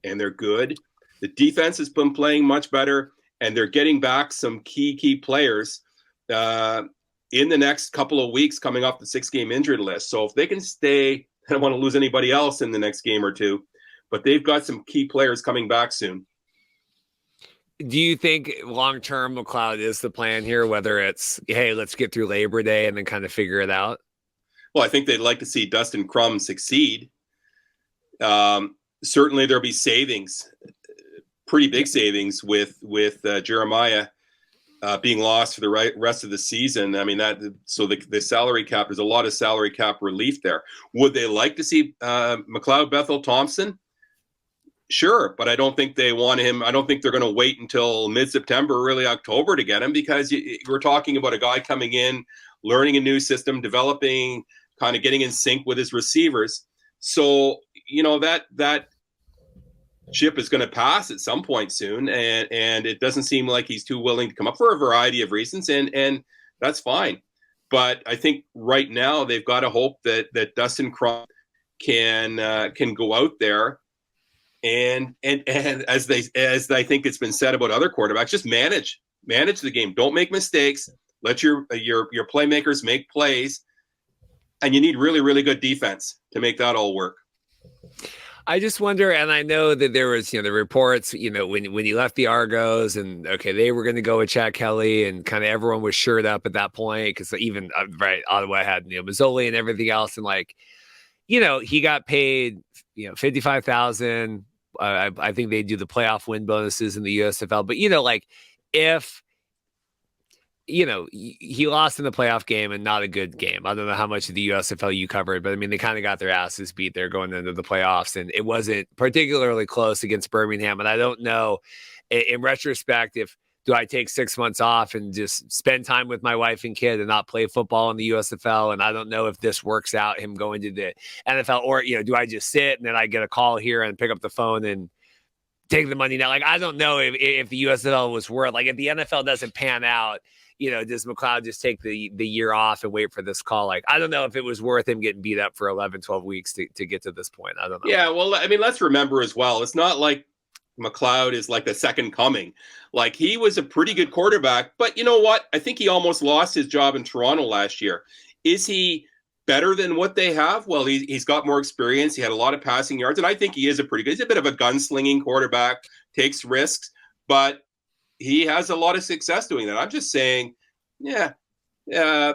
and they're good. The defense has been playing much better, and they're getting back some key players in the next couple of weeks coming off the 6-game injured list. So if they can stay, I don't want to lose anybody else in the next game or two, but they've got some key players coming back soon. Do you think long-term McLeod is the plan here, whether it's, hey, let's get through Labor Day and then kind of figure it out? Well, I think they'd like to see Dustin Crum succeed. Certainly there'll be savings, pretty big savings with Jeremiah being lost for the rest of the season. I mean, so the salary cap, there's a lot of salary cap relief there. Would they like to see McLeod Bethel Thompson? Sure, but I don't think they want him. I don't think they're going to wait until mid-September, early October to get him, because we're talking about a guy coming in, learning a new system, developing, kind of getting in sync with his receivers. So, that ship is going to pass at some point soon, and it doesn't seem like he's too willing to come up for a variety of reasons, and that's fine. But I think right now they've got to hope that Dustin Crum can go out there and as I think it's been said about other quarterbacks, just manage the game. Don't make mistakes. Let your playmakers make plays, and you need really, really good defense to make that all work. I just wonder, and I know that there was, the reports, when you left the Argos, and okay, they were going to go with Chad Kelly, and kind of everyone was shored up at that point, because even Ottawa had Mazzoli and everything else, and he got paid $55,000. I think they do the playoff win bonuses in the USFL, but if he lost in the playoff game and not a good game. I don't know how much of the USFL you covered, but I mean, they kind of got their asses beat there going into the playoffs, and it wasn't particularly close against Birmingham. And I don't know, in retrospect, do I take 6 months off and just spend time with my wife and kid and not play football in the USFL? And I don't know if this works out, him going to the NFL, or, do I just sit and then I get a call here and pick up the phone and take the money now? I don't know if the USFL was worth, if the NFL doesn't pan out, does McLeod just take the year off and wait for this call? I don't know if it was worth him getting beat up for 11, 12 weeks to get to this point. I don't know. Yeah, well, I mean, let's remember as well, it's not like McLeod is like the second coming. He was a pretty good quarterback, but you know what? I think he almost lost his job in Toronto last year. Is he better than what they have? Well, he's got more experience. He had a lot of passing yards, and I think he is he's a bit of a gunslinging quarterback, takes risks, but he has a lot of success doing that. I'm just saying,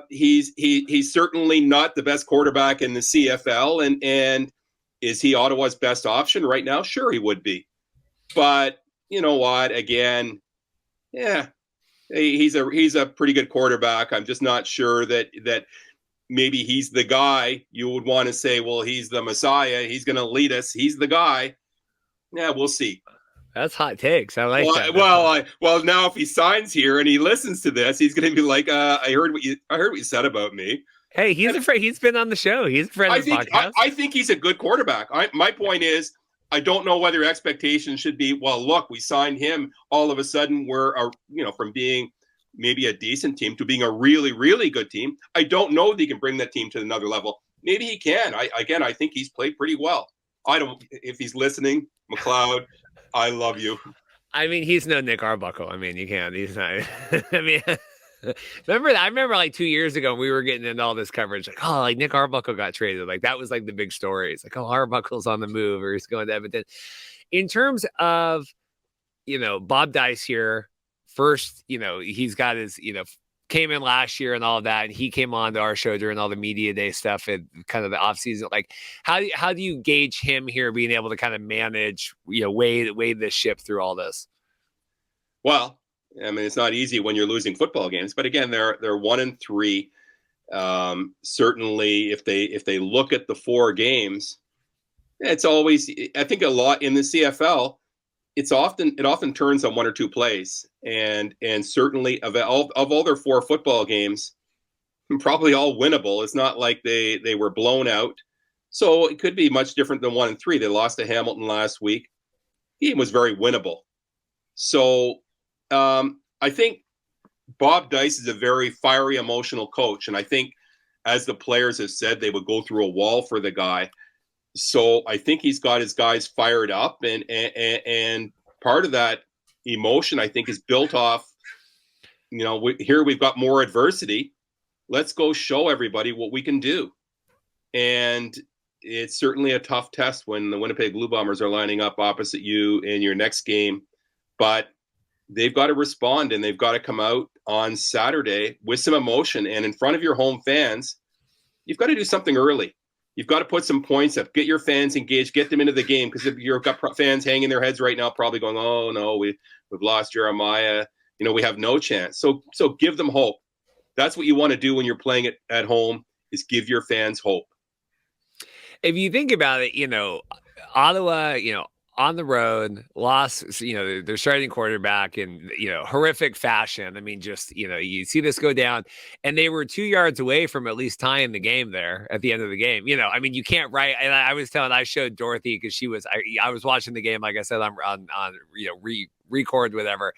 he's certainly not the best quarterback in the CFL, and is he Ottawa's best option right now? Sure, he would be. But you know what? Again, he's a pretty good quarterback. I'm just not sure that maybe he's the guy you would want to say, well, he's the Messiah. He's going to lead us. He's the guy. Yeah, we'll see. That's hot takes. I like that. Well, now if he signs here and he listens to this, he's going to be like, I heard what you said about me. Hey, he's a friend. He's been on the show. He's a friend of the podcast. I think he's a good quarterback. My point is, I don't know whether expectations should be, well, look, we signed him. All of a sudden, we're, from being maybe a decent team to being a really, really good team. I don't know if he can bring that team to another level. Maybe he can. I think he's played pretty well. If he's listening, McLeod, I love you. I mean, he's no Nick Arbuckle. I mean, you can't. He's not. I mean, I remember 2 years ago we were getting into all this coverage, Nick Arbuckle got traded. That was the big story. It's Arbuckle's on the move, or he's going to Edmonton. In terms of, Bob Dice here first, he's got his, came in last year and all of that, and he came on to our show during all the media day stuff and kind of the off season. Like, how do you gauge him here being able to kind of manage, wade this ship through all this? Well, I mean, it's not easy when you're losing football games, but again, they're 1-3. Certainly, if they look at the 4 games, it's always, I think, a lot in the CFL. It often turns on 1 or 2 plays, and certainly of all their 4 football games, probably all winnable. It's not like they were blown out, so it could be much different than 1-3. They lost to Hamilton last week. The game was very winnable. So I think Bob Dice is a very fiery, emotional coach, and I think, as the players have said, they would go through a wall for the guy. So I think he's got his guys fired up, and part of that emotion, I think, is built off, here we've got more adversity. Let's go show everybody what we can do. And it's certainly a tough test when the Winnipeg Blue Bombers are lining up opposite you in your next game, but they've got to respond, and they've got to come out on Saturday with some emotion, and in front of your home fans. You've got to do something early. You've got to put some points up, get your fans engaged, get them into the game, because if you've got fans hanging their heads right now, probably going, "Oh no, we've lost Jeremiah. We have no chance." So give them hope. That's what you want to do when you're playing it at home, is give your fans hope. If you think about it, Ottawa, on the road, lost, their starting quarterback in, horrific fashion. I mean, just, you see this go down, and they were 2 yards away from at least tying the game there at the end of the game. I mean, you can't write. And I showed Dorothy, because I was watching the game, like I said, on record, whatever.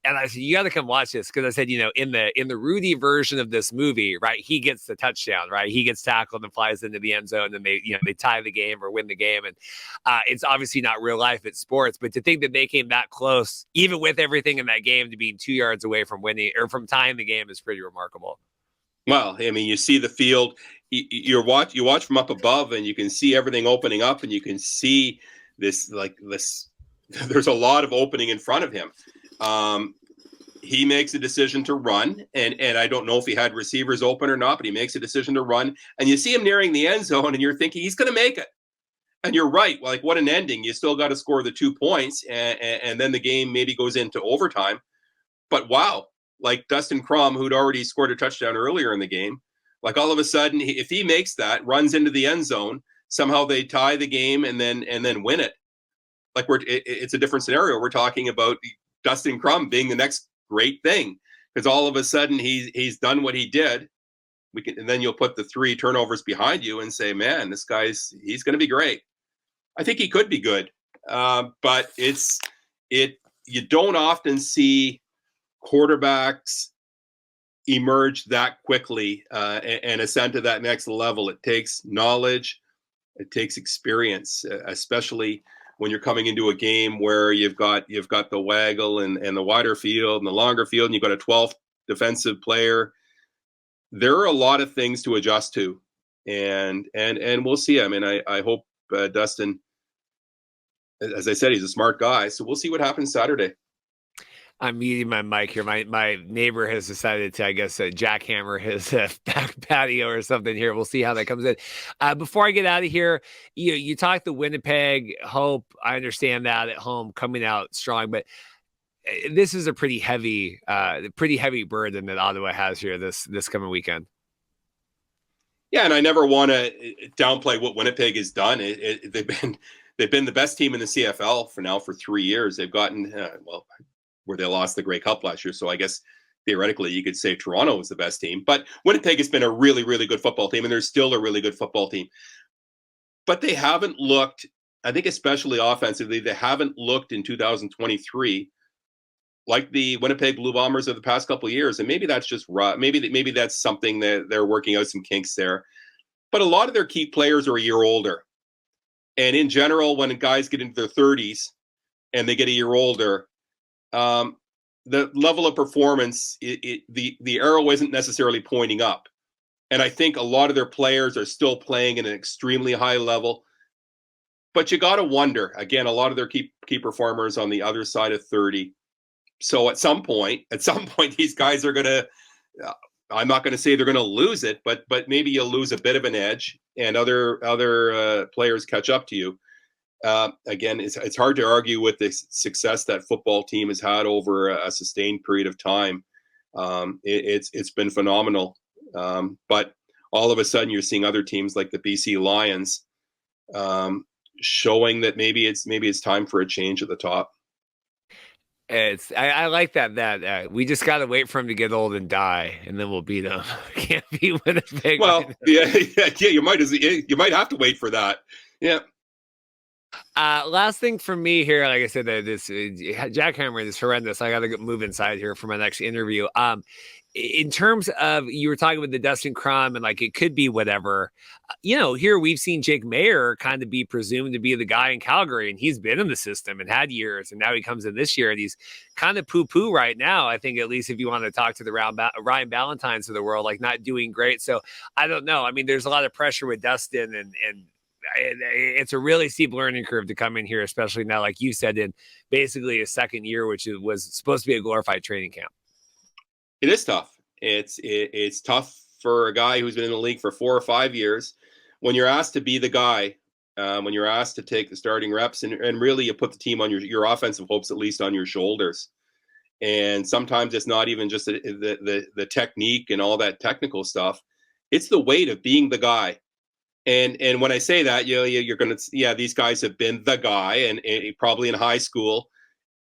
And I said, you got to come watch this, because I said, in the Rudy version of this movie, right, he gets the touchdown, right, he gets tackled and flies into the end zone, and they tie the game or win the game, and it's obviously not real life, it's sports, but to think that they came that close, even with everything in that game, to being 2 yards away from winning or from tying the game is pretty remarkable. Well, I mean, you see the field, you watch from up above, and you can see everything opening up, and you can see this. There's a lot of opening in front of him. He makes a decision to run, and I don't know if he had receivers open or not, but he makes a decision to run, and you see him nearing the end zone, and you're thinking he's going to make it. And you're right. Like, what an ending. You still got to score the 2 points, and then the game maybe goes into overtime. But wow, like Dustin Crum, who'd already scored a touchdown earlier in the game, like all of a sudden, if he makes that, runs into the end zone, somehow they tie the game and then win it. Like, it's a different scenario. We're talking about Dustin Crum being the next great thing, because all of a sudden he's done what he did. And then you'll put the 3 turnovers behind you and say, man, he's going to be great. I think he could be good, but you don't often see quarterbacks emerge that quickly and ascend to that next level. It takes knowledge, it takes experience, especially when you're coming into a game where you've got the waggle and the wider field and the longer field, and you've got a 12th defensive player. There are a lot of things to adjust to, and we'll see. I mean, I hope Dustin, as I said, he's a smart guy, so we'll see what happens Saturday. I'm muting my mic here. My neighbor has decided to, I guess, jackhammer his back patio or something here. We'll see how that comes in. Before I get out of here, you talked the Winnipeg hope. I understand that at home coming out strong, but this is a pretty heavy burden that Ottawa has here this coming weekend. Yeah, and I never want to downplay what Winnipeg has done. They've been the best team in the CFL for 3 years. They've gotten where they lost the Grey Cup last year. So I guess theoretically you could say Toronto was the best team. But Winnipeg has been a really, really good football team, and they're still a really good football team. But they haven't looked, I think especially offensively, they haven't looked in 2023 like the Winnipeg Blue Bombers of the past couple of years. And maybe that's just maybe that's something that they're working out some kinks there. But a lot of their key players are a year older. And in general, when guys get into their 30s and they get a year older, the level of performance, the arrow isn't necessarily pointing up. And I think a lot of their players are still playing at an extremely high level. But you got to wonder, again, a lot of their key performers on the other side of 30, So at some point, these guys are going to, I'm not going to say they're going to lose it, but maybe you'll lose a bit of an edge and other players catch up to you. Again, it's hard to argue with the success that football team has had over a sustained period of time. It's been phenomenal. But all of a sudden you're seeing other teams like the BC Lions showing that maybe it's time for a change at the top. I like that we just got to wait for him to get old and die, and then we'll beat him. Can't be Winnipeg. Well, yeah, you might have to wait for that. Yeah. Last thing for me here, like I said, this jackhammering is horrendous. I got to move inside here for my next interview. In terms of, you were talking with the Dustin Crum and like it could be whatever, here we've seen Jake Maier kind of be presumed to be the guy in Calgary, and he's been in the system and had years, and now he comes in this year and he's kind of poo-poo right now. I think, at least if you want to talk to the Ryan Ballantines of the world, like not doing great. So I don't know. I mean, there's a lot of pressure with Dustin, and it's a really steep learning curve to come in here, especially now, like you said, in basically a second year, which was supposed to be a glorified training camp. It is tough. It's tough for a guy who's been in the league for 4 or 5 years. When you're asked to be the guy, when you're asked to take the starting reps, and really you put the team on your offensive hopes at least on your shoulders. And sometimes it's not even just the technique and all that technical stuff. It's the weight of being the guy. And when I say that, you're going to, these guys have been the guy, and probably in high school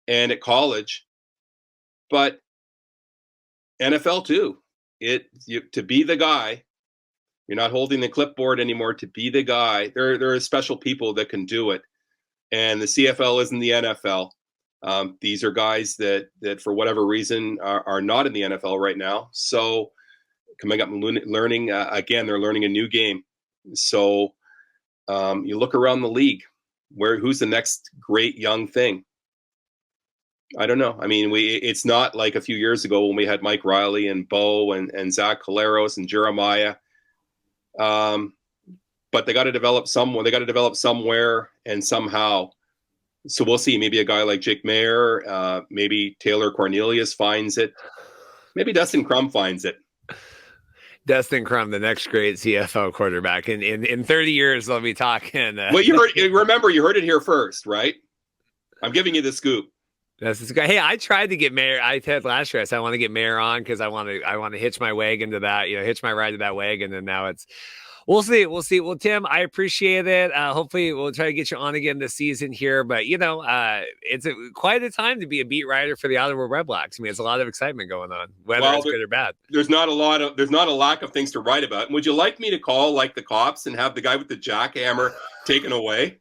and at college, but NFL too. To be the guy, you're not holding the clipboard anymore. To be the guy, there are special people that can do it, and the CFL isn't the NFL. These are guys that for whatever reason are not in the NFL right now. So coming up and learning again, they're learning a new game. So you look around the league, who's the next great young thing? I don't know. I mean, it's not like a few years ago when we had Mike Riley and Bo and Zach Caleros and Jeremiah. But they got to develop somewhere. They got to develop somewhere and somehow. So we'll see. Maybe a guy like Jake Maier, maybe Taylor Cornelius finds it. Maybe Dustin Crum finds it. Dustin Crum, the next great CFL quarterback. In 30 years, they'll be talking. Well, you heard it here first, right? I'm giving you the scoop. That's this guy. Hey, I tried to get Maier. I said last year, I want to get Maier on because I want to hitch my wagon to that, hitch my ride to that wagon. And now we'll see. Well, Tim, I appreciate it. Hopefully we'll try to get you on again this season here, but it's quite a time to be a beat writer for the Ottawa REDBLACKS. I mean, it's a lot of excitement going on, whether it's good or bad. There's not a lack of things to write about. And would you like me to call like the cops and have the guy with the jackhammer taken away?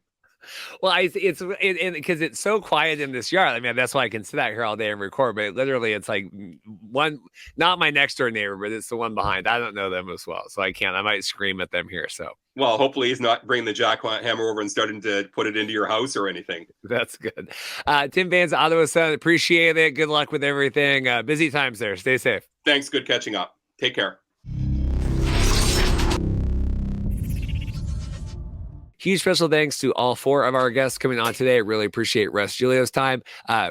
Well, it's because it's so quiet in this yard. I mean, that's why I can sit out here all day and record. But literally, it's like not my next door neighbor, but it's the one behind. I don't know them as well, so I can't. I might scream at them here. So, well, hopefully, he's not bringing the jackhammer over and starting to put it into your house or anything. That's good. Tim Baines, Ottawa Sun, appreciate it. Good luck with everything. Busy times there. Stay safe. Thanks. Good catching up. Take care. Huge special thanks to all 4 of our guests coming on today. Really appreciate Russ Giglio's time.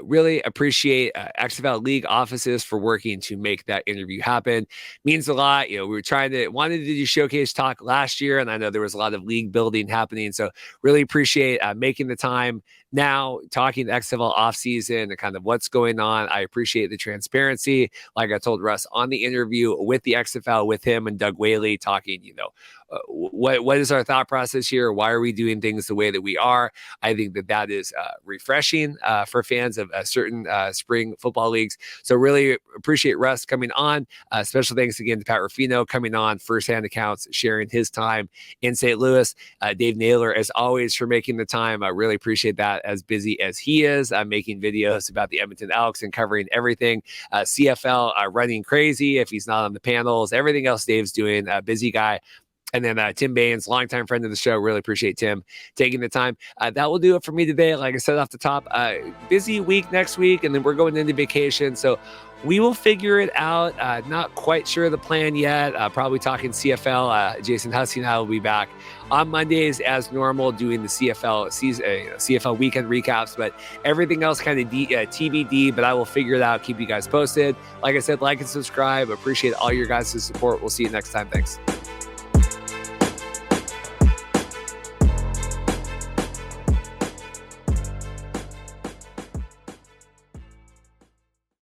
Really appreciate XFL League offices for working to make that interview happen. Means a lot. We were wanted to do showcase talk last year, and I know there was a lot of league building happening. So really appreciate making the time now, talking to XFL offseason and kind of what's going on. I appreciate the transparency. Like I told Russ on the interview with the XFL, with him and Doug Whaley, talking, what is our thought process here? Why are we doing things the way that we are? I think that is refreshing for fans of certain spring football leagues. So really appreciate Russ coming on. Special thanks again to Pat Rifino coming on, firsthand accounts, sharing his time in St. Louis. Dave Naylor, as always, for making the time. I really appreciate that, as busy as he is, making videos about the Edmonton Elks and covering everything. CFL running crazy if he's not on the panels. Everything else Dave's doing, busy guy. And then Tim Baines, longtime friend of the show. Really appreciate Tim taking the time. That will do it for me today. Like I said off the top, busy week next week, and then we're going into vacation. So we will figure it out. Not quite sure of the plan yet. Probably talking CFL. Jason Hussey and I will be back on Mondays as normal, doing the CFL season, CFL weekend recaps. But everything else kind of TBD. But I will figure it out. Keep you guys posted. Like I said, like and subscribe. Appreciate all your guys' support. We'll see you next time. Thanks.